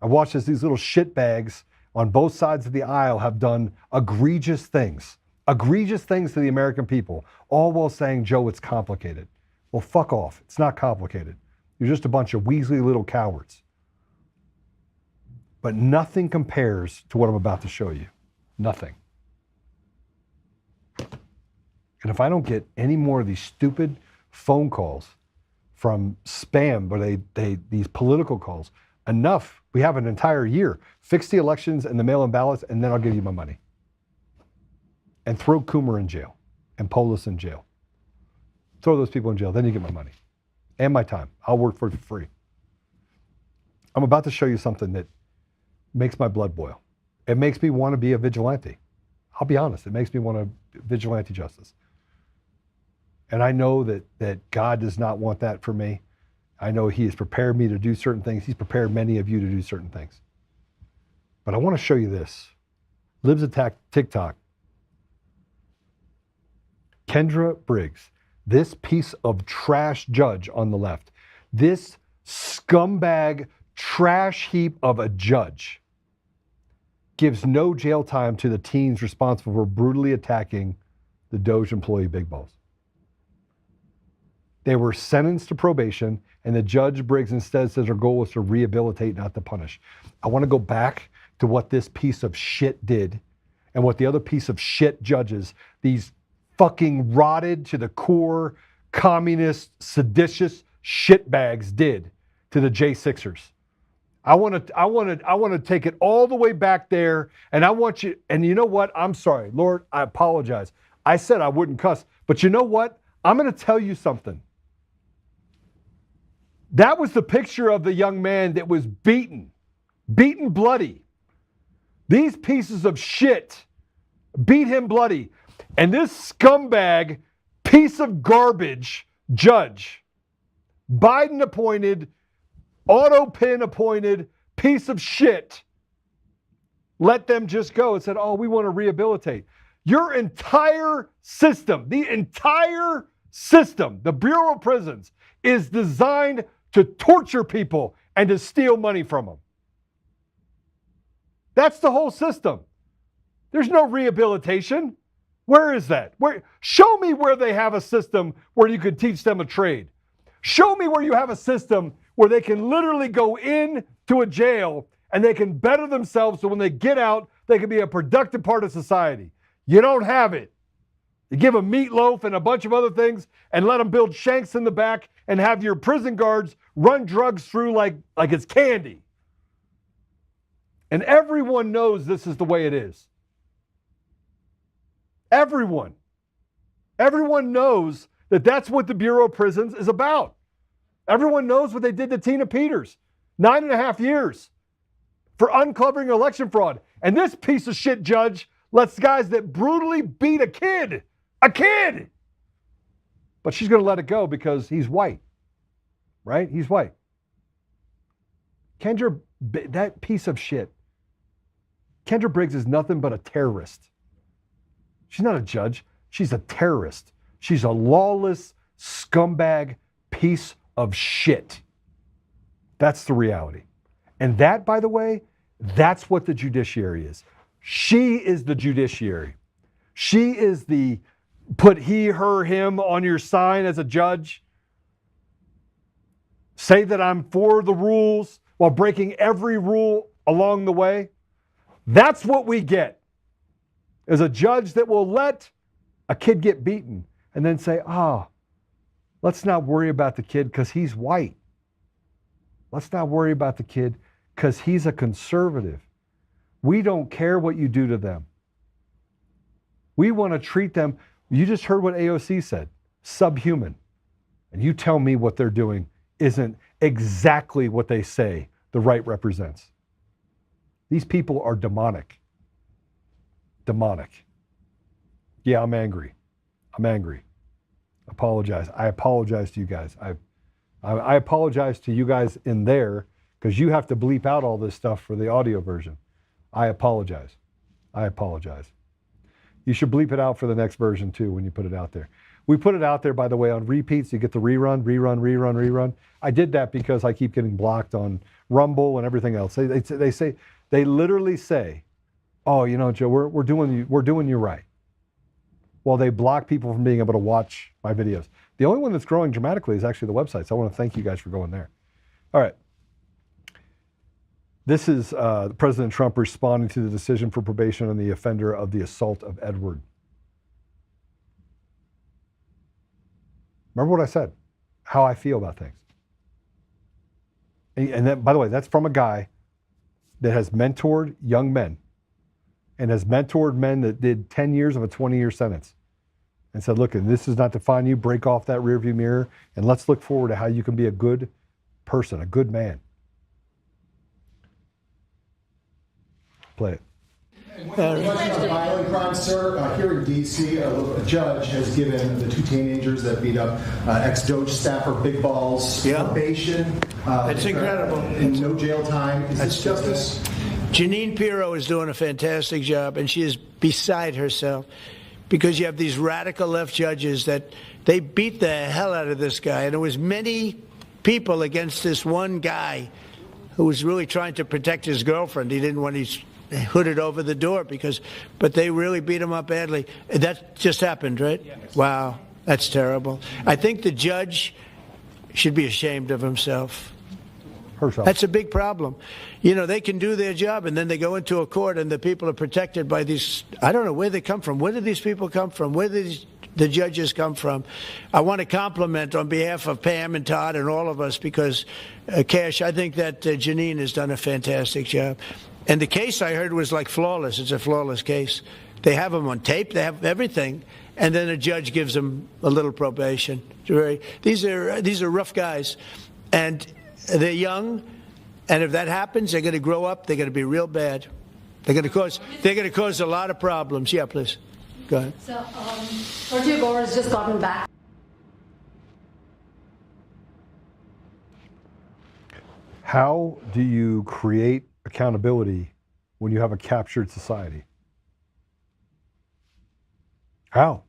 I watched as these little shit bags on both sides of the aisle have done egregious things to the American people, all while saying, Joe, it's complicated. Well, fuck off. It's not complicated. You're just a bunch of weaselly little cowards. But nothing compares to what I'm about to show you. Nothing. And if I don't get any more of these stupid phone calls from spam, where these political calls, enough. We have an entire year. Fix the elections and the mail-in ballots, and then I'll give you my money. And throw Coomer in jail and Polis in jail. Throw those people in jail, then you get my money and my time. I'll work for it for free. I'm about to show you something that makes my blood boil. It makes me want to be a vigilante. I'll be honest, it makes me want to vigilante justice. And I know that God does not want that for me. I know He has prepared me to do certain things. He's prepared many of you to do certain things. But I want to show you this. Libs attack TikTok. Kendra Briggs, this piece of trash judge on the left, this scumbag trash heap of a judge, gives no jail time to the teens responsible for brutally attacking the Doge employee Big Balls. They were sentenced to probation, and the Judge Briggs instead says her goal was to rehabilitate, not to punish. I want to go back to what this piece of shit did and what the other piece of shit judges, these fucking rotted to the core, communist, seditious shitbags did to the J6ers. I want to take it all the way back there, and I want you, and you know what? I'm sorry, Lord, I apologize. I said I wouldn't cuss, but you know what? I'm going to tell you something. That was the picture of the young man that was beaten bloody. These pieces of shit beat him bloody. And this scumbag, piece of garbage judge, Biden appointed, auto pin appointed piece of shit, let them just go and said, oh, we want to rehabilitate. Your entire system, the Bureau of Prisons, is designed to torture people and to steal money from them. That's the whole system. There's no rehabilitation. Where is that? Show me where they have a system where you could teach them a trade. Show me where you have a system where they can literally go in to a jail and they can better themselves so when they get out, they can be a productive part of society. You don't have it. You give them meatloaf and a bunch of other things and let them build shanks in the back and have your prison guards run drugs through like it's candy. And everyone knows this is the way it is. Everyone. Everyone knows that that's what the Bureau of Prisons is about. Everyone knows what they did to Tina Peters. 9.5 years for uncovering election fraud. And this piece of shit judge lets guys that brutally beat a kid. But she's going to let it go because he's white. Right? He's white. Kendra, that piece of shit. Kendra Briggs is nothing but a terrorist. She's not a judge. She's a terrorist. She's a lawless scumbag piece of shit. That's the reality. And that, by the way, that's what the judiciary is. She is the judiciary. She is the put he, her, him on your sign as a judge. Say that I'm for the rules while breaking every rule along the way. That's what we get. Is a judge that will let a kid get beaten and then say, let's not worry about the kid because he's white. Let's not worry about the kid because he's a conservative. We don't care what you do to them. We want to treat them, you just heard what AOC said, subhuman. And you tell me what they're doing isn't exactly what they say the right represents. These people are demonic. Demonic. Yeah, I'm angry. Apologize. I apologize to you guys. I apologize to you guys in there because you have to bleep out all this stuff for the audio version. I apologize. You should bleep it out for the next version too when you put it out there. We put it out there, by the way, on repeats. You get the rerun. I did that because I keep getting blocked on Rumble and everything else. They literally say, oh, you know, Joe, we're doing you right. Well, they block people from being able to watch my videos. The only one that's growing dramatically is actually the website. So I want to thank you guys for going there. All right. This is President Trump responding to the decision for probation on the offender of the assault of Edward. Remember what I said, how I feel about things. And that, by the way, that's from a guy that has mentored young men and has mentored men that did 10 years of a 20-year sentence and said, look, this is not to define you, break off that rearview mirror, and let's look forward to how you can be a good person, a good man. Play it. Question on violent crimes, sir. Here in D.C., a judge has given the two teenagers that beat up ex-Doge staffer Big Balls probation. It's incredible. And no jail time. Is this justice? Jeanine Pirro is doing a fantastic job, and she is beside herself because you have these radical left judges that they beat the hell out of this guy. And there was many people against this one guy who was really trying to protect his girlfriend. He didn't want his hooded over the door but they really beat him up badly. That just happened, right? Yes. Wow, that's terrible. I think the judge should be ashamed of himself. Herself. That's a big problem. You know, they can do their job and then they go into a court and the people are protected by these, I don't know where they come from. Where do these people come from? Where do the judges come from? I want to compliment on behalf of Pam and Todd and all of us because, Cash, I think that Jeanine has done a fantastic job. And the case I heard was like flawless. It's a flawless case. They have them on tape. They have everything. And then a judge gives them a little probation. These are rough guys. And they're young. And if that happens, they're going to grow up. They're going to be real bad. They're going to cause a lot of problems. Yeah, please. Go ahead. So, Roger Gore has just gotten back. How do you create accountability when you have a captured society? How?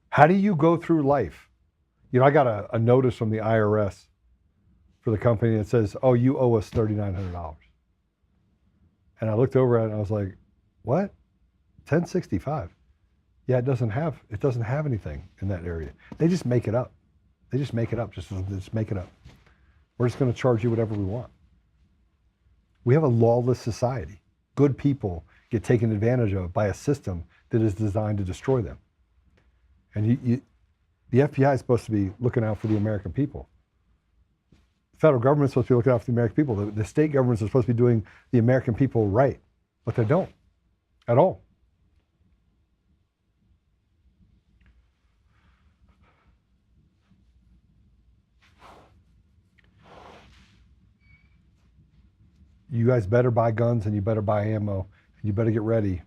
How do you go through life You know, I got a notice from the IRS for the company that says, "Oh, you owe us $3,900." And I looked over at it and I was like, "What? 1065? Yeah, it doesn't have anything in that area. They just make it up. They just make it up. Just make it up. We're just going to charge you whatever we want." We have a lawless society. Good people get taken advantage of by a system that is designed to destroy them. And the FBI is supposed to be looking out for the American people. The federal government is supposed to be looking out for the American people. The state governments are supposed to be doing the American people right, but they don't at all. You guys better buy guns and you better buy ammo and you better get ready.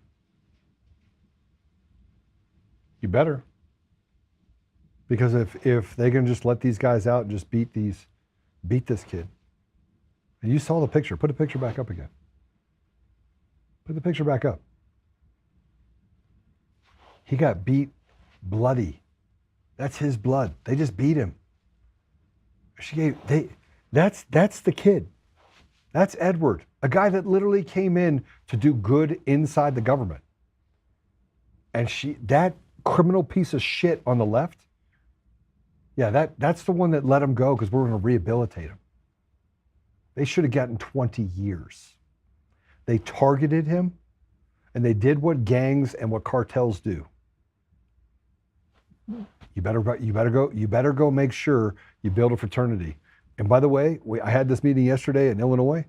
You better. Because if they can just let these guys out and just beat this kid. And you saw the picture. Put the picture back up again. Put the picture back up. He got beat bloody. That's his blood. They just beat him. That's the kid. That's Edward, a guy that literally came in to do good inside the government. And that criminal piece of shit on the left, yeah, that's the one that let him go because we're going to rehabilitate him. They should have gotten 20 years. They targeted him, and they did what gangs and what cartels do. You better go make sure you build a fraternity. And by the way, I had this meeting yesterday in Illinois.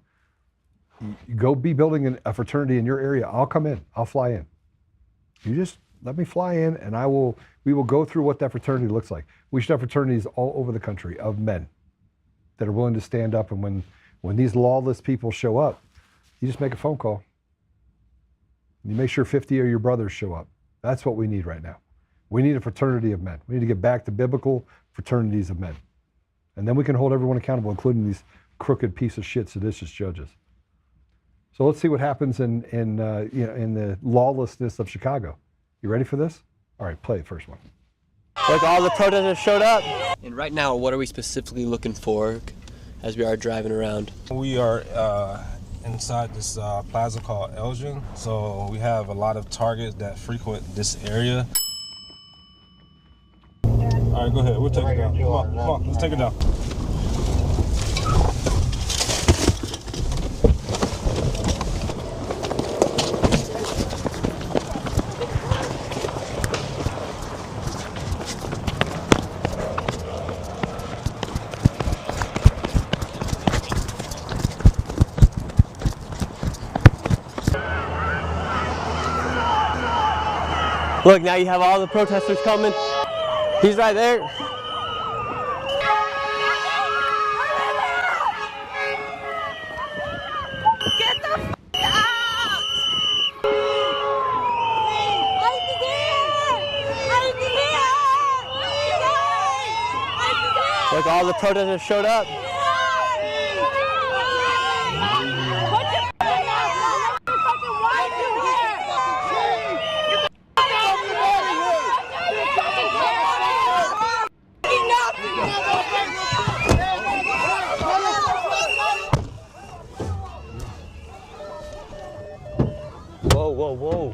You go be building a fraternity in your area. I'll come in. I'll fly in. You just let me fly in, and we will go through what that fraternity looks like. We should have fraternities all over the country of men that are willing to stand up. And when these lawless people show up, you just make a phone call. You make sure 50 of your brothers show up. That's what we need right now. We need a fraternity of men. We need to get back to biblical fraternities of men. And then we can hold everyone accountable, including these crooked piece of shit seditious judges. So let's see what happens in the lawlessness of Chicago. You ready for this? All right, play the first one. Like all the protesters showed up. And right now, what are we specifically looking for as we are driving around? We are inside this plaza called Elgin. So we have a lot of targets that frequent this area. All right, go ahead. We'll take it down. Come on, let's take it down. Look, now you have all the protesters coming. He's right there. Get the out! Look, all the protesters showed up. Whoa.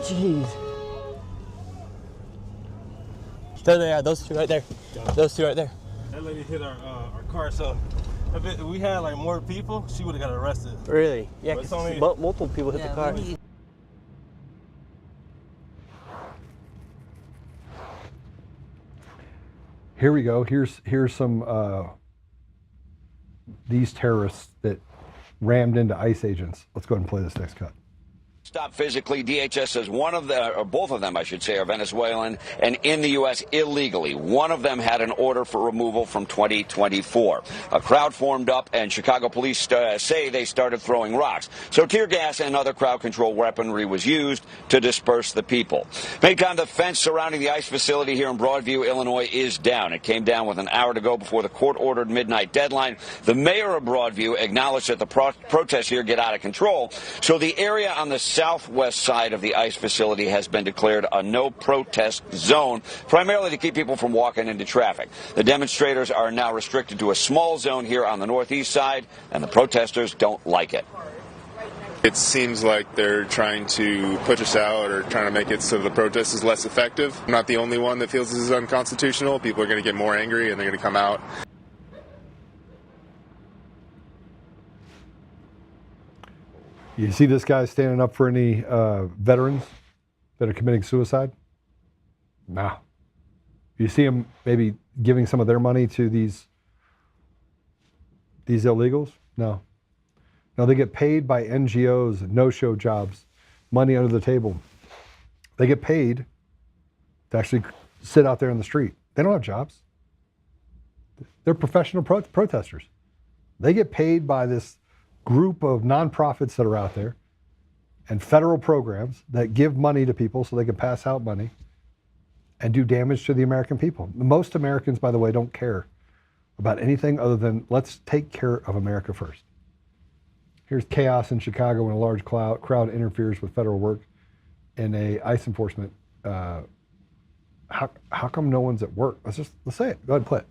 Jeez. There, those two right there. Those two right there. That lady hit our car, so if we had like more people, she would have got arrested. Really? Yeah, because multiple people hit the car. Here we go. Here's some these terrorists that rammed into ICE agents. Let's go ahead and play this next cut. Stop physically. DHS says both of them, I should say, are Venezuelan and in the U.S. illegally. One of them had an order for removal from 2024. A crowd formed up, and Chicago police say they started throwing rocks. So tear gas and other crowd control weaponry was used to disperse the people. Meantime, the fence surrounding the ICE facility here in Broadview, Illinois, is down. It came down with an hour to go before the court-ordered midnight deadline. The mayor of Broadview acknowledged that the protests here get out of control, so the area on the south southwest side of the ICE facility has been declared a no protest zone, primarily to keep people from walking into traffic. The demonstrators are now restricted to a small zone here on the northeast side, and the protesters don't like it. It seems like they're trying to push us out or trying to make it so the protest is less effective. I'm not the only one that feels this is unconstitutional. People are going to get more angry and they're going to come out. You see this guy standing up for any veterans that are committing suicide? No. You see him maybe giving some of their money to these illegals? No. No, they get paid by NGOs, no-show jobs, money under the table. They get paid to actually sit out there in the street. They don't have jobs. They're professional protesters. They get paid by this group of nonprofits that are out there and federal programs that give money to people so they can pass out money and do damage to the American people. Most Americans, by the way, don't care about anything other than let's take care of America first. Here's chaos in Chicago when a large crowd interferes with federal work in a ICE enforcement. How come no one's at work? Let's say it. Go ahead and play it.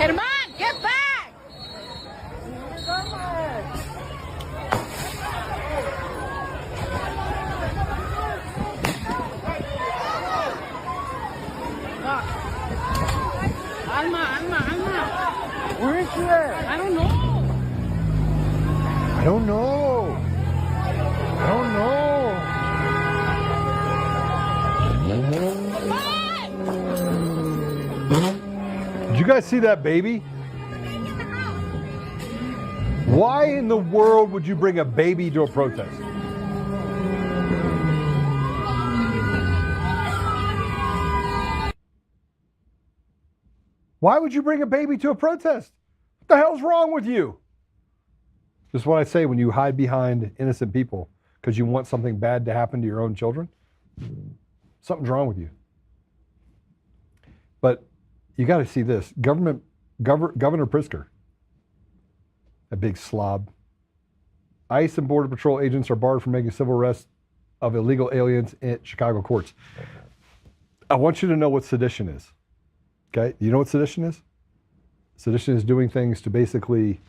Come on, get back! Alma. Where is she at? I don't know. Did you guys see that baby? Why in the world would you bring a baby to a protest? Why would you bring a baby to a protest? What the hell's wrong with you? This is what I say when you hide behind innocent people because you want something bad to happen to your own children. Something's wrong with you. But you got to see this. Governor Pritzker, a big slob. ICE and Border Patrol agents are barred from making civil arrests of illegal aliens in Chicago courts. I want you to know what sedition is. Okay, you know what sedition is? Sedition is doing things to basically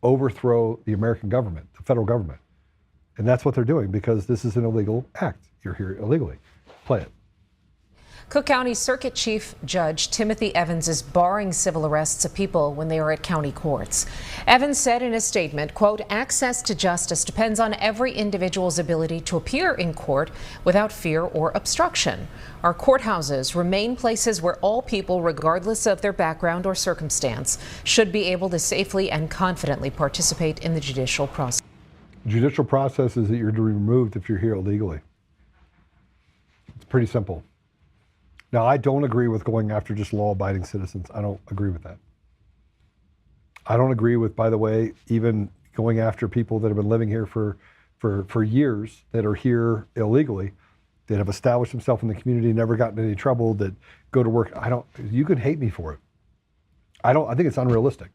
overthrow the American government, the federal government. And that's what they're doing because this is an illegal act. You're here illegally. Play it. Cook County Circuit Chief Judge Timothy Evans is barring civil arrests of people when they are at county courts. Evans said in a statement, quote, access to justice depends on every individual's ability to appear in court without fear or obstruction. Our courthouses remain places where all people, regardless of their background or circumstance, should be able to safely and confidently participate in the judicial process. Judicial process is that you're to be removed if you're here illegally. It's pretty simple. Now, I don't agree with going after just law-abiding citizens. I don't agree with that. I don't agree with, by the way, even going after people that have been living here for years, that are here illegally, that have established themselves in the community, never gotten in any trouble, that go to work. You can hate me for it. I think it's unrealistic.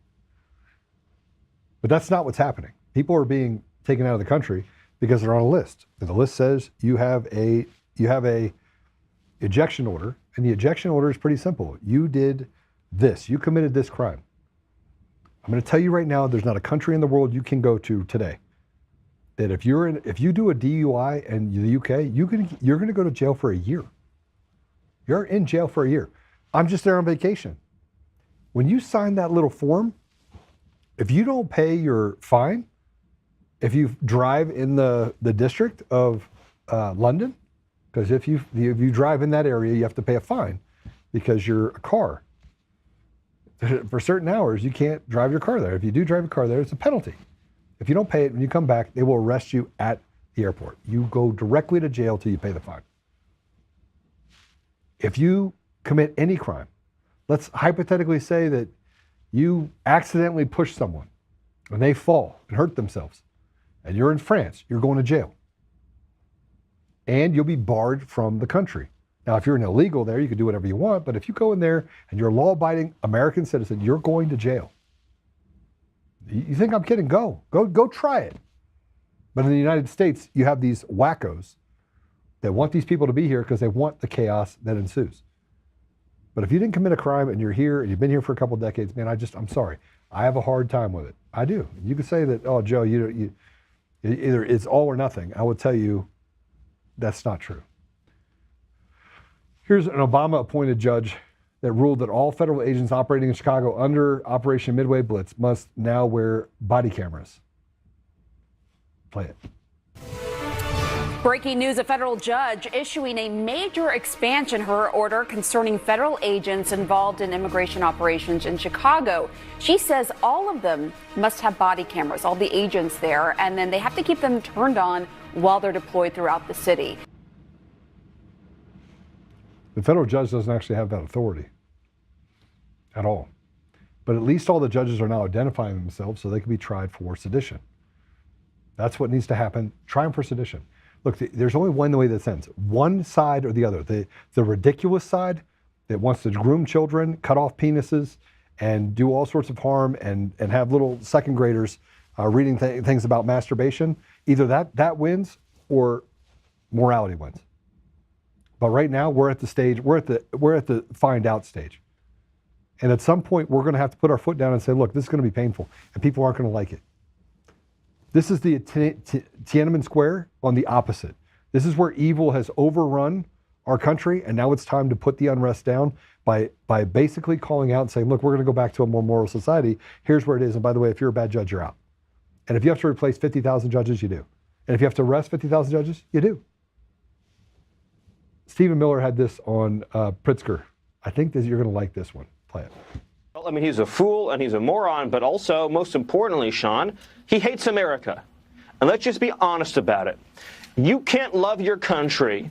But that's not what's happening. People are being taken out of the country because they're on a list. And the list says you have a ejection order. And the ejection order is pretty simple. You did this. You committed this crime. I'm going to tell you right now, there's not a country in the world you can go to today that if you do a DUI in the UK, you're going to go to jail for a year. You're in jail for a year. I'm just there on vacation. When you sign that little form, if you don't pay your fine, if you drive in the district of London, because if you drive in that area, you have to pay a fine because you're a car. For certain hours, you can't drive your car there. If you do drive your car there, it's a penalty. If you don't pay it, when you come back, they will arrest you at the airport. You go directly to jail till you pay the fine. If you commit any crime, let's hypothetically say that you accidentally push someone and they fall and hurt themselves, and you're in France, you're going to jail. And you'll be barred from the country. Now, if you're an illegal there, you can do whatever you want, but if you go in there and you're a law-abiding American citizen, you're going to jail. You think I'm kidding? Go try it. But in the United States, you have these wackos that want these people to be here because they want the chaos that ensues. But if you didn't commit a crime and you're here and you've been here for a couple of decades, man, I'm sorry. I have a hard time with it. I do. You could say that, oh, Joe, you either it's all or nothing. I would tell you that's not true. Here's an Obama-appointed judge that ruled that all federal agents operating in Chicago under Operation Midway Blitz must now wear body cameras. Play it. Breaking news, a federal judge issuing a major expansion her order concerning federal agents involved in immigration operations in Chicago. She says all of them must have body cameras, all the agents there, and then they have to keep them turned on while they're deployed throughout the city. The federal judge doesn't actually have that authority at all. But at least all the judges are now identifying themselves so they can be tried for sedition. That's what needs to happen. Try them for sedition. Look, there's only one way that ends. One side or the other. The ridiculous side that wants to groom children, cut off penises, and do all sorts of harm and have little second graders reading things about masturbation. Either that wins or morality wins. But right now we're at the stage, we're at the find out stage. And at some point we're going to have to put our foot down and say, look, this is going to be painful and people aren't going to like it. This is the Tiananmen Square on the opposite. This is where evil has overrun our country, and now it's time to put the unrest down by basically calling out and saying, look, we're going to go back to a more moral society. Here's where it is. And by the way, if you're a bad judge, you're out. And if you have to replace 50,000 judges, you do. And if you have to arrest 50,000 judges, you do. Stephen Miller had this on Pritzker. I think you're going to like this one. Play it. I mean, he's a fool and he's a moron, but also, most importantly, Sean, he hates America. And let's just be honest about it. You can't love your country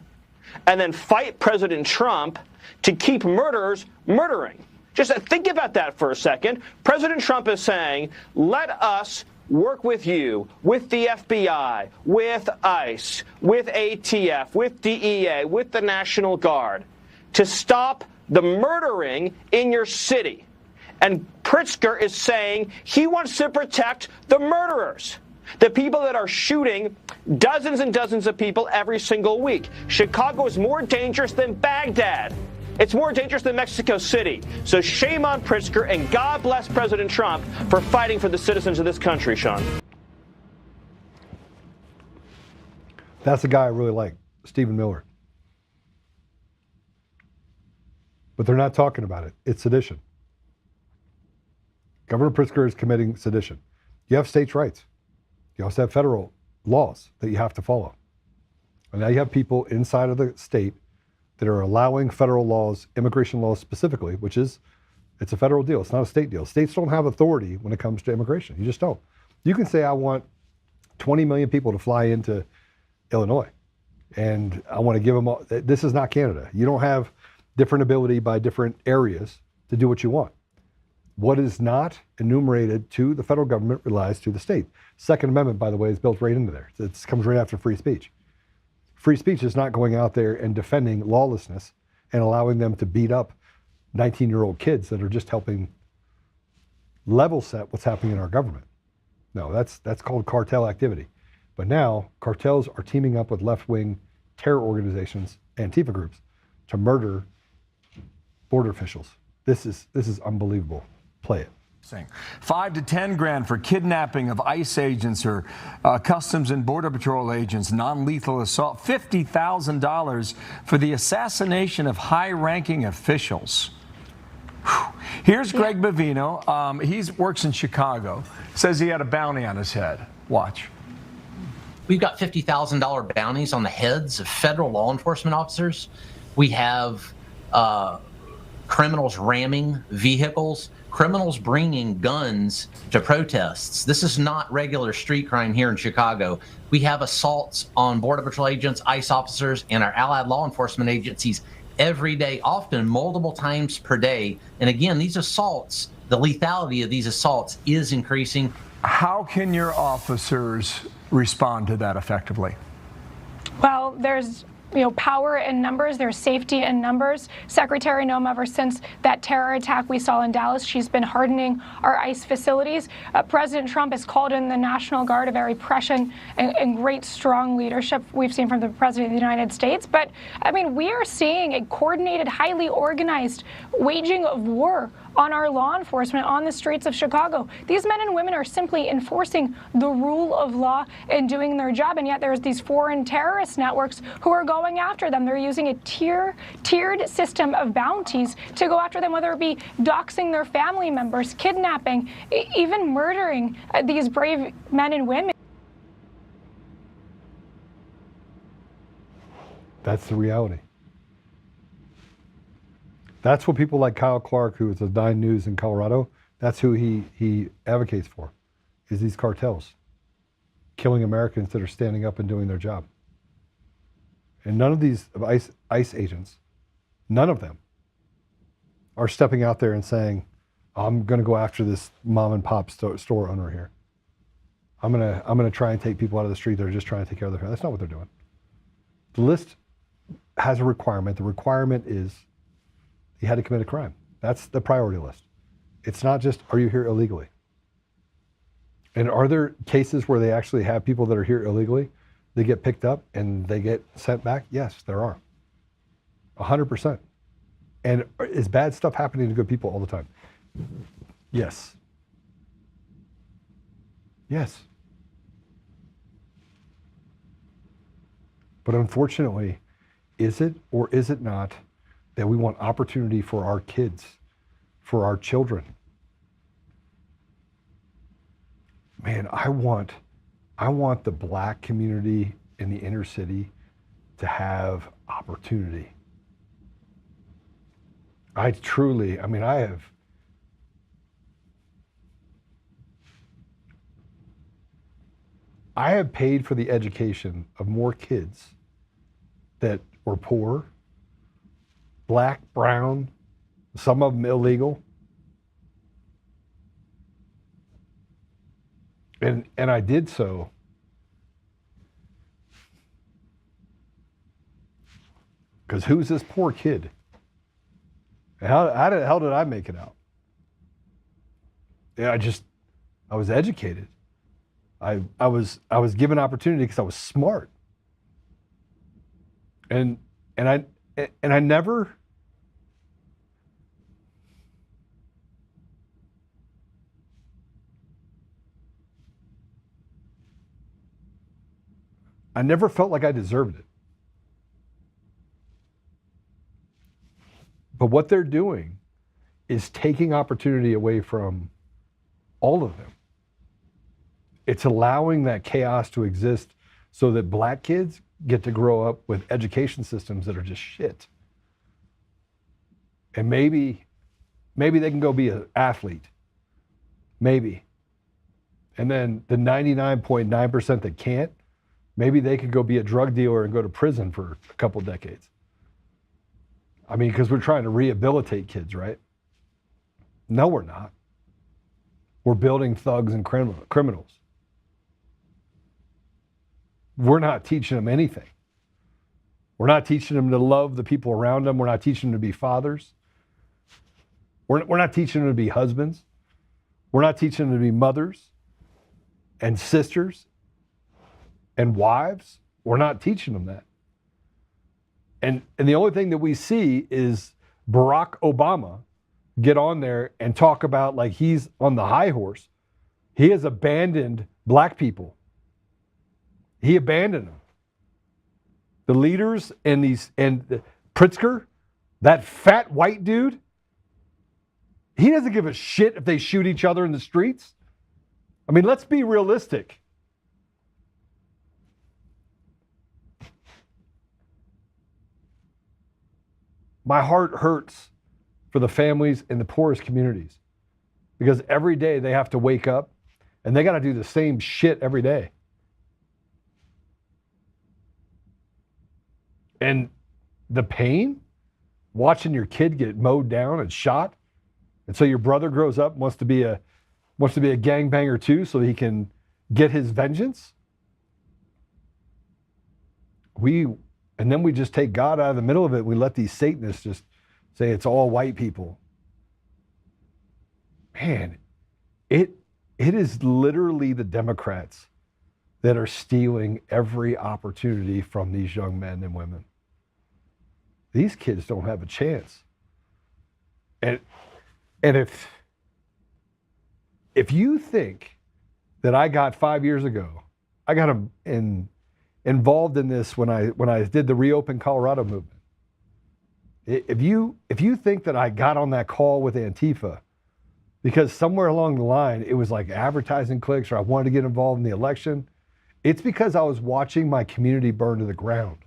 and then fight President Trump to keep murderers murdering. Just think about that for a second. President Trump is saying, let us work with you, with the FBI, with ICE, with ATF, with DEA, with the National Guard, to stop the murdering in your city. And Pritzker is saying he wants to protect the murderers, the people that are shooting dozens and dozens of people every single week. Chicago is more dangerous than Baghdad. It's more dangerous than Mexico City. So shame on Pritzker, and God bless President Trump for fighting for the citizens of this country, Sean. That's a guy I really like, Stephen Miller. But they're not talking about it. It's sedition. Governor Pritzker is committing sedition. You have states' rights. You also have federal laws that you have to follow. And now you have people inside of the state that are allowing federal laws, immigration laws specifically, which is, it's a federal deal. It's not a state deal. States don't have authority when it comes to immigration. You just don't. You can say, I want 20 million people to fly into Illinois, and I want to give them all. This is not Canada. You don't have different ability by different areas to do what you want. What is not enumerated to the federal government relies to the state. Second Amendment, by the way, is built right into there. It comes right after free speech. Free speech is not going out there and defending lawlessness and allowing them to beat up 19-year-old kids that are just helping level set what's happening in our government. No, that's called cartel activity. But now cartels are teaming up with left-wing terror organizations, Antifa groups, to murder border officials. This is unbelievable. Play it. $5 to $10 grand for kidnapping of ICE agents or Customs and Border Patrol agents, non-lethal assault, $50,000 for the assassination of high-ranking officials. Whew. Here's Greg Bavino. He works in Chicago. Says he had a bounty on his head. Watch. We've got $50,000 bounties on the heads of federal law enforcement officers. We have criminals ramming vehicles, criminals bringing guns to protests. This is not regular street crime here in Chicago. We have assaults on Border Patrol agents, ICE officers, and our allied law enforcement agencies every day, often multiple times per day. And again, these assaults, the lethality of these assaults is increasing. How can your officers respond to that effectively? Well, there's power in numbers. There's safety in numbers. Secretary Noem, ever since that terror attack we saw in Dallas, she's been hardening our ICE facilities. President Trump has called in the National Guard, a very prescient and great, strong leadership we've seen from the President of the United States. But, I mean, we are seeing a coordinated, highly organized waging of war on our law enforcement on the streets of Chicago. These men and women are simply enforcing the rule of law and doing their job, and yet there's these foreign terrorist networks who are going after them. They're using a tiered system of bounties to go after them, whether it be doxing their family members, kidnapping, even murdering these brave men and women. That's the reality. That's what people like Kyle Clark, who is the 9 News in Colorado, that's who he advocates for, is these cartels killing Americans that are standing up and doing their job. And none of these ICE agents, none of them, are stepping out there and saying, I'm going to go after this mom and pop store owner here. I'm going to try and take people out of the street that are just trying to take care of their family. That's not what they're doing. The list has a requirement. The requirement is you had to commit a crime. That's the priority list. It's not just, are you here illegally? And are there cases where they actually have people that are here illegally, they get picked up and they get sent back? Yes, there are. 100%. And is bad stuff happening to good people all the time? Yes. Yes. But unfortunately, is it or is it not that we want opportunity for our kids, for our children? Man, I want the black community in the inner city to have opportunity. I have paid for the education of more kids that were poor, black, brown, some of them illegal. And I did so because who's this poor kid? How the hell did I make it out? Yeah, I was educated. I was given opportunity because I was smart. And I never felt like I deserved it. But what they're doing is taking opportunity away from all of them. It's allowing that chaos to exist so that black kids get to grow up with education systems that are just shit. And maybe they can go be an athlete. Maybe. And then the 99.9% that can't, maybe they could go be a drug dealer and go to prison for a couple decades. I mean, because we're trying to rehabilitate kids, right? No, we're not. We're building thugs and criminals. We're not teaching them anything. We're not teaching them to love the people around them. We're not teaching them to be fathers. We're not teaching them to be husbands. We're not teaching them to be mothers and sisters and wives. We're not teaching them that. And the only thing that we see is Barack Obama get on there and talk about like he's on the high horse. He has abandoned black people. He abandoned them. The leaders and Pritzker, that fat white dude, he doesn't give a shit if they shoot each other in the streets. I mean, let's be realistic. my heart hurts for the families in the poorest communities because every day they have to wake up and they got to do the same shit every day. And the pain, watching your kid get mowed down and shot, and so your brother grows up and wants to be a gangbanger too, so he can get his vengeance. And then we just take God out of the middle of it. We let these Satanists just say it's all white people. Man, it is literally the Democrats that are stealing every opportunity from these young men and women. These kids don't have a chance. And if you think that I got 5 years ago, I got involved in this when I did the Reopen Colorado movement. If you think that I got on that call with Antifa because somewhere along the line it was like advertising clicks or I wanted to get involved in the election, it's because I was watching my community burn to the ground.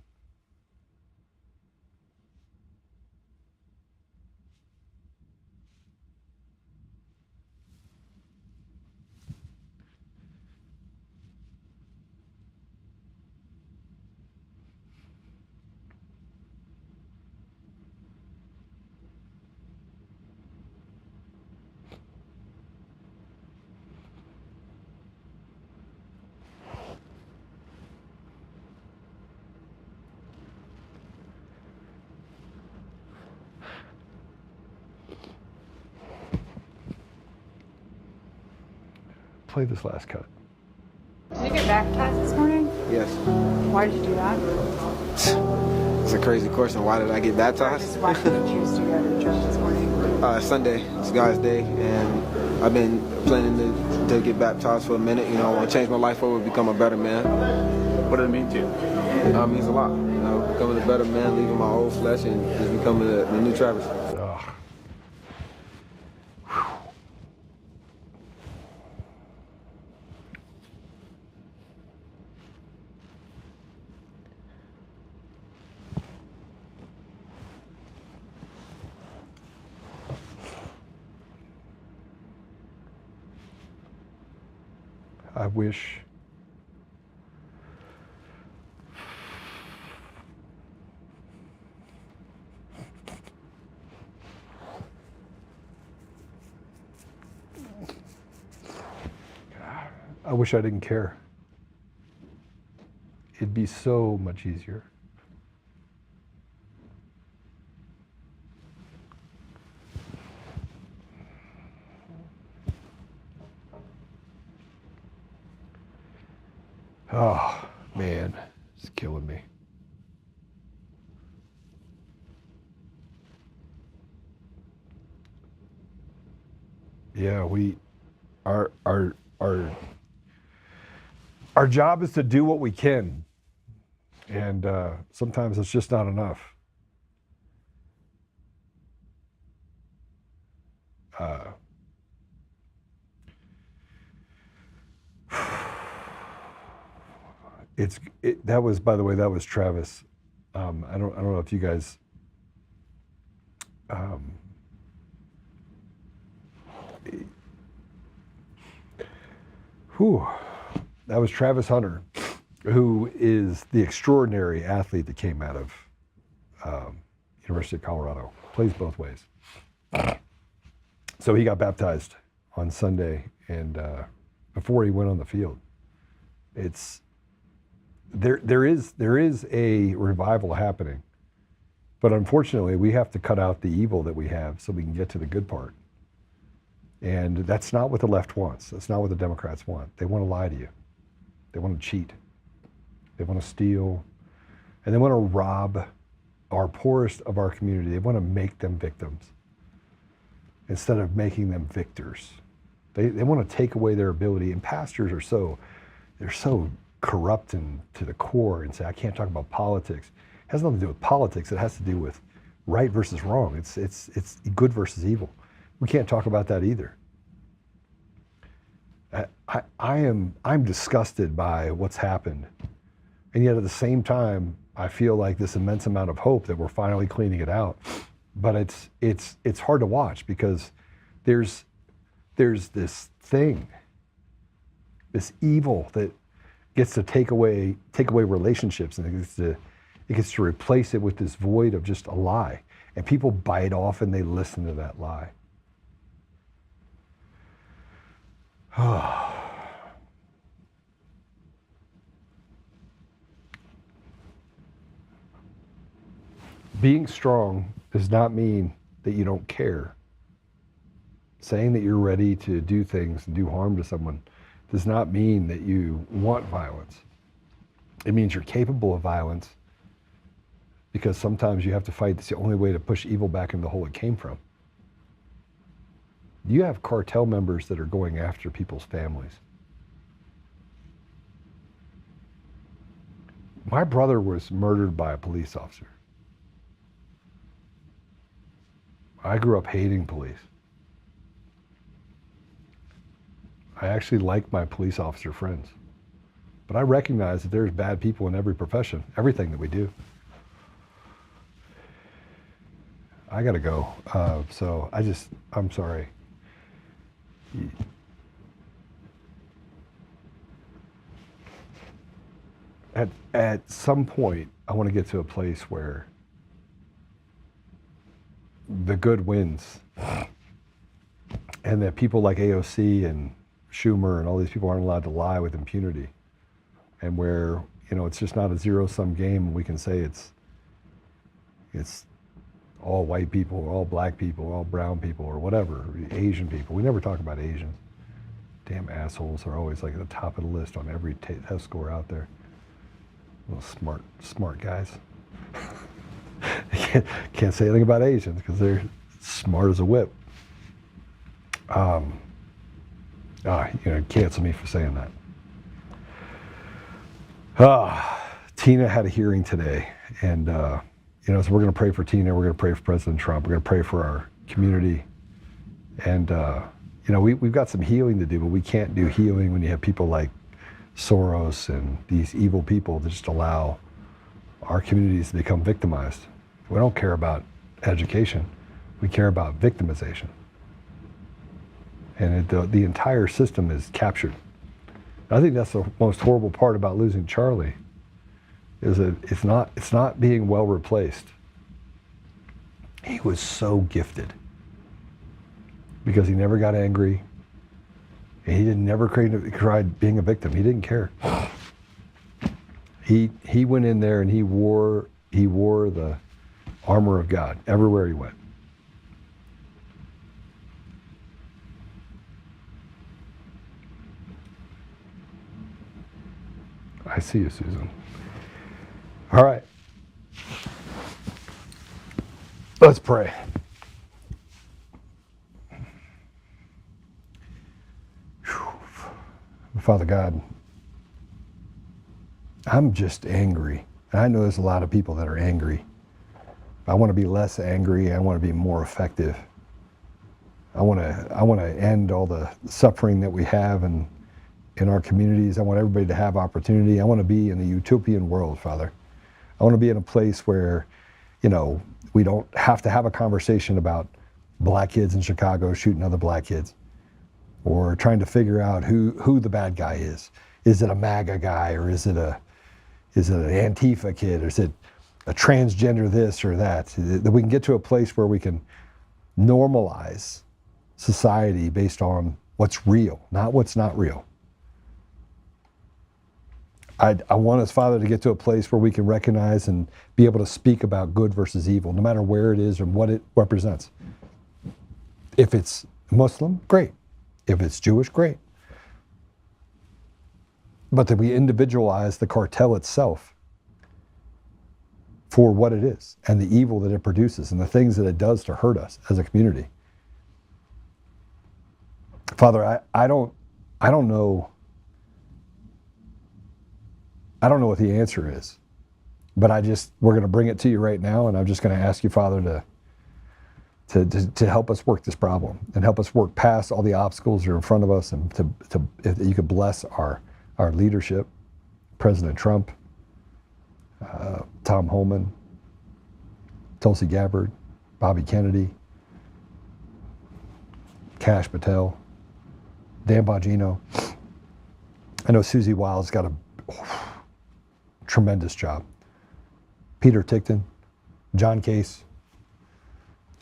Play this last cut. Did you get baptized this morning? Yes. Why did you do that? It's a crazy question. Why did I get baptized? Why did you choose to go to church this morning? Sunday. It's God's day, and I've been planning to get baptized for a minute. You know, I want to change my life over, become a better man. What does it mean to you? It means a lot. You know, becoming a better man, leaving my old flesh, and just becoming the new Travis. I wish I didn't care. It'd be so much easier. Oh, man, it's killing me. Yeah, our job is to do what we can, and sometimes it's just not enough. That was, by the way, that was Travis. I don't know if you guys. That was Travis Hunter, who is the extraordinary athlete that came out of University of Colorado. Plays both ways. So he got baptized on Sunday, and before he went on the field. There is a revival happening, but unfortunately we have to cut out the evil that we have so we can get to the good part. And that's not what the left wants. That's not what the Democrats want. They want to lie to you. They want to cheat. They want to steal. And they want to rob our poorest of our community. They want to make them victims instead of making them victors. They want to take away their ability. And pastors are they're so corrupt and to the core and say, I can't talk about politics. It has nothing to do with politics. It has to do with right versus wrong. It's good versus evil. We can't talk about that either. I'm disgusted by what's happened. And yet at the same time, I feel like this immense amount of hope that we're finally cleaning it out. But it's hard to watch because there's this thing, this evil that gets to take away relationships, and it gets to replace it with this void of just a lie. And people bite off and they listen to that lie. Being strong does not mean that you don't care. Saying that you're ready to do things and do harm to someone does not mean that you want violence. It means you're capable of violence, because sometimes you have to fight. It's the only way to push evil back in the hole it came from. You have cartel members that are going after people's families. My brother was murdered by a police officer. I grew up hating police. I actually like my police officer friends. But I recognize that there's bad people in every profession, everything that we do. I gotta go. So I'm sorry. At some point, I want to get to a place where the good wins, and that people like AOC and Schumer and all these people aren't allowed to lie with impunity, and where, you know, it's just not a zero-sum game, and we can say it's all white people, or all black people, or all brown people, or whatever, Asian people. We never talk about Asians. Damn assholes are always like at the top of the list on every test score out there. Little smart guys. Can't say anything about Asians because they're smart as a whip. Cancel me for saying that. Tina had a hearing today, and so we're going to pray for Tina. We're going to pray for President Trump. We're going to pray for our community, and we've got some healing to do, but we can't do healing when you have people like Soros and these evil people that just allow our communities to become victimized. We don't care about education. We care about victimization. And the entire system is captured. I think that's the most horrible part about losing Charlie, is that it's not being well replaced. He was so gifted because he never got angry. And he never cried being a victim. He didn't care. He went in there and he wore the armor of God everywhere he went. I see you, Susan. All right. Let's pray. Father God, I'm just angry. And I know there's a lot of people that are angry. I want to be less angry. I want to be more effective. I want to end all the suffering that we have in our communities. I want everybody to have opportunity. I want to be in the utopian world, Father. I want to be in a place where, we don't have to have a conversation about black kids in Chicago shooting other black kids, or trying to figure out who the bad guy is. Is it a MAGA guy, or is it an Antifa kid, or is it a transgender this or that? That we can get to a place where we can normalize society based on what's real, not what's not real. I want us, Father, to get to a place where we can recognize and be able to speak about good versus evil, no matter where it is and what it represents. If it's Muslim, great. If it's Jewish, great. But that we individualize the cartel itself for what it is, and the evil that it produces, and the things that it does to hurt us as a community. Father, I don't know what the answer is, but we're going to bring it to you right now, and I'm just going to ask you, Father, to help us work this problem and help us work past all the obstacles that are in front of us, and if you could bless our leadership, President Trump, Tom Holman, Tulsi Gabbard, Bobby Kennedy, Kash Patel, Dan Bongino. I know Susie Wild's got a tremendous job. Peter Tickton, John Case.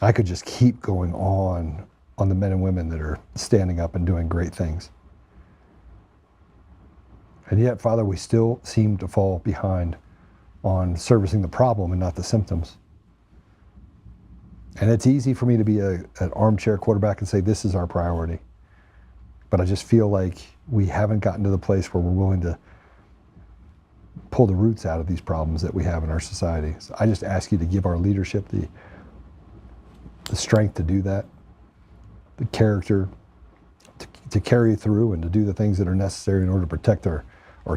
I could just keep going on the men and women that are standing up and doing great things. And yet, Father, we still seem to fall behind on servicing the problem and not the symptoms. And it's easy for me to be an armchair quarterback and say, this is our priority. But I just feel like we haven't gotten to the place where we're willing to pull the roots out of these problems that we have in our society. So I just ask you to give our leadership the strength to do that, the character to carry through and to do the things that are necessary in order to protect our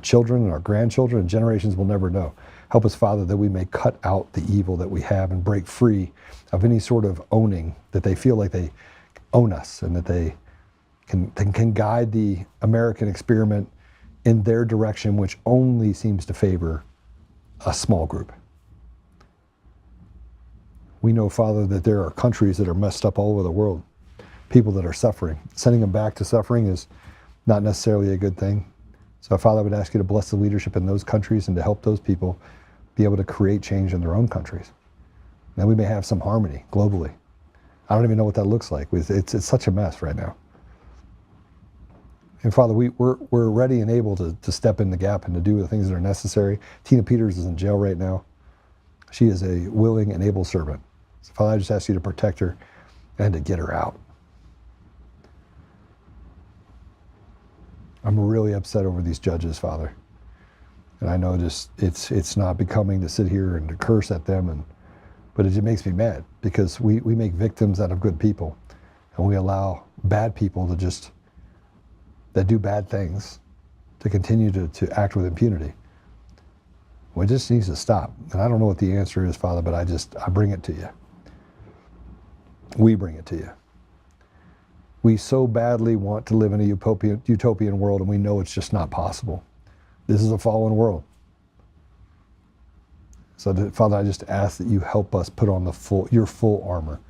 children and our grandchildren and generations we'll never know. Help us, Father, that we may cut out the evil that we have and break free of any sort of owning, that they feel like they own us and that they can guide the American experiment in their direction, which only seems to favor a small group. We know, Father, that there are countries that are messed up all over the world, people that are suffering. Sending them back to suffering is not necessarily a good thing. So, Father, I would ask you to bless the leadership in those countries and to help those people be able to create change in their own countries. Then we may have some harmony globally. I don't even know what that looks like. It's such a mess right now. And Father, we're ready and able to step in the gap and to do the things that are necessary. Tina Peters is in jail right now. She is a willing and able servant. So Father, I just ask you to protect her and to get her out. I'm really upset over these judges, Father. And I know just it's not becoming to sit here and to curse at them, but it just makes me mad because we make victims out of good people, and we allow bad people that do bad things to continue to act with impunity. Well, it just needs to stop. And I don't know what the answer is, Father, but I bring it to you. We bring it to you. We so badly want to live in a utopian world, and we know it's just not possible. This is a fallen world. So, Father, I just ask that you help us put on your full armor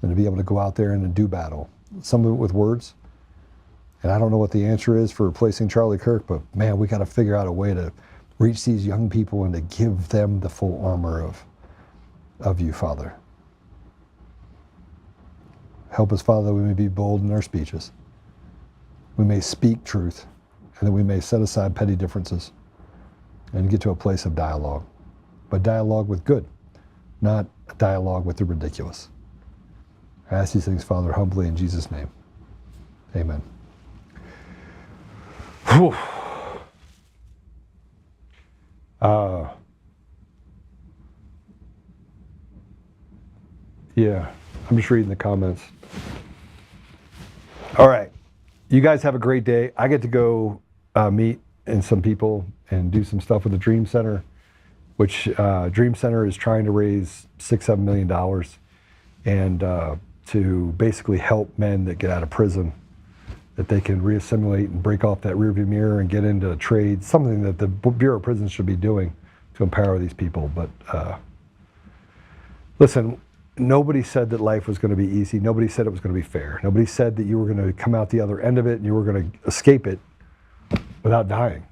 and to be able to go out there and to do battle. Some of it with words. And I don't know what the answer is for replacing Charlie Kirk, but man, we got to figure out a way to reach these young people and to give them the full armor of you, Father. Help us, Father, that we may be bold in our speeches. We may speak truth, and that we may set aside petty differences and get to a place of dialogue. But dialogue with good, not a dialogue with the ridiculous. I ask these things, Father, humbly in Jesus' name. Amen. Whew. Yeah, I'm just reading the comments. All right, you guys have a great day. I get to go meet and some people and do some stuff with the Dream Center, which Dream Center is trying to raise $6-7 million and to basically help men that get out of prison, that they can reassimilate and break off that rearview mirror and get into trade, something that the Bureau of Prisons should be doing to empower these people. But listen, nobody said that life was going to be easy. Nobody said it was going to be fair. Nobody said that you were going to come out the other end of it and you were going to escape it without dying.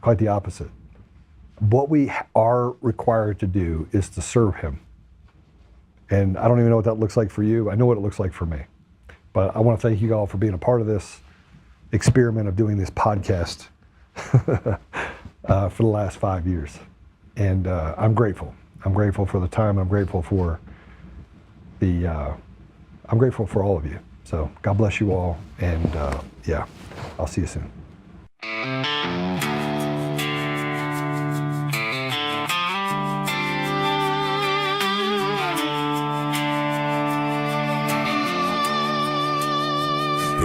Quite the opposite. What we are required to do is to serve him. And I don't even know what that looks like for you. I know what it looks like for me. But I want to thank you all for being a part of this experiment of doing this podcast for the last 5 years. And I'm grateful. I'm grateful for the time. I'm grateful for I'm grateful for all of you. So God bless you all. And yeah, I'll see you soon.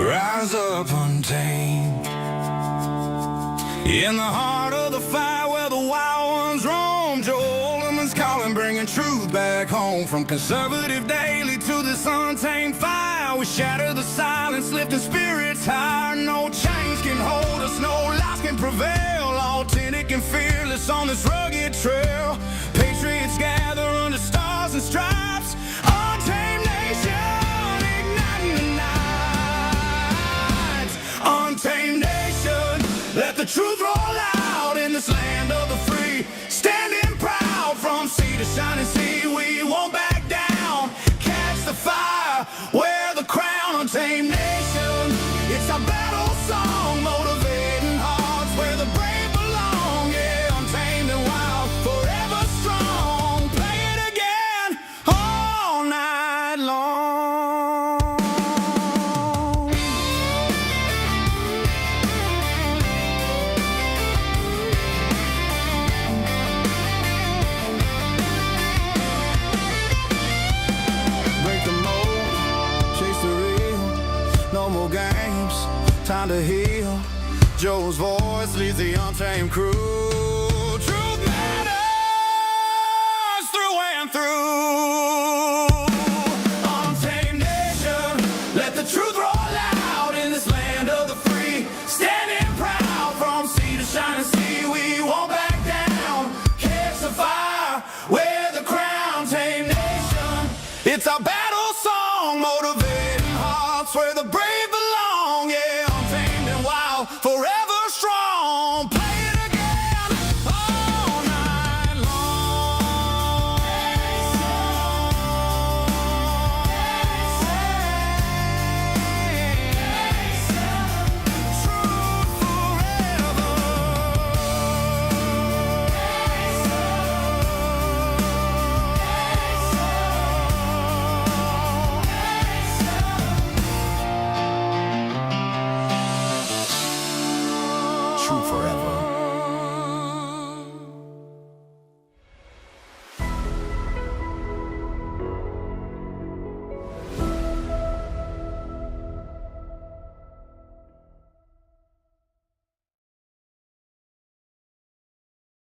Rise up untamed in the heart of the fire where the wild ones roam. Oltmann's calling, bringing truth back home. From conservative daily to this untamed fire, we shatter the silence, lifting spirits higher. No chains can hold us, no lies can prevail. Authentic and fearless on this rugged trail. Let the truth roll out in this land of the free. Standing proud from sea to shining sea, we won't back down. Catch the fire, wear the crown, untamed nation. It's our battle song, motivating hearts where the brave belong. Yeah, untamed and wild, forever strong. Play it again all night long. Break the mold, chase the real. No more games, time to heal. Joe's voice leads the untamed crew. Truth matters through and through. Untamed nation, let the truth roll out in this land of the free. Standing proud from sea to shining sea, we won't back down. Catch the fire, wear the crown, tame nation. It's our battle song, motivating hearts where the brave belong. Yeah, untamed and wild, forever strong. Play it again all night long. Truth forever. True forever.